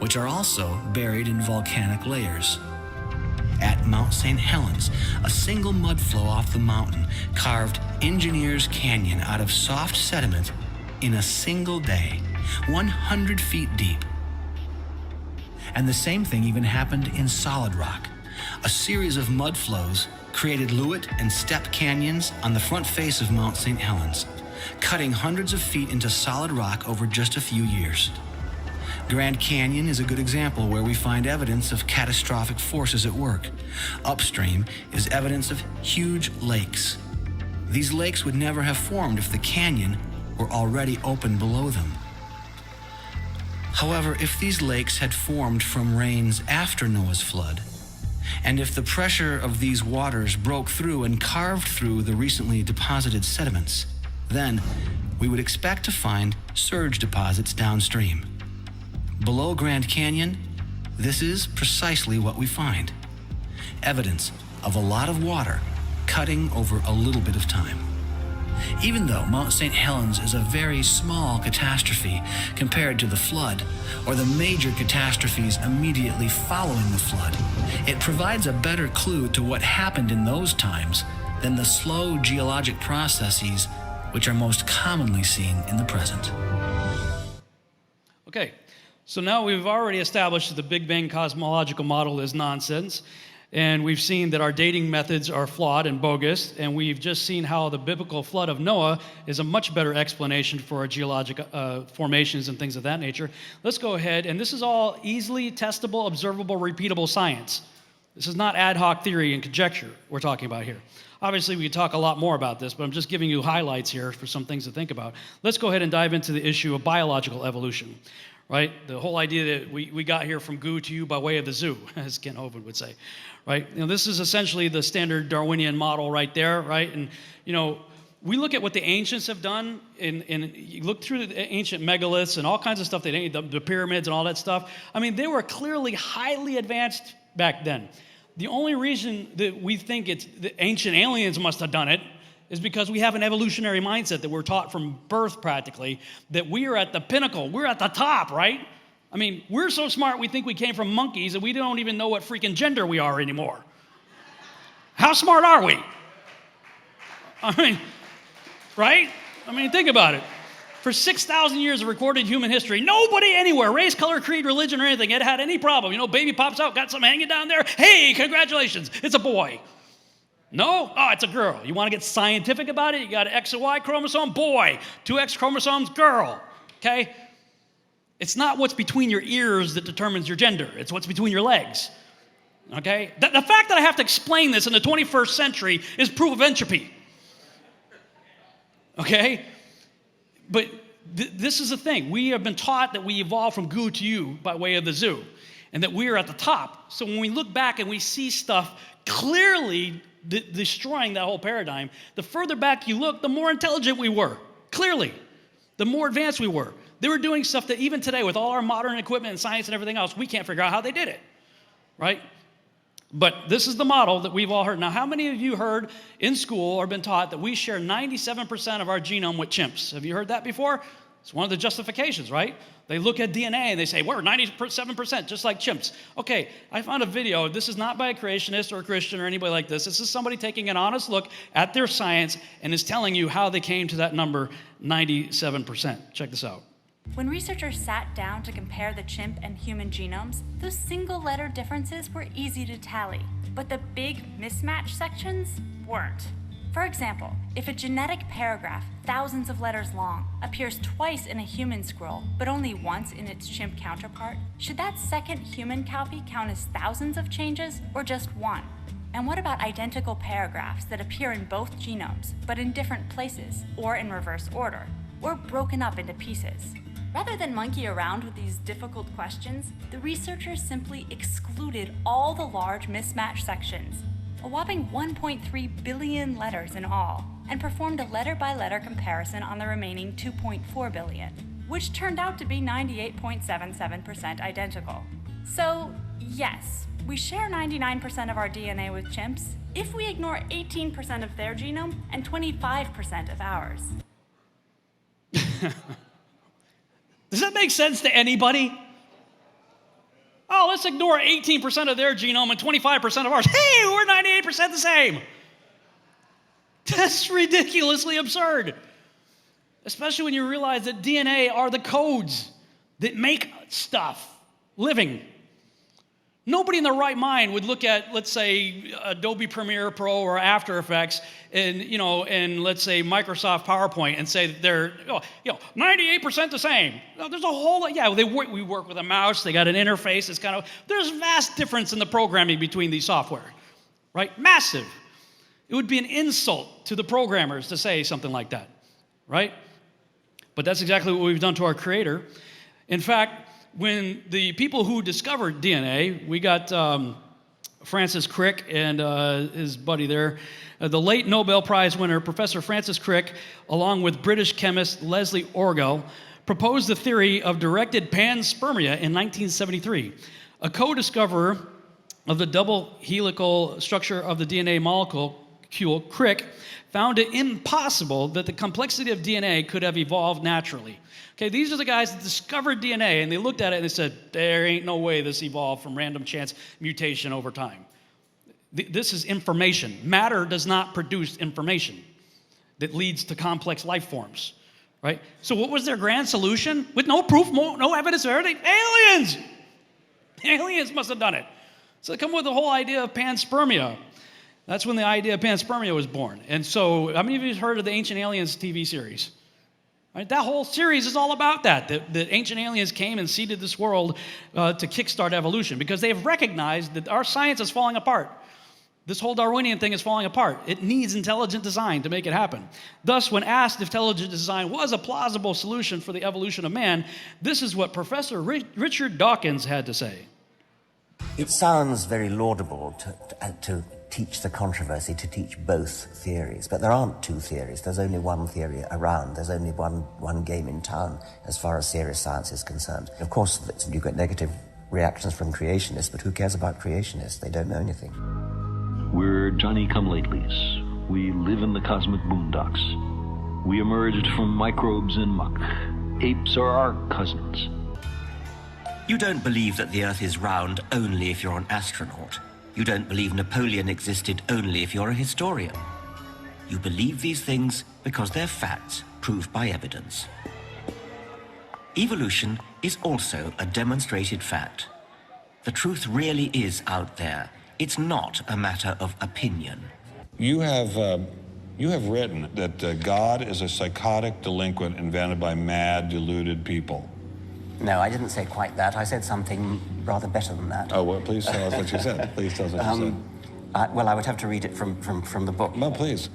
which are also buried in volcanic layers. At Mount St. Helens, a single mud flow off the mountain carved Engineers Canyon out of soft sediment in a single day, 100 feet deep. And the same thing even happened in solid rock. A series of mud flows created Lewitt and Step canyons on the front face of Mount St. Helens, cutting hundreds of feet into solid rock over just a few years. Grand Canyon is a good example where we find evidence of catastrophic forces at work. Upstream is evidence of huge lakes. These lakes would never have formed if the canyon were already open below them. However, if these lakes had formed from rains after Noah's flood, and if the pressure of these waters broke through and carved through the recently deposited sediments, then we would expect to find surge deposits downstream. Below Grand Canyon, this is precisely what we find. Evidence of a lot of water cutting over a little bit of time. Even though Mount St. Helens is a very small catastrophe compared to the flood or the major catastrophes immediately following the flood, it provides a better clue to what happened in those times than the slow geologic processes which are most commonly seen in the present. Okay. So now we've already established that the Big Bang cosmological model is nonsense, and we've seen that our dating methods are flawed and bogus, and we've just seen how the biblical flood of Noah is a much better explanation for our geologic formations and things of that nature. Let's go ahead, and this is all easily testable, observable, repeatable science. This is not ad hoc theory and conjecture we're talking about here. Obviously, we could talk a lot more about this, but I'm just giving you highlights here for some things to think about. Let's go ahead and dive into the issue of biological evolution. right? The whole idea that we got here from goo to you by way of the zoo, as Ken Hovind would say, right? This is essentially the standard Darwinian model right there, right? And, we look at what the ancients have done, and you look through the ancient megaliths and all kinds of stuff, the pyramids and all that stuff. I mean, they were clearly highly advanced back then. The only reason that we think the ancient aliens must have done it is because we have an evolutionary mindset that we're taught from birth practically, that we are at the pinnacle, we're at the top, right? I mean, we're so smart we think we came from monkeys and we don't even know what freaking gender we are anymore. How smart are we? I mean, right? I mean, think about it. For 6,000 years of recorded human history, nobody anywhere, race, color, creed, religion, or anything, had any problem. Baby pops out, got something hanging down there. Hey, congratulations, it's a boy. No? Oh, it's a girl. You want to get scientific about it? You got an X and Y chromosome, boy. 2 X chromosomes, girl. Okay? It's not what's between your ears that determines your gender. It's what's between your legs. Okay? The fact that I have to explain this in the 21st century is proof of entropy. Okay? But this is the thing. We have been taught that we evolved from goo to you by way of the zoo, and that we are at the top. So when we look back and we see stuff clearly destroying that whole paradigm, the further back you look, the more intelligent we were. Clearly. The more advanced we were. They were doing stuff that even today, with all our modern equipment and science and everything else, we can't figure out how they did it. Right? But this is the model that we've all heard. Now, how many of you heard in school or been taught that we share 97% of our genome with chimps? Have you heard that before? It's one of the justifications, right? They look at DNA and they say, we're 97%, just like chimps. Okay, I found a video. This is not by a creationist or a Christian or anybody like this. This is somebody taking an honest look at their science and is telling you how they came to that number, 97%. Check this out. When researchers sat down to compare the chimp and human genomes, those single-letter differences were easy to tally, but the big mismatch sections weren't. For example, if a genetic paragraph, thousands of letters long, appears twice in a human scroll, but only once in its chimp counterpart, should that second human copy count as thousands of changes, or just one? And what about identical paragraphs that appear in both genomes, but in different places, or in reverse order, or broken up into pieces? Rather than monkey around with these difficult questions, the researchers simply excluded all the large mismatch sections, a whopping 1.3 billion letters in all, and performed a letter-by-letter comparison on the remaining 2.4 billion, which turned out to be 98.77% identical. So, yes, we share 99% of our DNA with chimps if we ignore 18% of their genome and 25% of ours. Does that make sense to anybody? Oh, let's ignore 18% of their genome and 25% of ours. Hey, we're 98% the same. That's ridiculously absurd. Especially when you realize that DNA are the codes that make stuff living. Nobody in their right mind would look at, let's say, Adobe Premiere Pro or After Effects and let's say Microsoft PowerPoint and say that they're 98% the same. No, there's a whole lot. Yeah, we work with a mouse. They got an interface. It's there's vast difference in the programming between these software, right? Massive. It would be an insult to the programmers to say something like that, right? But that's exactly what we've done to our Creator. In fact, when the people who discovered DNA, we got Francis Crick and his buddy there, the late Nobel Prize winner, Professor Francis Crick, along with British chemist Leslie Orgel, proposed the theory of directed panspermia in 1973. A co-discoverer of the double helical structure of the DNA molecule, Crick, found it impossible that the complexity of DNA could have evolved naturally. Okay, these are the guys that discovered DNA, and they looked at it and they said, there ain't no way this evolved from random chance mutation over time. This is information. Matter does not produce information that leads to complex life forms, right? So what was their grand solution? With no proof, no evidence or anything? Aliens! Aliens must have done it. So they come with the whole idea of panspermia. That's when the idea of panspermia was born. And so, how many of you have heard of the Ancient Aliens TV series? Right? That whole series is all about that ancient aliens came and seeded this world to kickstart evolution because they've recognized that our science is falling apart. This whole Darwinian thing is falling apart. It needs intelligent design to make it happen. Thus, when asked if intelligent design was a plausible solution for the evolution of man, this is what Professor Richard Dawkins had to say. It sounds very laudable to teach the controversy, to teach both theories, but there aren't two theories. There's only one theory around. There's only one game in town as far as serious science is concerned. Of course, you get negative reactions from creationists, but who cares about creationists? They don't know anything. We're Johnny-come-latelys. We live in the cosmic boondocks. We emerged from microbes and muck. Apes are our cousins. You don't believe that the Earth is round only if you're an astronaut. You don't believe Napoleon existed only if you're a historian. You believe these things because they're facts proved by evidence. Evolution is also a demonstrated fact. The truth really is out there. It's not a matter of opinion. You have written that God is a psychotic delinquent invented by mad, deluded people. No, I didn't say quite that. I said something rather better than that. Oh, well, please tell us what you said. Please tell us what you said. Well, I would have to read it from the book. No, please.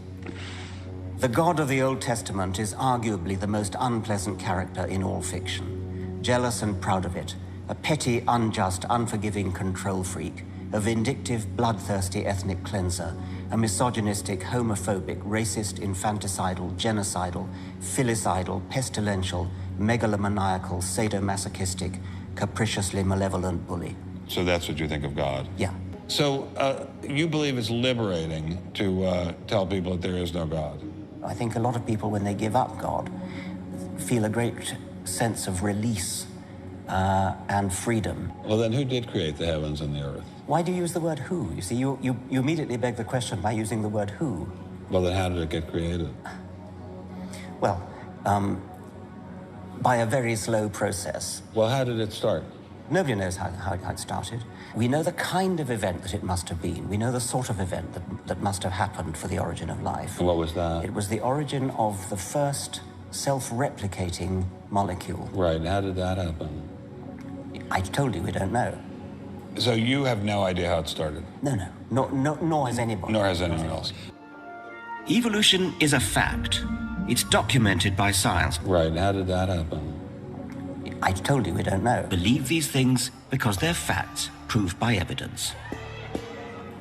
The God of the Old Testament is arguably the most unpleasant character in all fiction. Jealous and proud of it. A petty, unjust, unforgiving control freak. A vindictive, bloodthirsty ethnic cleanser, a misogynistic, homophobic, racist, infanticidal, genocidal, filicidal, pestilential, megalomaniacal, sadomasochistic, capriciously malevolent bully. So that's what you think of God? Yeah. So you believe it's liberating to tell people that there is no God? I think a lot of people, when they give up God, feel a great sense of release and freedom. Well, then who did create the heavens and the earth? Why do you use the word who? You see, you immediately beg the question by using the word who. Well, then how did it get created? Well, by a very slow process. Well, how did it start? Nobody knows how it started. We know the kind of event that it must have been. We know the sort of event that must have happened for the origin of life. And what was that? It was the origin of the first self-replicating molecule. Right, and how did that happen? I told you we don't know. So you have no idea how it started? No, nor has anybody. Nor has anyone else. Evolution is a fact. It's documented by science. Right, and how did that happen? I told you we don't know. Believe these things because they're facts proved by evidence.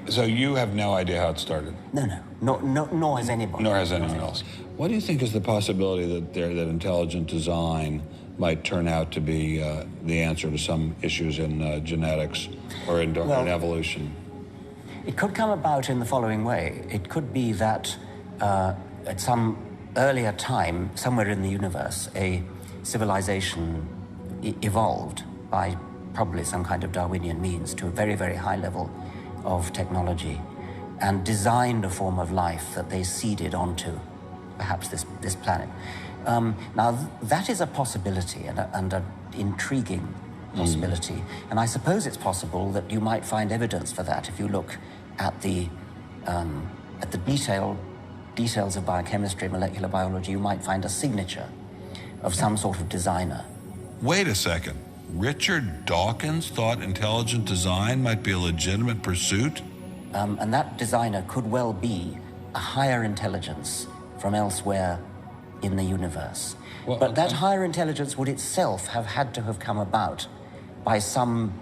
So you have no idea how it started? No, nor has anybody. Nor has anyone else. What do you think is the possibility that intelligent design might turn out to be the answer to some issues in genetics or in evolution? It could come about in the following way. It could be that at some earlier time, somewhere in the universe, a civilization evolved by probably some kind of Darwinian means to a very, very high level of technology and designed a form of life that they seeded onto, perhaps this planet. Now, that is a possibility and an intriguing possibility. And I suppose it's possible that you might find evidence for that if you look at the details of biochemistry, molecular biology. You might find a signature of some sort of designer. Wait a second. Richard Dawkins thought intelligent design might be a legitimate pursuit? And that designer could well be a higher intelligence from elsewhere in the universe. Well, but that higher intelligence would itself have had to have come about by some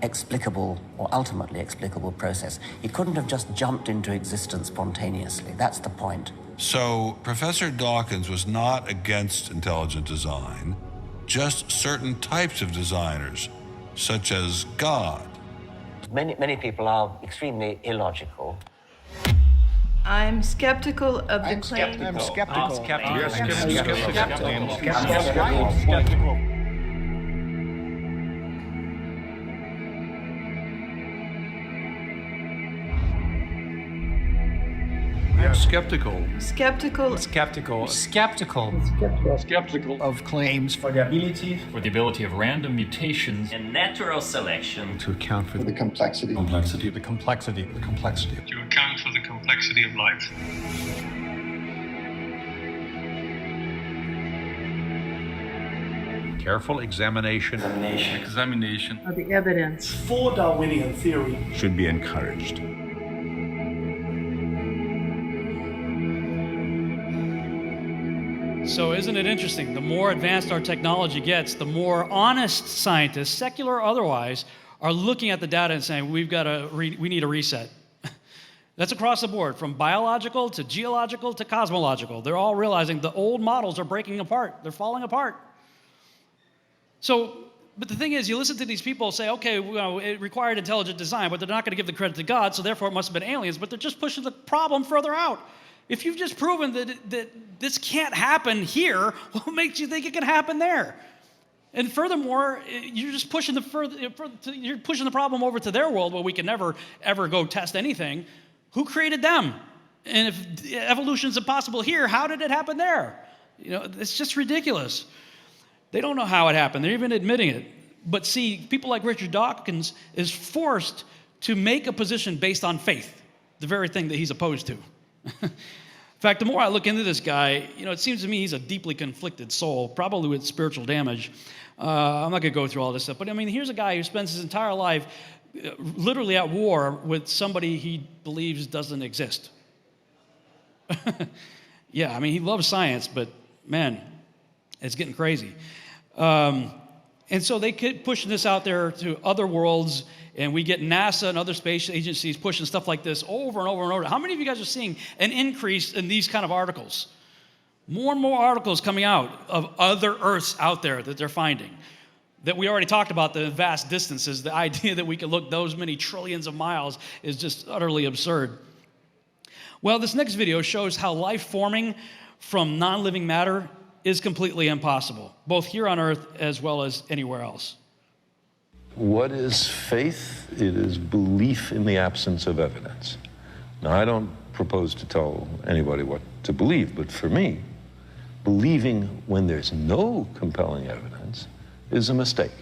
explicable or ultimately explicable process. It couldn't have just jumped into existence spontaneously. That's the point. So Professor Dawkins was not against intelligent design, just certain types of designers, such as God. Many people are extremely illogical. I'm skeptical of the claim. I'm skeptical. I'm skeptical. You're skeptical. I'm skeptical. Skeptical. Skeptical. Skeptical. Skeptical of claims for the ability of random mutations and natural selection to account for the complexity. The complexity. To account for the complexity of life. Careful examination Of the evidence for Darwinian theory should be encouraged. So isn't it interesting? The more advanced our technology gets, the more honest scientists, secular or otherwise, are looking at the data and saying, we need a reset. That's across the board, from biological to geological to cosmological. They're all realizing the old models are breaking apart. They're falling apart. So, but the thing is, you listen to these people say, okay, it required intelligent design, but they're not going to give the credit to God, so therefore it must have been aliens, but they're just pushing the problem further out. If you've just proven that this can't happen here, what makes you think it can happen there? And furthermore, you're just pushing you're pushing the problem over to their world where we can never, ever go test anything. Who created them? And if evolution's impossible here, how did it happen there? It's just ridiculous. They don't know how it happened. They're even admitting it. But see, people like Richard Dawkins is forced to make a position based on faith, the very thing that he's opposed to. In fact, the more I look into this guy, it seems to me he's a deeply conflicted soul, probably with spiritual damage. I'm not going to go through all this stuff, but here's a guy who spends his entire life literally at war with somebody he believes doesn't exist. Yeah, he loves science, but man, it's getting crazy. And so they keep pushing this out there to other worlds, and we get NASA and other space agencies pushing stuff like this over and over and over. How many of you guys are seeing an increase in these kind of articles? More and more articles coming out of other Earths out there that they're finding. That we already talked about, the vast distances. The idea that we could look those many trillions of miles is just utterly absurd. Well, this next video shows how life forming from non-living matter is completely impossible, both here on Earth as well as anywhere else. What is faith? It is belief in the absence of evidence. Now, I don't propose to tell anybody what to believe, but for me, believing when there's no compelling evidence is a mistake.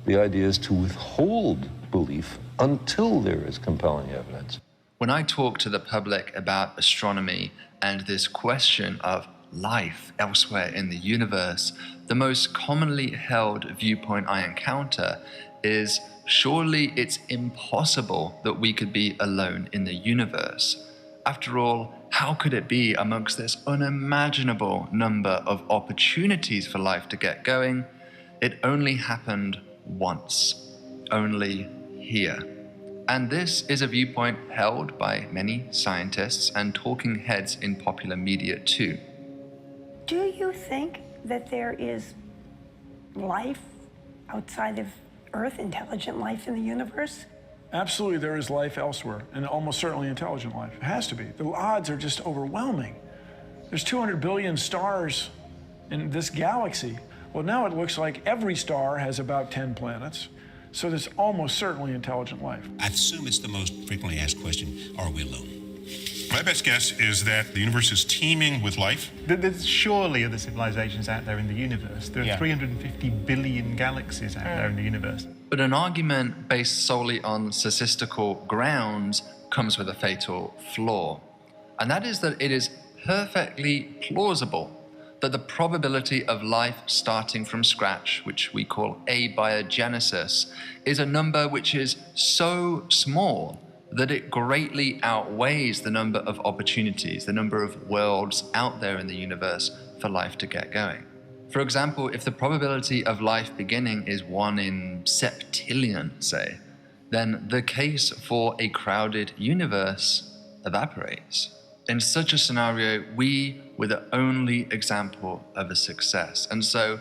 The idea is to withhold belief until there is compelling evidence. When I talk to the public about astronomy and this question of life elsewhere in the universe, the most commonly held viewpoint I encounter is surely it's impossible that we could be alone in the universe. After all, how could it be amongst this unimaginable number of opportunities for life to get going? It only happened once, only here. And this is a viewpoint held by many scientists and talking heads in popular media too. Do you think that there is life outside of Earth, intelligent life in the universe? Absolutely, there is life elsewhere, and almost certainly intelligent life. It has to be. The odds are just overwhelming. There's 200 billion stars in this galaxy. Well, now it looks like every star has about 10 planets, so there's almost certainly intelligent life. I assume it's the most frequently asked question, are we alone? My best guess is that the universe is teeming with life. There's surely other civilizations out there in the universe. There are 350 billion galaxies out there in the universe. But an argument based solely on statistical grounds comes with a fatal flaw. And that is that it is perfectly plausible that the probability of life starting from scratch, which we call abiogenesis, is a number which is so small that it greatly outweighs the number of opportunities, the number of worlds out there in the universe for life to get going. For example, if the probability of life beginning is 1 in septillion, say, then the case for a crowded universe evaporates. In such a scenario, we were the only example of a success. And so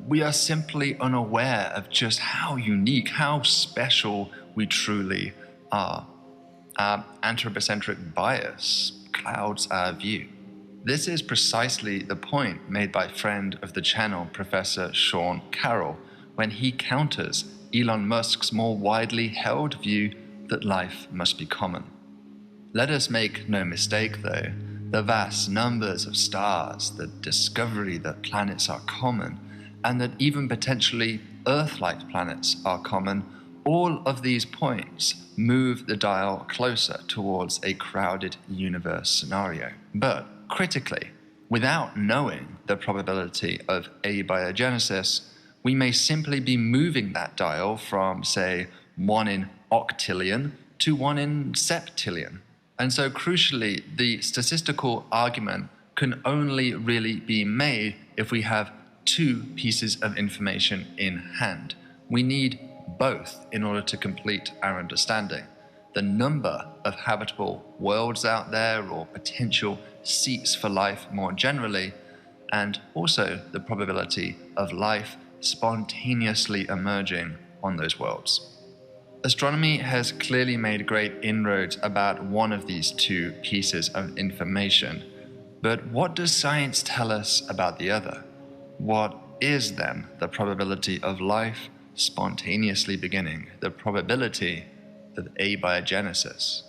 we are simply unaware of just how unique, how special we truly are. Our anthropocentric bias clouds our view. This is precisely the point made by friend of the channel, Professor Sean Carroll, when he counters Elon Musk's more widely held view that life must be common. Let us make no mistake, though, the vast numbers of stars, the discovery that planets are common, and that even potentially Earth-like planets are common, all of these points move the dial closer towards a crowded universe scenario. But critically, without knowing the probability of abiogenesis, we may simply be moving that dial from, say, 1 in octillion to 1 in septillion. And so crucially, the statistical argument can only really be made if we have two pieces of information in hand. We need both in order to complete our understanding. The number of habitable worlds out there, or potential seats for life more generally, and also the probability of life spontaneously emerging on those worlds. Astronomy has clearly made great inroads about one of these two pieces of information, but what does science tell us about the other? What is then the probability of life spontaneously beginning, the probability of abiogenesis?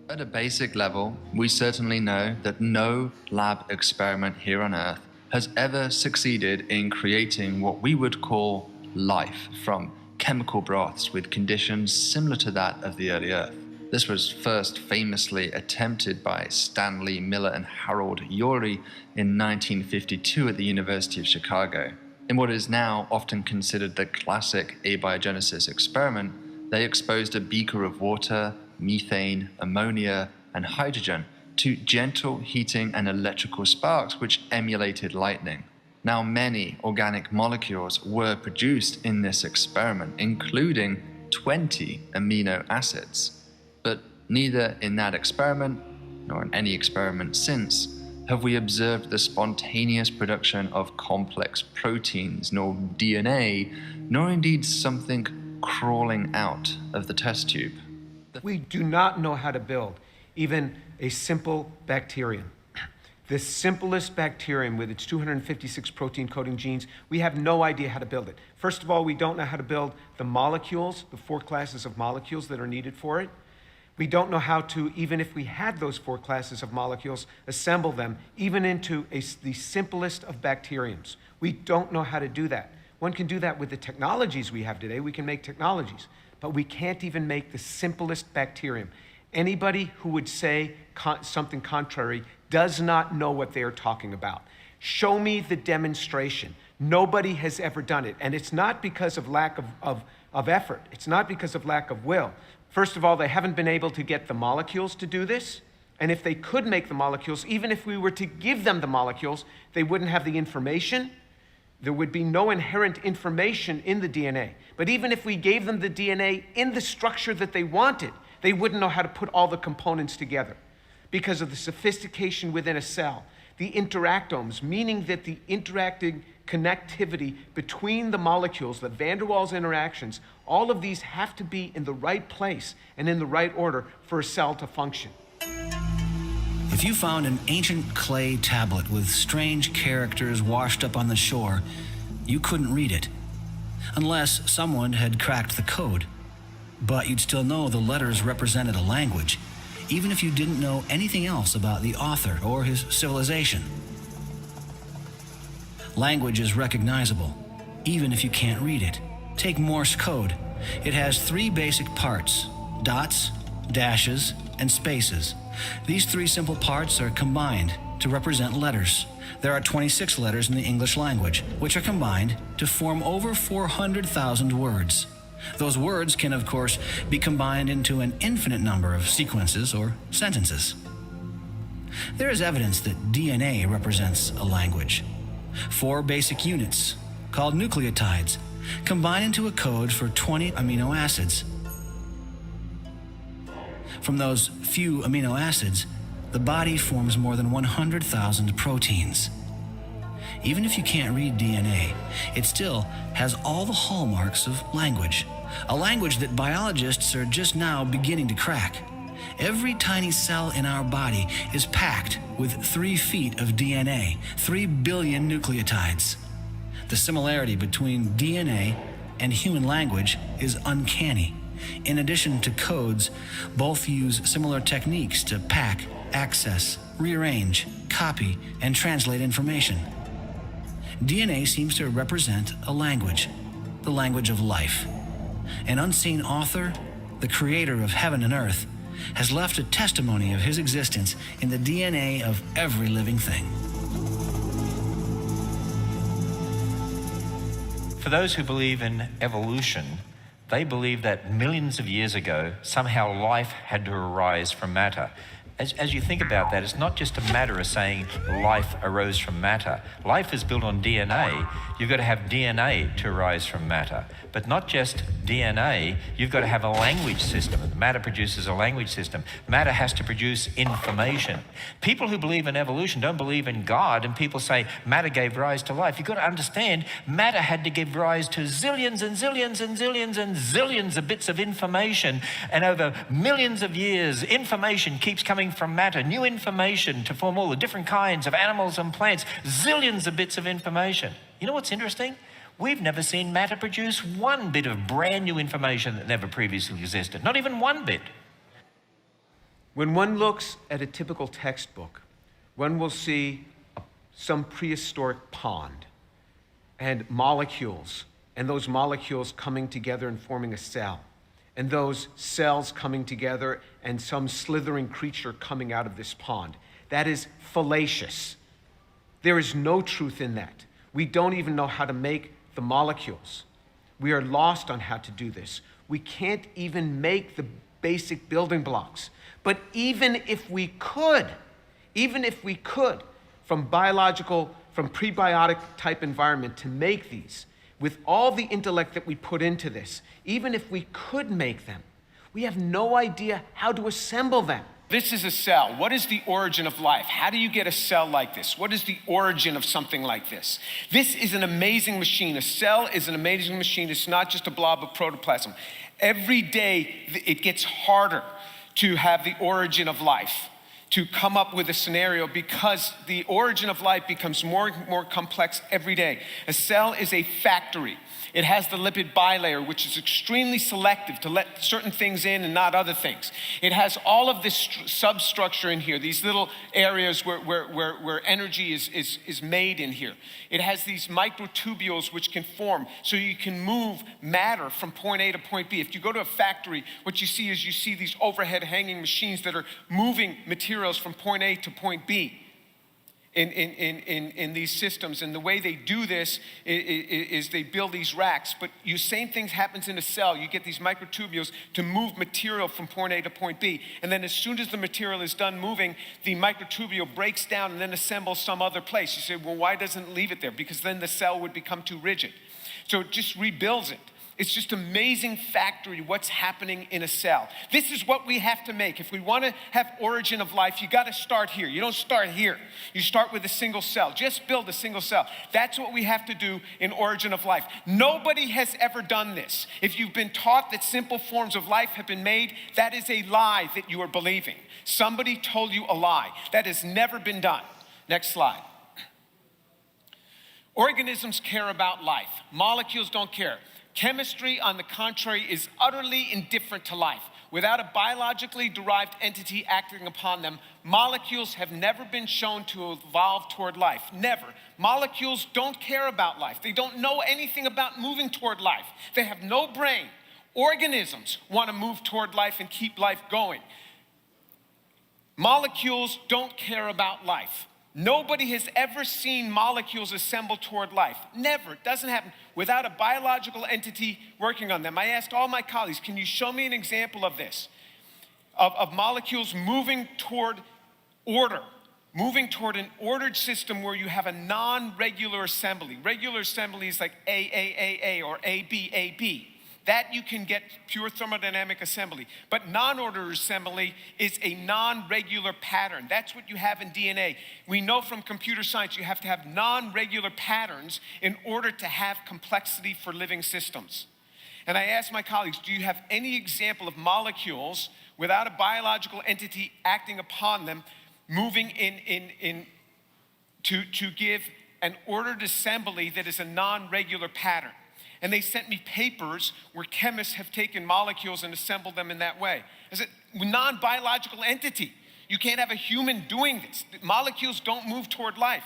At a basic level, we certainly know that no lab experiment here on Earth has ever succeeded in creating what we would call life from chemical broths with conditions similar to that of the early Earth. This was first famously attempted by Stanley Miller and Harold Urey in 1952 at the University of Chicago. In what is now often considered the classic abiogenesis experiment, they exposed a beaker of water, methane, ammonia, and hydrogen to gentle heating and electrical sparks which emulated lightning. Now, many organic molecules were produced in this experiment, including 20 amino acids. But neither in that experiment, nor in any experiment since, have we observed the spontaneous production of complex proteins, nor DNA, nor indeed something crawling out of the test tube. We do not know how to build even a simple bacterium. The simplest bacterium with its 256 protein coding genes, we have no idea how to build it. First of all, we don't know how to build the molecules, the 4 classes of molecules that are needed for it. We don't know how to, even if we had those 4 classes of molecules, assemble them even into the simplest of bacteriums. We don't know how to do that. One can do that with the technologies we have today. We can make technologies, but we can't even make the simplest bacterium. Anybody who would say something contrary does not know what they are talking about. Show me the demonstration. Nobody has ever done it, and it's not because of lack of effort. It's not because of lack of will. First of all, they haven't been able to get the molecules to do this, and if they could make the molecules, even if we were to give them the molecules, they wouldn't have the information. There would be no inherent information in the DNA. But even if we gave them the DNA in the structure that they wanted, they wouldn't know how to put all the components together because of the sophistication within a cell. The interactomes, meaning that the interacting connectivity between the molecules, the van der Waals interactions, all of these have to be in the right place and in the right order for a cell to function. If you found an ancient clay tablet with strange characters washed up on the shore, you couldn't read it, unless someone had cracked the code. But you'd still know the letters represented a language, even if you didn't know anything else about the author or his civilization. Language is recognizable, even if you can't read it. Take Morse code. It has 3 basic parts: dots, dashes, and spaces. These 3 simple parts are combined to represent letters. There are 26 letters in the English language, which are combined to form over 400,000 words. Those words can, of course, be combined into an infinite number of sequences or sentences. There is evidence that DNA represents a language. 4 basic units, called nucleotides, combine into a code for 20 amino acids. From those few amino acids, the body forms more than 100,000 proteins. Even if you can't read DNA, it still has all the hallmarks of language, a language that biologists are just now beginning to crack. Every tiny cell in our body is packed with 3 feet of DNA, 3 billion nucleotides. The similarity between DNA and human language is uncanny. In addition to codes, both use similar techniques to pack, access, rearrange, copy, and translate information. DNA seems to represent a language, the language of life. An unseen author, the creator of heaven and earth, has left a testimony of his existence in the DNA of every living thing. For those who believe in evolution, They believe that millions of years ago, somehow life had to arise from matter. As you think about that, it's not just a matter of saying life arose from matter. Life is built on DNA. You've got to have DNA to arise from matter. But not just DNA, you've got to have a language system. Matter produces a language system. Matter has to produce information. People who believe in evolution don't believe in God, and people say matter gave rise to life. You've got to understand, matter had to give rise to zillions and zillions and zillions and zillions of bits of information. And over millions of years, information keeps coming from matter, new information to form all the different kinds of animals and plants, zillions of bits of information. You know what's interesting? We've never seen matter produce one bit of brand new information that never previously existed, not even one bit. When one looks at a typical textbook, one will see some prehistoric pond and molecules, and those molecules coming together and forming a cell, and those cells coming together and some slithering creature coming out of this pond. That is fallacious. There is no truth in that. We don't even know how to make the molecules. We are lost on how to do this. We can't even make the basic building blocks. But even if we could, from prebiotic type environment to make these, with all the intellect that we put into this, even if we could make them, we have no idea how to assemble them. This is a cell. What is the origin of life? How do you get a cell like this? What is the origin of something like this? This is an amazing machine. A cell is an amazing machine. It's not just a blob of protoplasm. Every day, it gets harder to have the origin of life, to come up with a scenario, because the origin of life becomes more and more complex every day. A cell is a factory. It has the lipid bilayer, which is extremely selective to let certain things in and not other things. It has all of this substructure in here, these little areas where energy is made in here. It has these microtubules which can form, so you can move matter from point A to point B. If you go to a factory, what you see is these overhead hanging machines that are moving materials from point A to point B. In these systems, and the way they do this is they build these racks, but same thing happens in a cell. You get these microtubules to move material from point A to point B, and then as soon as the material is done moving, the microtubule breaks down and then assembles some other place. You say, well, why doesn't it leave it there? Because then the cell would become too rigid. So it just rebuilds it. It's just amazing factory what's happening in a cell. This is what we have to make. If we want to have origin of life, you got to start here. You don't start here. You start with a single cell. Just build a single cell. That's what we have to do in origin of life. Nobody has ever done this. If you've been taught that simple forms of life have been made, that is a lie that you are believing. Somebody told you a lie. That has never been done. Next slide. Organisms care about life. Molecules don't care. Chemistry, on the contrary, is utterly indifferent to life. Without a biologically derived entity acting upon them, molecules have never been shown to evolve toward life. Never. Molecules don't care about life. They don't know anything about moving toward life. They have no brain. Organisms want to move toward life and keep life going. Molecules don't care about life. Nobody has ever seen molecules assemble toward life. Never. It doesn't happen without a biological entity working on them. I asked all my colleagues, can you show me an example of this? Of molecules moving toward order, moving toward an ordered system where you have a non-regular assembly. Regular assembly is like A or AB. That you can get pure thermodynamic assembly. But non-ordered assembly is a non-regular pattern. That's what you have in DNA. We know from computer science you have to have non-regular patterns in order to have complexity for living systems. And I asked my colleagues, do you have any example of molecules without a biological entity acting upon them, moving to give an ordered assembly that is a non-regular pattern? And they sent me papers where chemists have taken molecules and assembled them in that way. I said, non-biological entity. You can't have a human doing this. Molecules don't move toward life.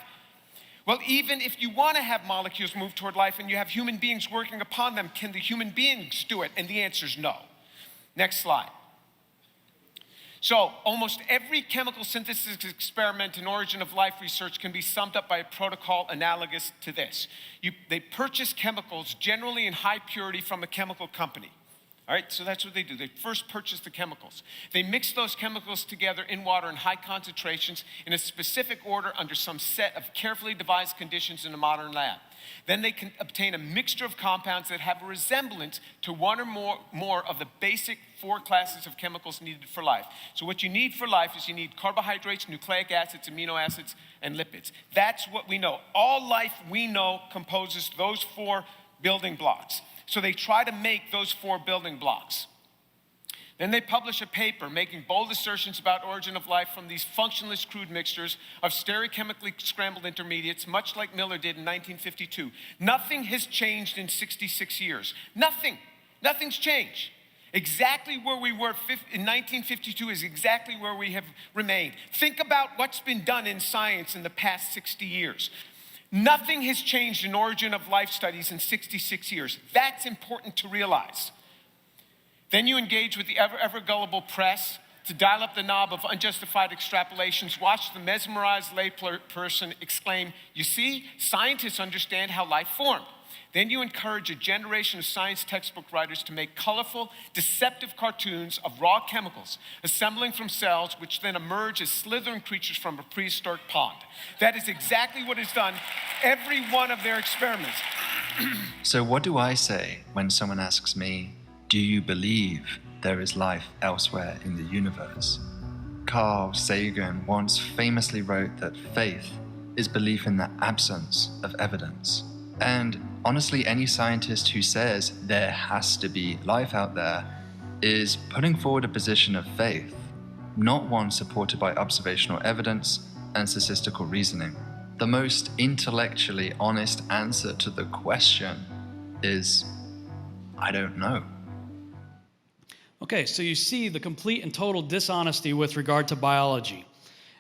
Well, even if you want to have molecules move toward life and you have human beings working upon them, can the human beings do it? And the answer is no. Next slide. So almost every chemical synthesis experiment in origin of life research can be summed up by a protocol analogous to this. They purchase chemicals generally in high purity from a chemical company. All right, so that's what they do. They first purchase the chemicals. They mix those chemicals together in water in high concentrations in a specific order under some set of carefully devised conditions in a modern lab. Then they can obtain a mixture of compounds that have a resemblance to one or more of the basic 4 classes of chemicals needed for life. So what you need for life is you need carbohydrates, nucleic acids, amino acids, and lipids. That's what we know. All life we know composes those 4 building blocks. So they try to make those 4 building blocks. Then they publish a paper making bold assertions about origin of life from these functionless crude mixtures of stereochemically scrambled intermediates, much like Miller did in 1952. Nothing has changed in 66 years. Nothing. Nothing's changed. Exactly where we were in 1952 is exactly where we have remained. Think about what's been done in science in the past 60 years. Nothing has changed in origin of life studies in 66 years. That's important to realize. Then you engage with the ever gullible press to dial up the knob of unjustified extrapolations. Watch the mesmerized layperson exclaim, "You see, scientists understand how life formed." Then you encourage a generation of science textbook writers to make colorful, deceptive cartoons of raw chemicals, assembling from cells which then emerge as slithering creatures from a prehistoric pond. That is exactly what is done every one of their experiments. So what do I say when someone asks me, do you believe there is life elsewhere in the universe? Carl Sagan once famously wrote that faith is belief in the absence of evidence. And honestly, any scientist who says there has to be life out there is putting forward a position of faith, not one supported by observational evidence and statistical reasoning. The most intellectually honest answer to the question is, I don't know. Okay, so you see the complete and total dishonesty with regard to biology.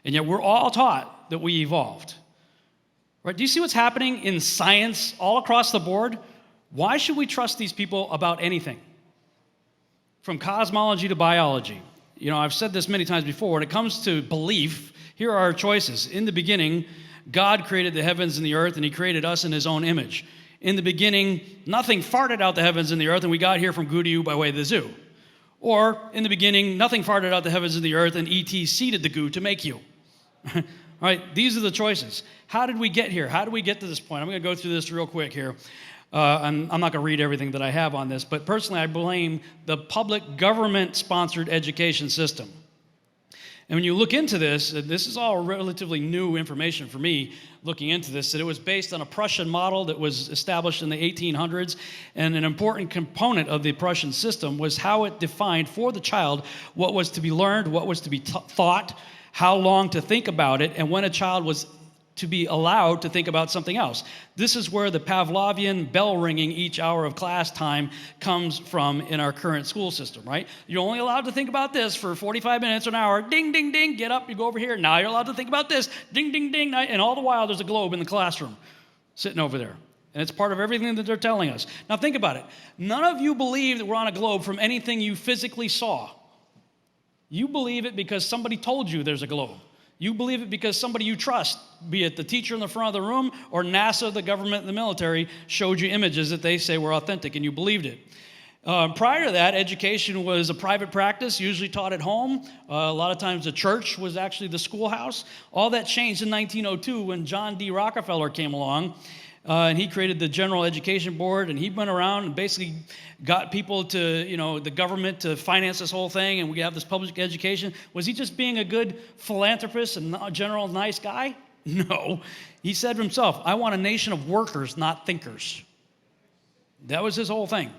And yet we're all taught that we evolved. Right? Do you see what's happening in science all across the board? Why should we trust these people about anything? From cosmology to biology. You know, I've said this many times before. When it comes to belief, here are our choices. In the beginning, God created the heavens and the earth, and he created us in his own image. In the beginning, nothing farted out the heavens and the earth, and we got here from Goody by way of the zoo. Or, in the beginning, nothing farted out the heavens and the earth, and E.T. seeded the goo to make you. All right, these are the choices. How did we get here? How did we get to this point? I'm going to go through this real quick here. I'm not going to read everything that I have on this, but personally I blame the public government-sponsored education system. And when you look into this is all relatively new information for me looking into this, that it was based on a Prussian model that was established in the 1800s, and an important component of the Prussian system was how it defined for the child what was to be learned, what was to be thought, how long to think about it, and when a child was to be allowed to think about something else. This is where the Pavlovian bell ringing each hour of class time comes from in our current school system, right? You're only allowed to think about this for 45 minutes or an hour. Ding, ding, ding, get up, you go over here. Now you're allowed to think about this. Ding, ding, ding. And all the while there's a globe in the classroom sitting over there. And it's part of everything that they're telling us. Now think about it. None of you believe that we're on a globe from anything you physically saw. You believe it because somebody told you there's a globe. You believe it because somebody you trust, be it the teacher in the front of the room or NASA, the government, and the military, showed you images that they say were authentic, and you believed it. Prior to that, education was a private practice, usually taught at home. A lot of times the church was actually the schoolhouse. All that changed in 1902 when John D. Rockefeller came along. And he created the General Education Board, and he went around and basically got people to, the government to finance this whole thing, and we have this public education. Was he just being a good philanthropist and a general nice guy? No. He said himself, I want a nation of workers, not thinkers. That was his whole thing.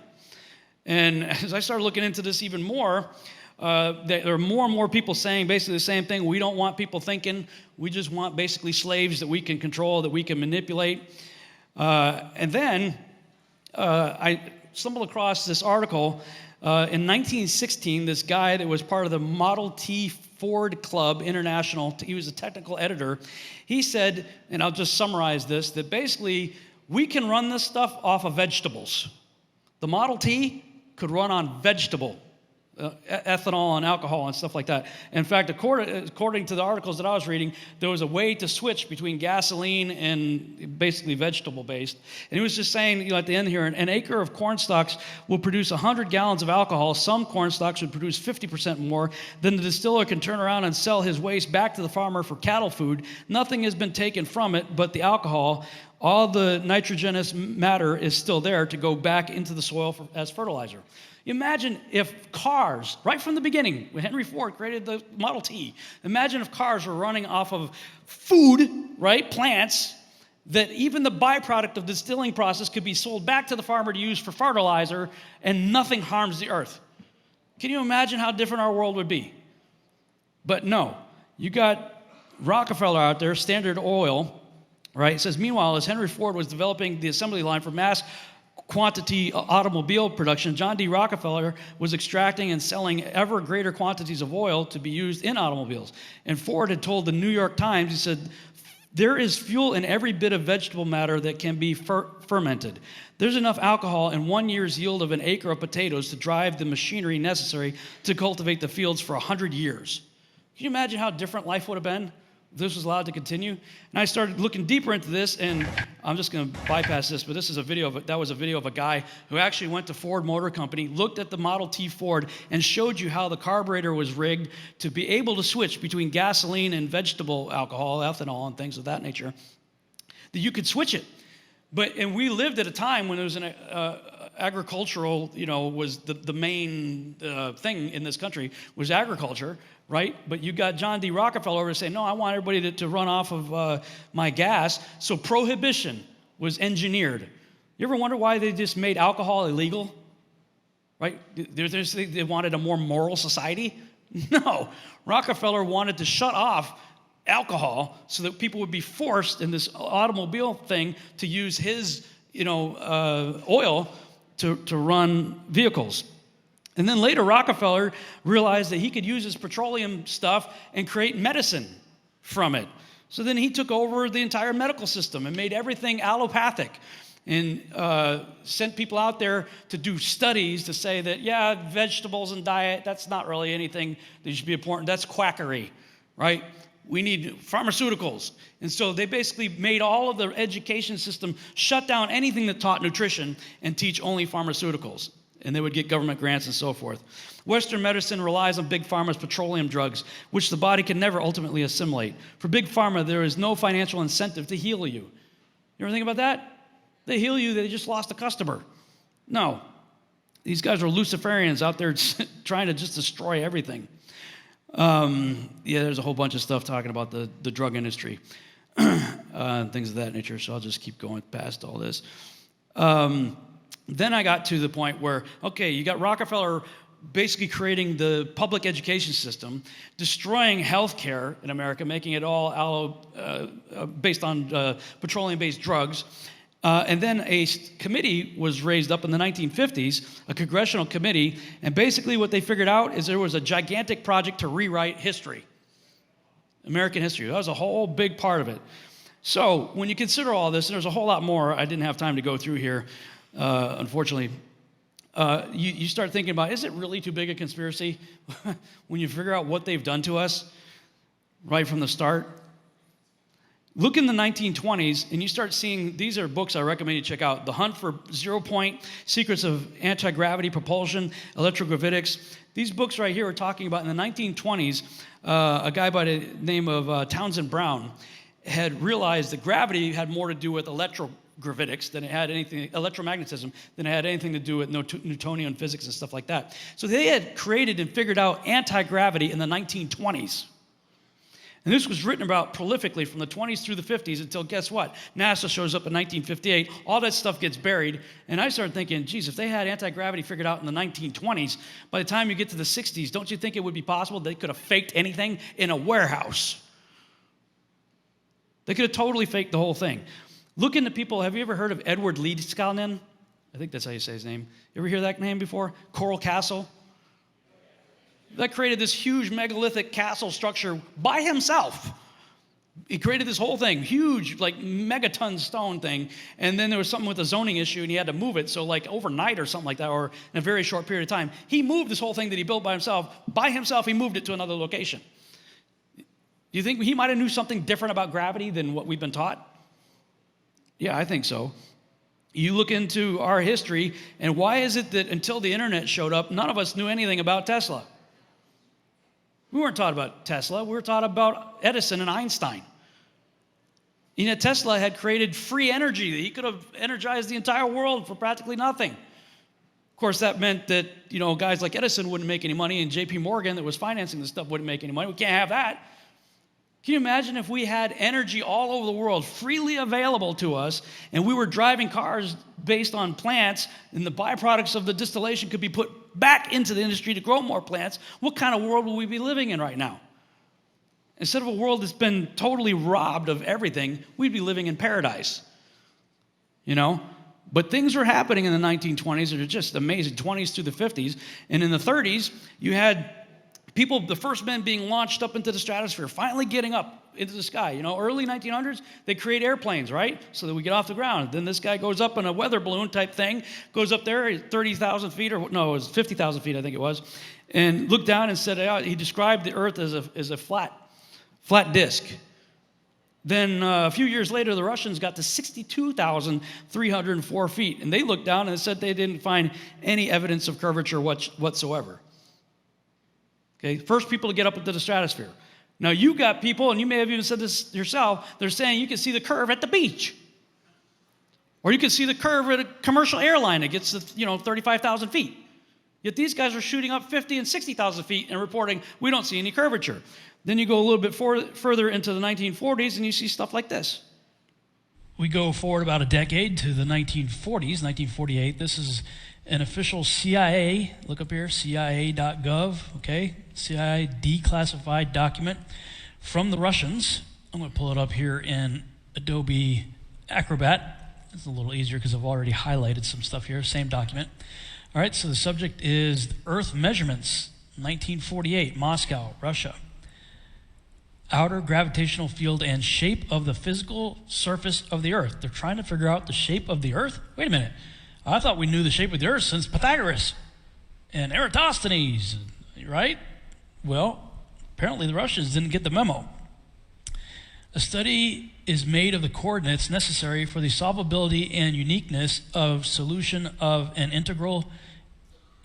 And as I started looking into this even more, there are more and more people saying basically the same thing. We don't want people thinking. We just want basically slaves that we can control, that we can manipulate. And then I stumbled across this article. In 1916, this guy that was part of the Model T Ford Club International, he was a technical editor, he said, and I'll just summarize this, that basically we can run this stuff off of vegetables. The Model T could run on vegetable. ethanol and alcohol and stuff like that. In fact, according to the articles that I was reading, there was a way to switch between gasoline and basically vegetable-based. And he was just saying, at the end here, an acre of corn stalks will produce 100 gallons of alcohol. Some corn stalks would produce 50% more. Then the distiller can turn around and sell his waste back to the farmer for cattle food. Nothing has been taken from it but the alcohol. All the nitrogenous matter is still there to go back into the soil as fertilizer. Imagine if cars, right from the beginning, when Henry Ford created the Model T, imagine if cars were running off of food, right, plants, that even the byproduct of the distilling process could be sold back to the farmer to use for fertilizer, and nothing harms the earth. Can you imagine how different our world would be? But no, you got Rockefeller out there, Standard Oil, right? It says, meanwhile, as Henry Ford was developing the assembly line for mass quantity automobile production, John D. Rockefeller was extracting and selling ever greater quantities of oil to be used in automobiles. And Ford had told the New York Times, he said, there is fuel in every bit of vegetable matter that can be fermented. There's enough alcohol in 1 year's yield of an acre of potatoes to drive the machinery necessary to cultivate the fields for 100 years. Can you imagine how different life would have been? This was allowed to continue. And I started looking deeper into this, and I'm just going to bypass this, but this is a video of it. That was a video of a guy who actually went to Ford Motor Company, looked at the Model T Ford, and showed you how the carburetor was rigged to be able to switch between gasoline and vegetable alcohol, ethanol, and things of that nature, that you could switch it. And we lived at a time when it was an agricultural, was the main thing in this country was agriculture, right? But you got John D. Rockefeller over to say, no, I want everybody to run off of my gas. So prohibition was engineered. You ever wonder why they just made alcohol illegal? Right? They wanted a more moral society? No. Rockefeller wanted to shut off alcohol so that people would be forced in this automobile thing to use his, oil to run vehicles. And then later, Rockefeller realized that he could use his petroleum stuff and create medicine from it. So then he took over the entire medical system and made everything allopathic and sent people out there to do studies to say that, yeah, vegetables and diet, that's not really anything that should be important. That's quackery, right? We need pharmaceuticals. And so they basically made all of the education system shut down anything that taught nutrition and teach only pharmaceuticals. And they would get government grants and so forth. Western medicine relies on Big Pharma's petroleum drugs, which the body can never ultimately assimilate. For Big Pharma, there is no financial incentive to heal you. You ever think about that? They heal you, they just lost a customer. No. These guys are Luciferians out there trying to just destroy everything. There's a whole bunch of stuff talking about the drug industry, things of that nature, so I'll just keep going past all this. Then I got to the point where, okay, you got Rockefeller basically creating the public education system, destroying healthcare in America, making it all based on petroleum-based drugs. And then a committee was raised up in the 1950s, a congressional committee, and basically what they figured out is there was a gigantic project to rewrite history, American history. That was a whole big part of it. So when you consider all this, and there's a whole lot more I didn't have time to go through here, unfortunately, you start thinking about, is it really too big a conspiracy when you figure out what they've done to us right from the start? Look in the 1920s, and you start seeing, these are books I recommend you check out. The Hunt for Zero Point, Secrets of Anti-Gravity Propulsion, Electrogravitics. These books right here are talking about in the 1920s, a guy by the name of Townsend Brown had realized that gravity had more to do with electrogravitics than it had anything, electromagnetism, than it had anything to do with Newtonian physics and stuff like that. So they had created and figured out anti-gravity in the 1920s. And this was written about prolifically from the 20s through the 50s until, guess what? NASA shows up in 1958. All that stuff gets buried. And I started thinking, geez, if they had anti-gravity figured out in the 1920s, by the time you get to the 60s, don't you think it would be possible they could have faked anything in a warehouse? They could have totally faked the whole thing. Look into people. Have you ever heard of Edward Leedskalnin? I think that's how you say his name. You ever hear that name before? Coral Castle? That created this huge megalithic castle structure by himself. He created this whole thing, huge, like megaton stone thing, and then there was something with a zoning issue, and he had to move it. So like overnight or something like that, or in a very short period of time, he moved this whole thing that he built by himself. By himself, he moved it to another location. Do you think he might have knew something different about gravity than what we've been taught? Yeah, I think so. You look into our history, and why is it that until the internet showed up, none of us knew anything about Tesla? We weren't taught about Tesla. We were taught about Edison and Einstein. You know, Tesla had created free energy. He could have energized the entire world for practically nothing. Of course, that meant that, you know, guys like Edison wouldn't make any money, and J.P. Morgan that was financing this stuff wouldn't make any money. We can't have that. Can you imagine if we had energy all over the world freely available to us, and we were driving cars based on plants, and the byproducts of the distillation could be put back into the industry to grow more plants? What kind of world will we be living in right now? Instead of a world that's been totally robbed of everything, we'd be living in paradise. You know? But things were happening in the 1920s that are just amazing, 20s through the 50s. And in the 30s, you had people, the first men being launched up into the stratosphere, finally getting up into the sky. You know, early 1900s, they create airplanes, right? So that we get off the ground. Then this guy goes up in a weather balloon type thing, goes up there 30,000 feet, or no, it was 50,000 feet, I think it was, and looked down and said, he described the Earth as a flat disk. Then a few years later, the Russians got to 62,304 feet, and they looked down and said they didn't find any evidence of curvature whatsoever. Okay, first people to get up into the stratosphere. Now you got people, and you may have even said this yourself, they're saying you can see the curve at the beach. Or you can see the curve at a commercial airline that gets to 35,000 feet. Yet these guys are shooting up 50 and 60,000 feet and reporting we don't see any curvature. Then you go a little bit further into the 1940s and you see stuff like this. We go forward about a decade to the 1940s, 1948. This is an official CIA, look up here, CIA.gov, okay? CIA declassified document from the Russians. I'm going to pull it up here in Adobe Acrobat. It's a little easier because I've already highlighted some stuff here, same document. All right, so the subject is Earth measurements, 1948, Moscow, Russia. Outer gravitational field and shape of the physical surface of the Earth. They're trying to figure out the shape of the Earth? Wait a minute. I thought we knew the shape of the Earth since Pythagoras and Eratosthenes, right? Well, apparently the Russians didn't get the memo. A study is made of the coordinates necessary for the solvability and uniqueness of solution of an integral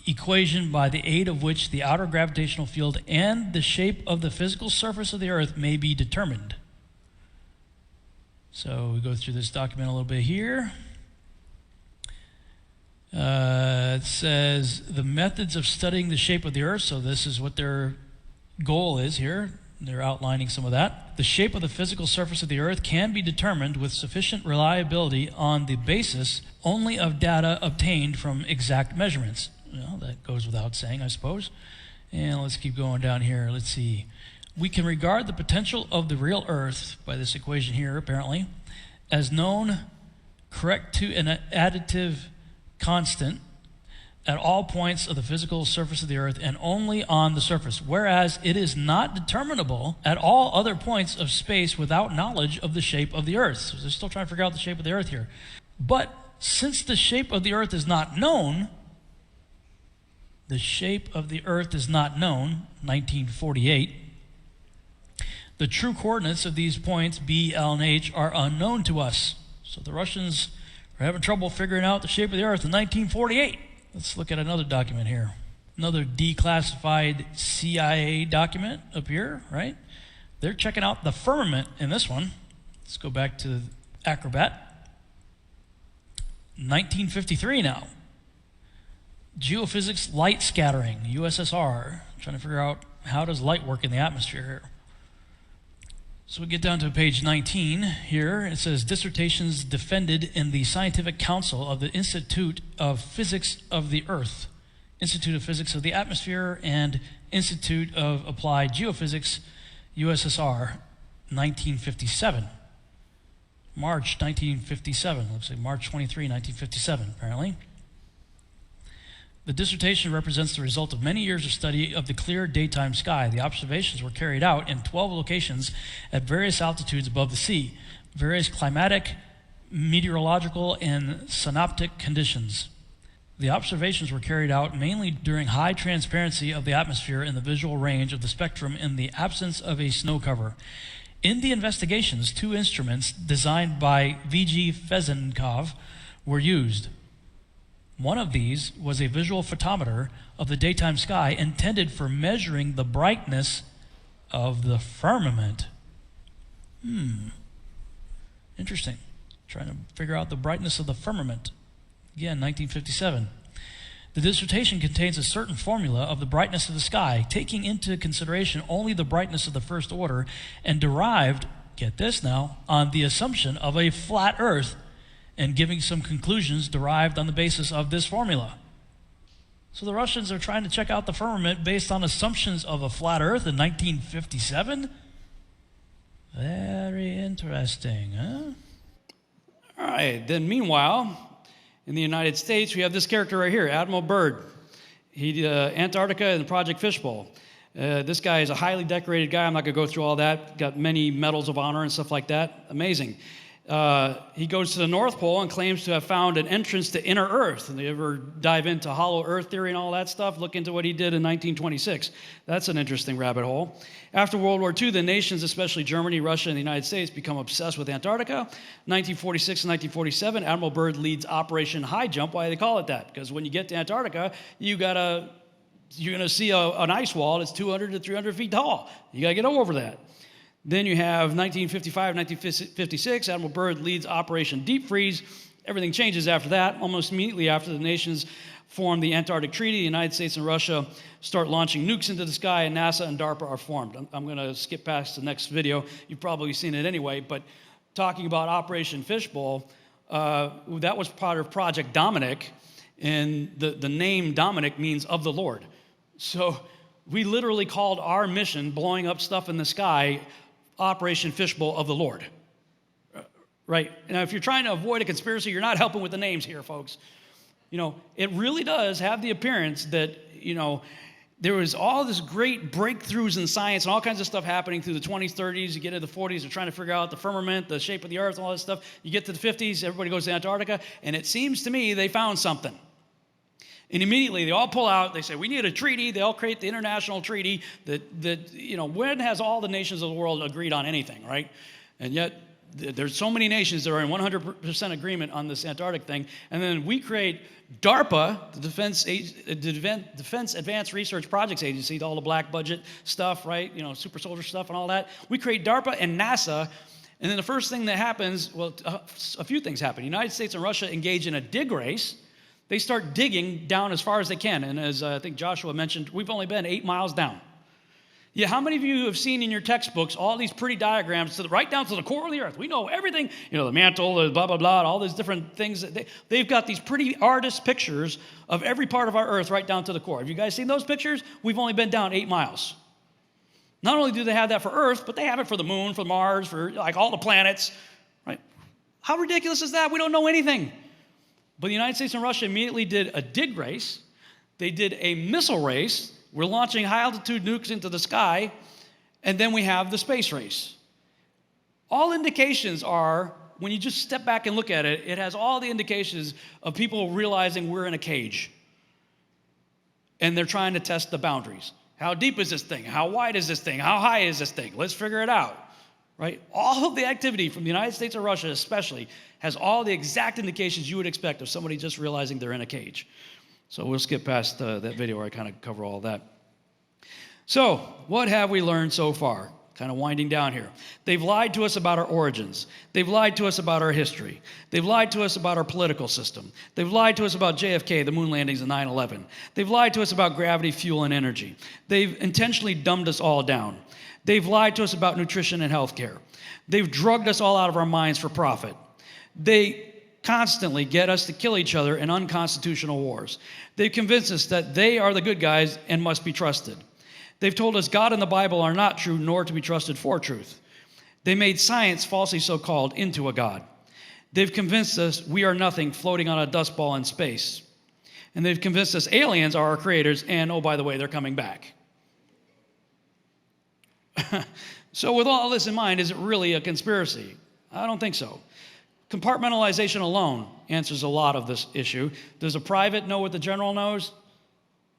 equation by the aid of which the outer gravitational field and the shape of the physical surface of the Earth may be determined. So we go through this document a little bit here. It says the methods of studying the shape of the Earth, so this is what their goal is here. They're outlining some of that. The shape of the physical surface of the Earth can be determined with sufficient reliability on the basis only of data obtained from exact measurements. Well, that goes without saying, I suppose. And let's keep going down here. Let's see. We can regard the potential of the real Earth, by this equation here apparently, as known correct to an additive constant at all points of the physical surface of the Earth and only on the surface, whereas it is not determinable at all other points of space without knowledge of the shape of the Earth. So they're still trying to figure out the shape of the Earth here. But since the shape of the Earth is not known, the shape of the Earth is not known, 1948, the true coordinates of these points, B, L, and H, are unknown to us. So the Russians are having trouble figuring out the shape of the Earth in 1948. Let's look at another document here. Another declassified CIA document up here, right? They're checking out the firmament in this one. Let's go back to Acrobat. 1953 now. Geophysics light scattering, USSR. Trying to figure out how does light work in the atmosphere here. So we get down to page 19 here. It says dissertations defended in the Scientific Council of the Institute of Physics of the Earth, Institute of Physics of the Atmosphere, and Institute of Applied Geophysics, USSR, 1957. March 1957. Looks like March 23, 1957, apparently. The dissertation represents the result of many years of study of the clear daytime sky. The observations were carried out in 12 locations at various altitudes above the sea, various climatic, meteorological, and synoptic conditions. The observations were carried out mainly during high transparency of the atmosphere in the visual range of the spectrum in the absence of a snow cover. In the investigations, 2 instruments designed by V.G. Fezenkov were used. One of these was a visual photometer of the daytime sky intended for measuring the brightness of the firmament. Interesting. Trying to figure out the brightness of the firmament. Again, 1957. The dissertation contains a certain formula of the brightness of the sky, taking into consideration only the brightness of the first order, and derived, get this now, on the assumption of a flat Earth, and giving some conclusions derived on the basis of this formula. So the Russians are trying to check out the firmament based on assumptions of a flat Earth in 1957? Very interesting, huh? All right, then meanwhile, in the United States, we have this character right here, Admiral Byrd. He Antarctica and Project Fishbowl. This guy is a highly decorated guy. I'm not going to go through all that. Got many medals of honor and stuff like that. Amazing. He goes to the North Pole and claims to have found an entrance to inner Earth. And you ever dive into hollow Earth theory and all that stuff? Look into what he did in 1926. That's an interesting rabbit hole. After World War II, the nations, especially Germany, Russia, and the United States, become obsessed with Antarctica. 1946 and 1947, Admiral Byrd leads Operation High Jump. Why do they call it that? Because when you get to Antarctica, you're going to see an ice wall that's 200 to 300 feet tall. You got to get over that. Then you have 1955, 1956, Admiral Byrd leads Operation Deep Freeze. Everything changes after that. Almost immediately after the nations form the Antarctic Treaty, the United States and Russia start launching nukes into the sky, and NASA and DARPA are formed. I'm going to skip past the next video. You've probably seen it anyway, but talking about Operation Fishbowl, that was part of Project Dominic, and the name Dominic means of the Lord. So we literally called our mission, blowing up stuff in the sky, Operation Fishbowl of the Lord. Right? Now, if you're trying to avoid a conspiracy, you're not helping with the names here, folks. You know, it really does have the appearance that, you know, there was all this great breakthroughs in science and all kinds of stuff happening through the 20s, 30s. You get into the 40s, they're trying to figure out the firmament, the shape of the earth, all this stuff. You get to the 50s, everybody goes to Antarctica, and it seems to me they found something. And immediately they all pull out, they say, we need a treaty. They all create the international treaty that you know, when has all the nations of the world agreed on anything, right? And yet there's so many nations that are in 100% agreement on this Antarctic thing. And then we create DARPA, the Defense Advanced Research Projects Agency, all the black budget stuff, right? You know, super soldier stuff and all that. We create DARPA and NASA. And then the first thing that happens, well, a few things happen. The United States and Russia engage in a dig race. They start digging down as far as they can. And as I think Joshua mentioned, we've only been 8 miles down. Yeah, how many of you have seen in your textbooks all these pretty diagrams right down to the core of the earth? We know everything, you know, the mantle, the blah, blah, blah, all these different things. They've got these pretty artist pictures of every part of our earth right down to the core. Have you guys seen those pictures? We've only been down 8 miles. Not only do they have that for Earth, but they have it for the moon, for Mars, for like all the planets, right? How ridiculous is that? We don't know anything. But the United States and Russia immediately did a dig race. They did a missile race. We're launching high-altitude nukes into the sky. And then we have the space race. All indications are, when you just step back and look at it, it has all the indications of people realizing we're in a cage. And they're trying to test the boundaries. How deep is this thing? How wide is this thing? How high is this thing? Let's figure it out. Right? All of the activity from the United States or Russia especially has all the exact indications you would expect of somebody just realizing they're in a cage. So we'll skip past that video where I kind of cover all that. So what have we learned so far? Kind of winding down here. They've lied to us about our origins. They've lied to us about our history. They've lied to us about our political system. They've lied to us about JFK, the moon landings, and 9/11. They've lied to us about gravity, fuel, and energy. They've intentionally dumbed us all down. They've lied to us about nutrition and healthcare. They've drugged us all out of our minds for profit. They constantly get us to kill each other in unconstitutional wars. They've convinced us that they are the good guys and must be trusted. They've told us God and the Bible are not true, nor to be trusted for truth. They made science, falsely so-called, into a God. They've convinced us we are nothing floating on a dust ball in space. And they've convinced us aliens are our creators, and oh, by the way, they're coming back. So with all this in mind, is it really a conspiracy? I don't think so. Compartmentalization alone answers a lot of this issue. Does a private know what the general knows?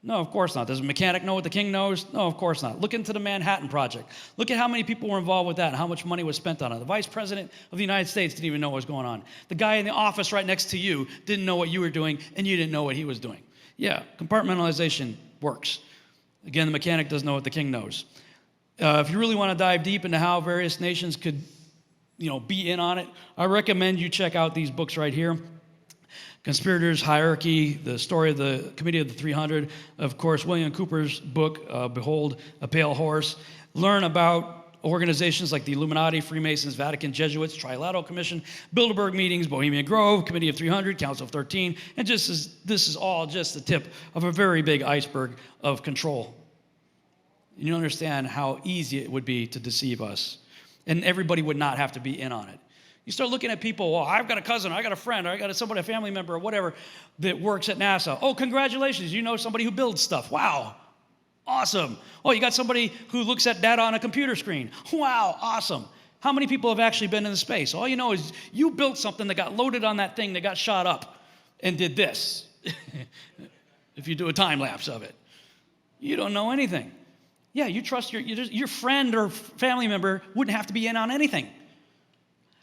No, of course not. Does a mechanic know what the king knows? No, of course not. Look into the Manhattan Project. Look at how many people were involved with that and how much money was spent on it. The vice president of the United States didn't even know what was going on. The guy in the office right next to you didn't know what you were doing, and you didn't know what he was doing. Yeah, compartmentalization works. Again, the mechanic doesn't know what the king knows. If you really want to dive deep into how various nations could, be in on it, I recommend you check out these books right here. Conspirators, Hierarchy, the story of the Committee of the 300, of course, William Cooper's book, Behold, a Pale Horse. Learn about organizations like the Illuminati, Freemasons, Vatican, Jesuits, Trilateral Commission, Bilderberg meetings, Bohemian Grove, Committee of 300, Council of 13, and this is all just the tip of a very big iceberg of control. And you understand how easy it would be to deceive us, and everybody would not have to be in on it. You start looking at people, well, I've got a cousin, I got a friend, or I got a family member, or whatever, that works at NASA. Oh, congratulations, you know somebody who builds stuff. Wow, awesome. Oh, you got somebody who looks at data on a computer screen. Wow, awesome. How many people have actually been in space? All you know is you built something that got loaded on that thing that got shot up and did this. If you do a time lapse of it. You don't know anything. Yeah, you trust your friend or family member wouldn't have to be in on anything.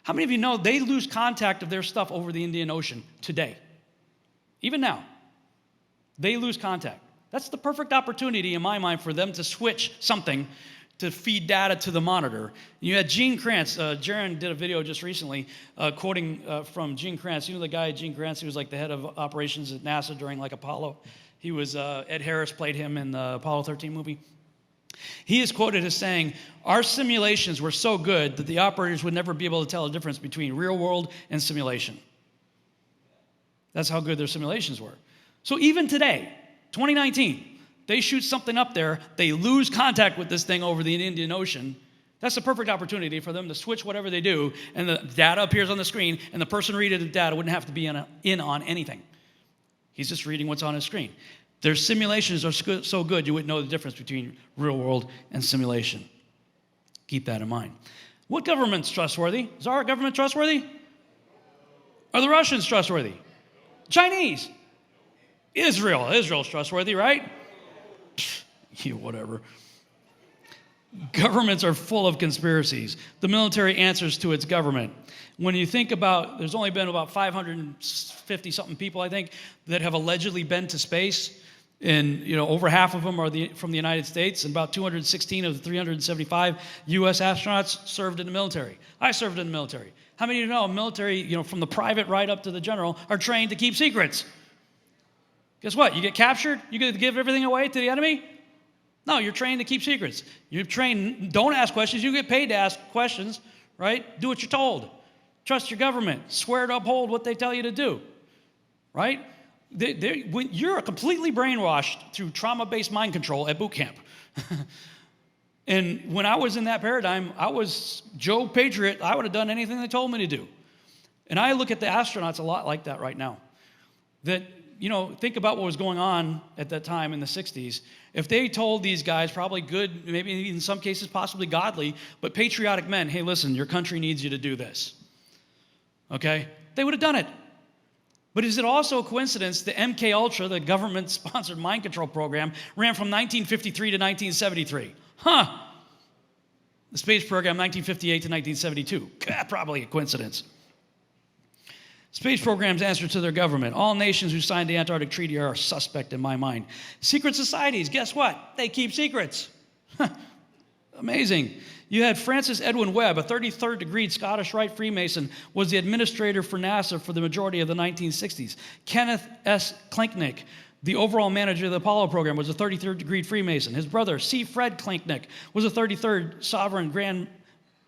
How many of you know they lose contact of their stuff over the Indian Ocean today? Even now, they lose contact. That's the perfect opportunity in my mind for them to switch something to feed data to the monitor. You had Gene Kranz. Jaron did a video just recently quoting from Gene Kranz. You know the guy, Gene Kranz, he was like the head of operations at NASA during like Apollo. He was, Ed Harris played him in the Apollo 13 movie. He is quoted as saying, our simulations were so good that the operators would never be able to tell the difference between real world and simulation. That's how good their simulations were. So even today, 2019, they shoot something up there, they lose contact with this thing over the Indian Ocean. That's the perfect opportunity for them to switch whatever they do, and the data appears on the screen, and the person reading the data wouldn't have to be in on anything. He's just reading what's on his screen. Their simulations are so good, you wouldn't know the difference between real world and simulation. Keep that in mind. What government's trustworthy? Is our government trustworthy? Are the Russians trustworthy? Chinese? Israel's trustworthy, right? Whatever. Governments are full of conspiracies. The military answers to its government. When you think about, there's only been about 550-something people, I think, that have allegedly been to space. And over half of them are from the United States, and about 216 of the 375 U.S. astronauts served in the military. I served in the military. How many of you know military, from the private right up to the general, are trained to keep secrets? Guess what? You get captured, you get to give everything away to the enemy? No, you're trained to keep secrets. You're trained, don't ask questions, you get paid to ask questions, right? Do what you're told. Trust your government. Swear to uphold what they tell you to do, right? You're completely brainwashed through trauma-based mind control at boot camp. And when I was in that paradigm, I was Joe Patriot. I would have done anything they told me to do. And I look at the astronauts a lot like that right now. That, think about what was going on at that time in the 60s. If they told these guys, probably good, maybe in some cases possibly godly, but patriotic men, hey, listen, your country needs you to do this. Okay? They would have done it. But is it also a coincidence the MK Ultra, the government-sponsored mind control program, ran from 1953 to 1973? The space program, 1958 to 1972. Probably a coincidence. Space programs answer to their government. All nations who signed the Antarctic Treaty are suspect in my mind. Secret societies, guess what? They keep secrets. Amazing. You had Francis Edwin Webb, a 33rd degree Scottish Rite Freemason, was the administrator for NASA for the majority of the 1960s. Kenneth S. Klinknick, the overall manager of the Apollo program, was a 33rd degree Freemason. His brother, C. Fred Klinknick, was a 33rd Sovereign Grand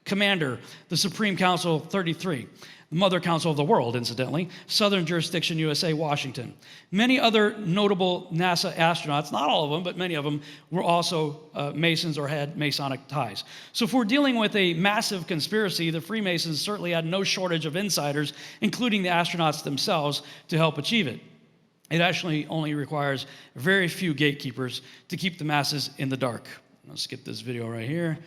Commander, the Supreme Council 33. The Mother Council of the World, incidentally, Southern Jurisdiction, USA, Washington. Many other notable NASA astronauts, not all of them, but many of them, were also Masons or had Masonic ties. So if we're dealing with a massive conspiracy, the Freemasons certainly had no shortage of insiders, including the astronauts themselves, to help achieve it. It actually only requires very few gatekeepers to keep the masses in the dark. I'll skip this video right here.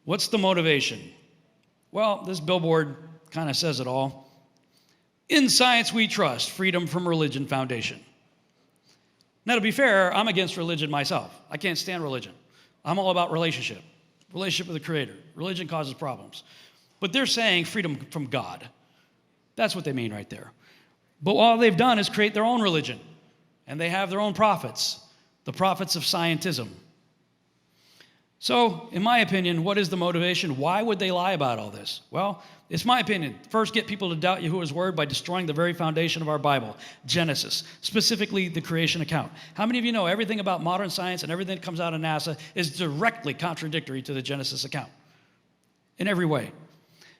What's the motivation? Well, this billboard kind of says it all. In science we trust, freedom from religion foundation. Now, to be fair, I'm against religion myself. I can't stand religion. I'm all about relationship with the Creator. Religion causes problems. But they're saying freedom from God. That's what they mean right there. But all they've done is create their own religion. And they have their own prophets, the prophets of scientism. So, in my opinion, what is the motivation? Why would they lie about all this? Well, it's my opinion. First, get people to doubt Yahuwah's word by destroying the very foundation of our Bible, Genesis, specifically the creation account. How many of you know everything about modern science and everything that comes out of NASA is directly contradictory to the Genesis account? In every way.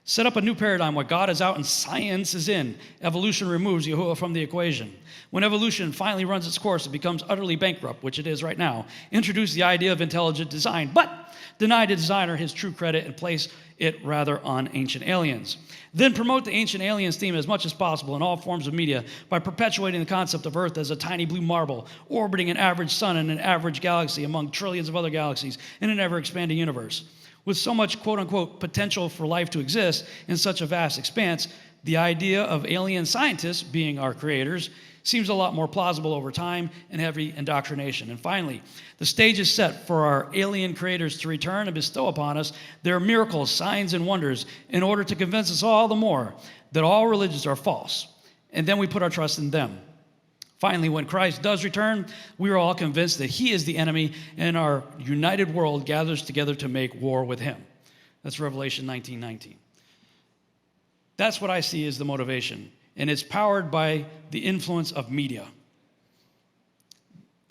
Set up a new paradigm where God is out and science is in. Evolution removes Yahuwah from the equation. When evolution finally runs its course, it becomes utterly bankrupt, which it is right now. Introduce the idea of intelligent design, but deny the designer his true credit and place it rather on ancient aliens. Then promote the ancient aliens theme as much as possible in all forms of media by perpetuating the concept of Earth as a tiny blue marble orbiting an average sun in an average galaxy among trillions of other galaxies in an ever-expanding universe. With so much quote-unquote potential for life to exist in such a vast expanse, the idea of alien scientists being our creators seems a lot more plausible over time and heavy indoctrination. And finally, the stage is set for our alien creators to return and bestow upon us their miracles, signs, and wonders in order to convince us all the more that all religions are false. And then we put our trust in them. Finally, when Christ does return, we are all convinced that he is the enemy and our united world gathers together to make war with him. That's Revelation 19:19. That's what I see as the motivation, and it's powered by the influence of media.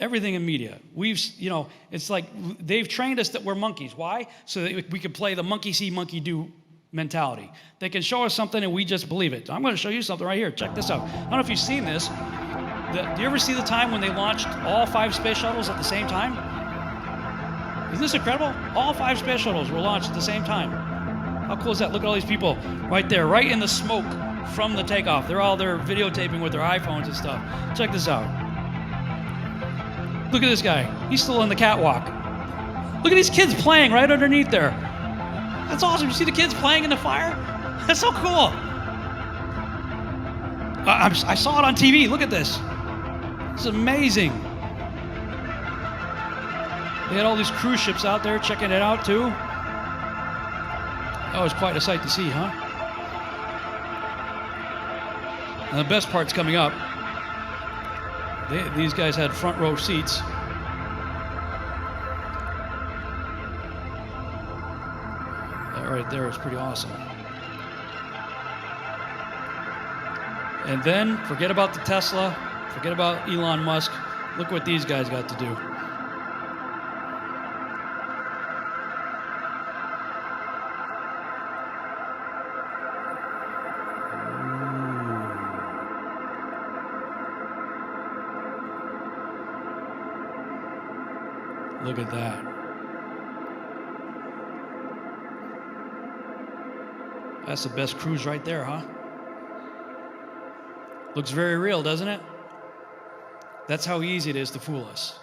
Everything in media. It's like they've trained us that we're monkeys. Why? So that we can play the monkey see, monkey do mentality. They can show us something and we just believe it. I'm going to show you something right here. Check this out. I don't know if you've seen this. Do you ever see the time when they launched all 5 space shuttles at the same time? Isn't this incredible? All 5 space shuttles were launched at the same time. How cool is that? Look at all these people right there, right in the smoke from the takeoff. They're videotaping with their iPhones and stuff. Check this out. Look at this guy. He's still on the catwalk. Look at these kids playing right underneath there. That's awesome. You see the kids playing in the fire? That's so cool. I saw it on TV. Look at this. It's amazing. They had all these cruise ships out there checking it out too. That was quite a sight to see, huh? And the best part's coming up. These guys had front row seats. That right there is pretty awesome. And then, forget about the Tesla, forget about Elon Musk. Look what these guys got to do. Look at that. That's the best cruise right there, huh? Looks very real, doesn't it? That's how easy it is to fool us.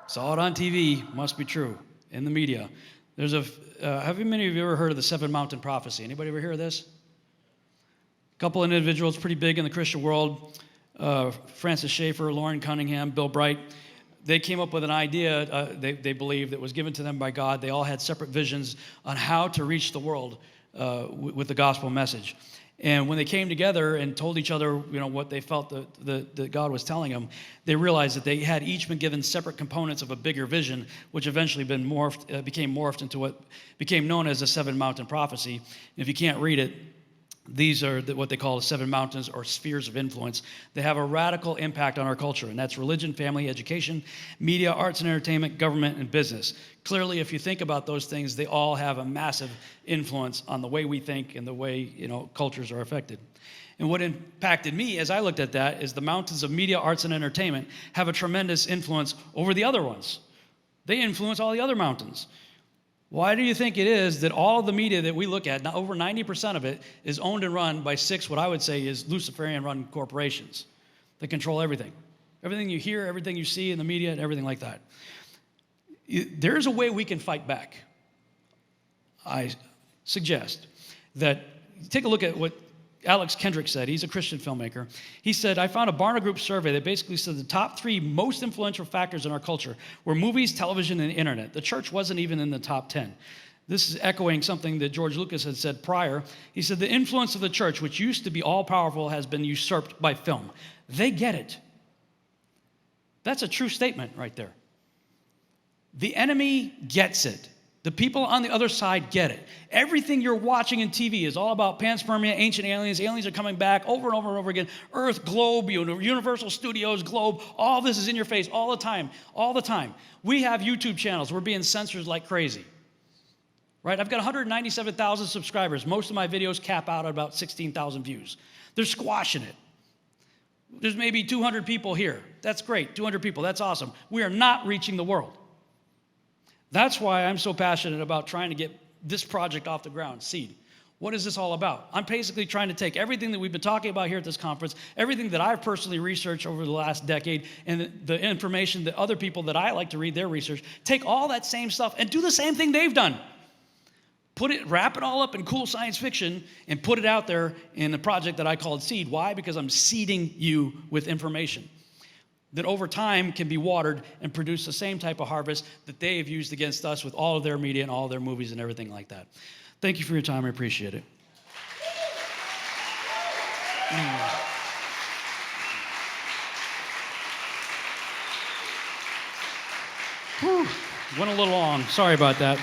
Saw it on TV, must be true, in the media. There's have many of you ever heard of the 7 Mountain Prophecy? Anybody ever hear of this? A couple of individuals pretty big in the Christian world, Francis Schaeffer, Lauren Cunningham, Bill Bright. They came up with an idea, they believe, that was given to them by God. They all had separate visions on how to reach the world with the gospel message. And when they came together and told each other, what they felt that God was telling them, they realized that they had each been given separate components of a bigger vision, which eventually became morphed into what became known as the 7 Mountain Prophecy. And if you can't read it, these are what they call the 7 mountains or spheres of influence. They have a radical impact on our culture, and that's religion, family, education, media, arts and entertainment, government, and business. Clearly, if you think about those things, they all have a massive influence on the way we think and the way cultures are affected. And what impacted me as I looked at that is the mountains of media, arts, and entertainment have a tremendous influence over the other ones. They influence all the other mountains. Why do you think it is that all of the media that we look at, now over 90% of it, is owned and run by 6, what I would say is Luciferian-run corporations that control everything? Everything you hear, everything you see in the media, and everything like that. There's a way we can fight back. I suggest that take a look at what Alex Kendrick said. He's a Christian filmmaker. He said, I found a Barna Group survey that basically said the top 3 most influential factors in our culture were movies, television, and the internet. The church wasn't even in the top 10. This is echoing something that George Lucas had said prior. He said, the influence of the church, which used to be all-powerful, has been usurped by film. They get it. That's a true statement right there. The enemy gets it. The people on the other side get it. Everything you're watching in TV is all about panspermia, ancient aliens. Aliens are coming back over and over and over again. Earth, globe, Universal Studios, globe. All this is in your face all the time, all the time. We have YouTube channels. We're being censored like crazy. Right? I've got 197,000 subscribers. Most of my videos cap out at about 16,000 views. They're squashing it. There's maybe 200 people here. That's great. 200 people. That's awesome. We are not reaching the world. That's why I'm so passionate about trying to get this project off the ground, Seed. What is this all about? I'm basically trying to take everything that we've been talking about here at this conference, everything that I've personally researched over the last decade, and the information that other people that I like to read their research, take all that same stuff and do the same thing they've done. Wrap it all up in cool science fiction and put it out there in a project that I called Seed. Why? Because I'm seeding you with information that over time can be watered and produce the same type of harvest that they have used against us with all of their media and all of their movies and everything like that. Thank you for your time. I appreciate it. Whew. Went a little long. Sorry about that.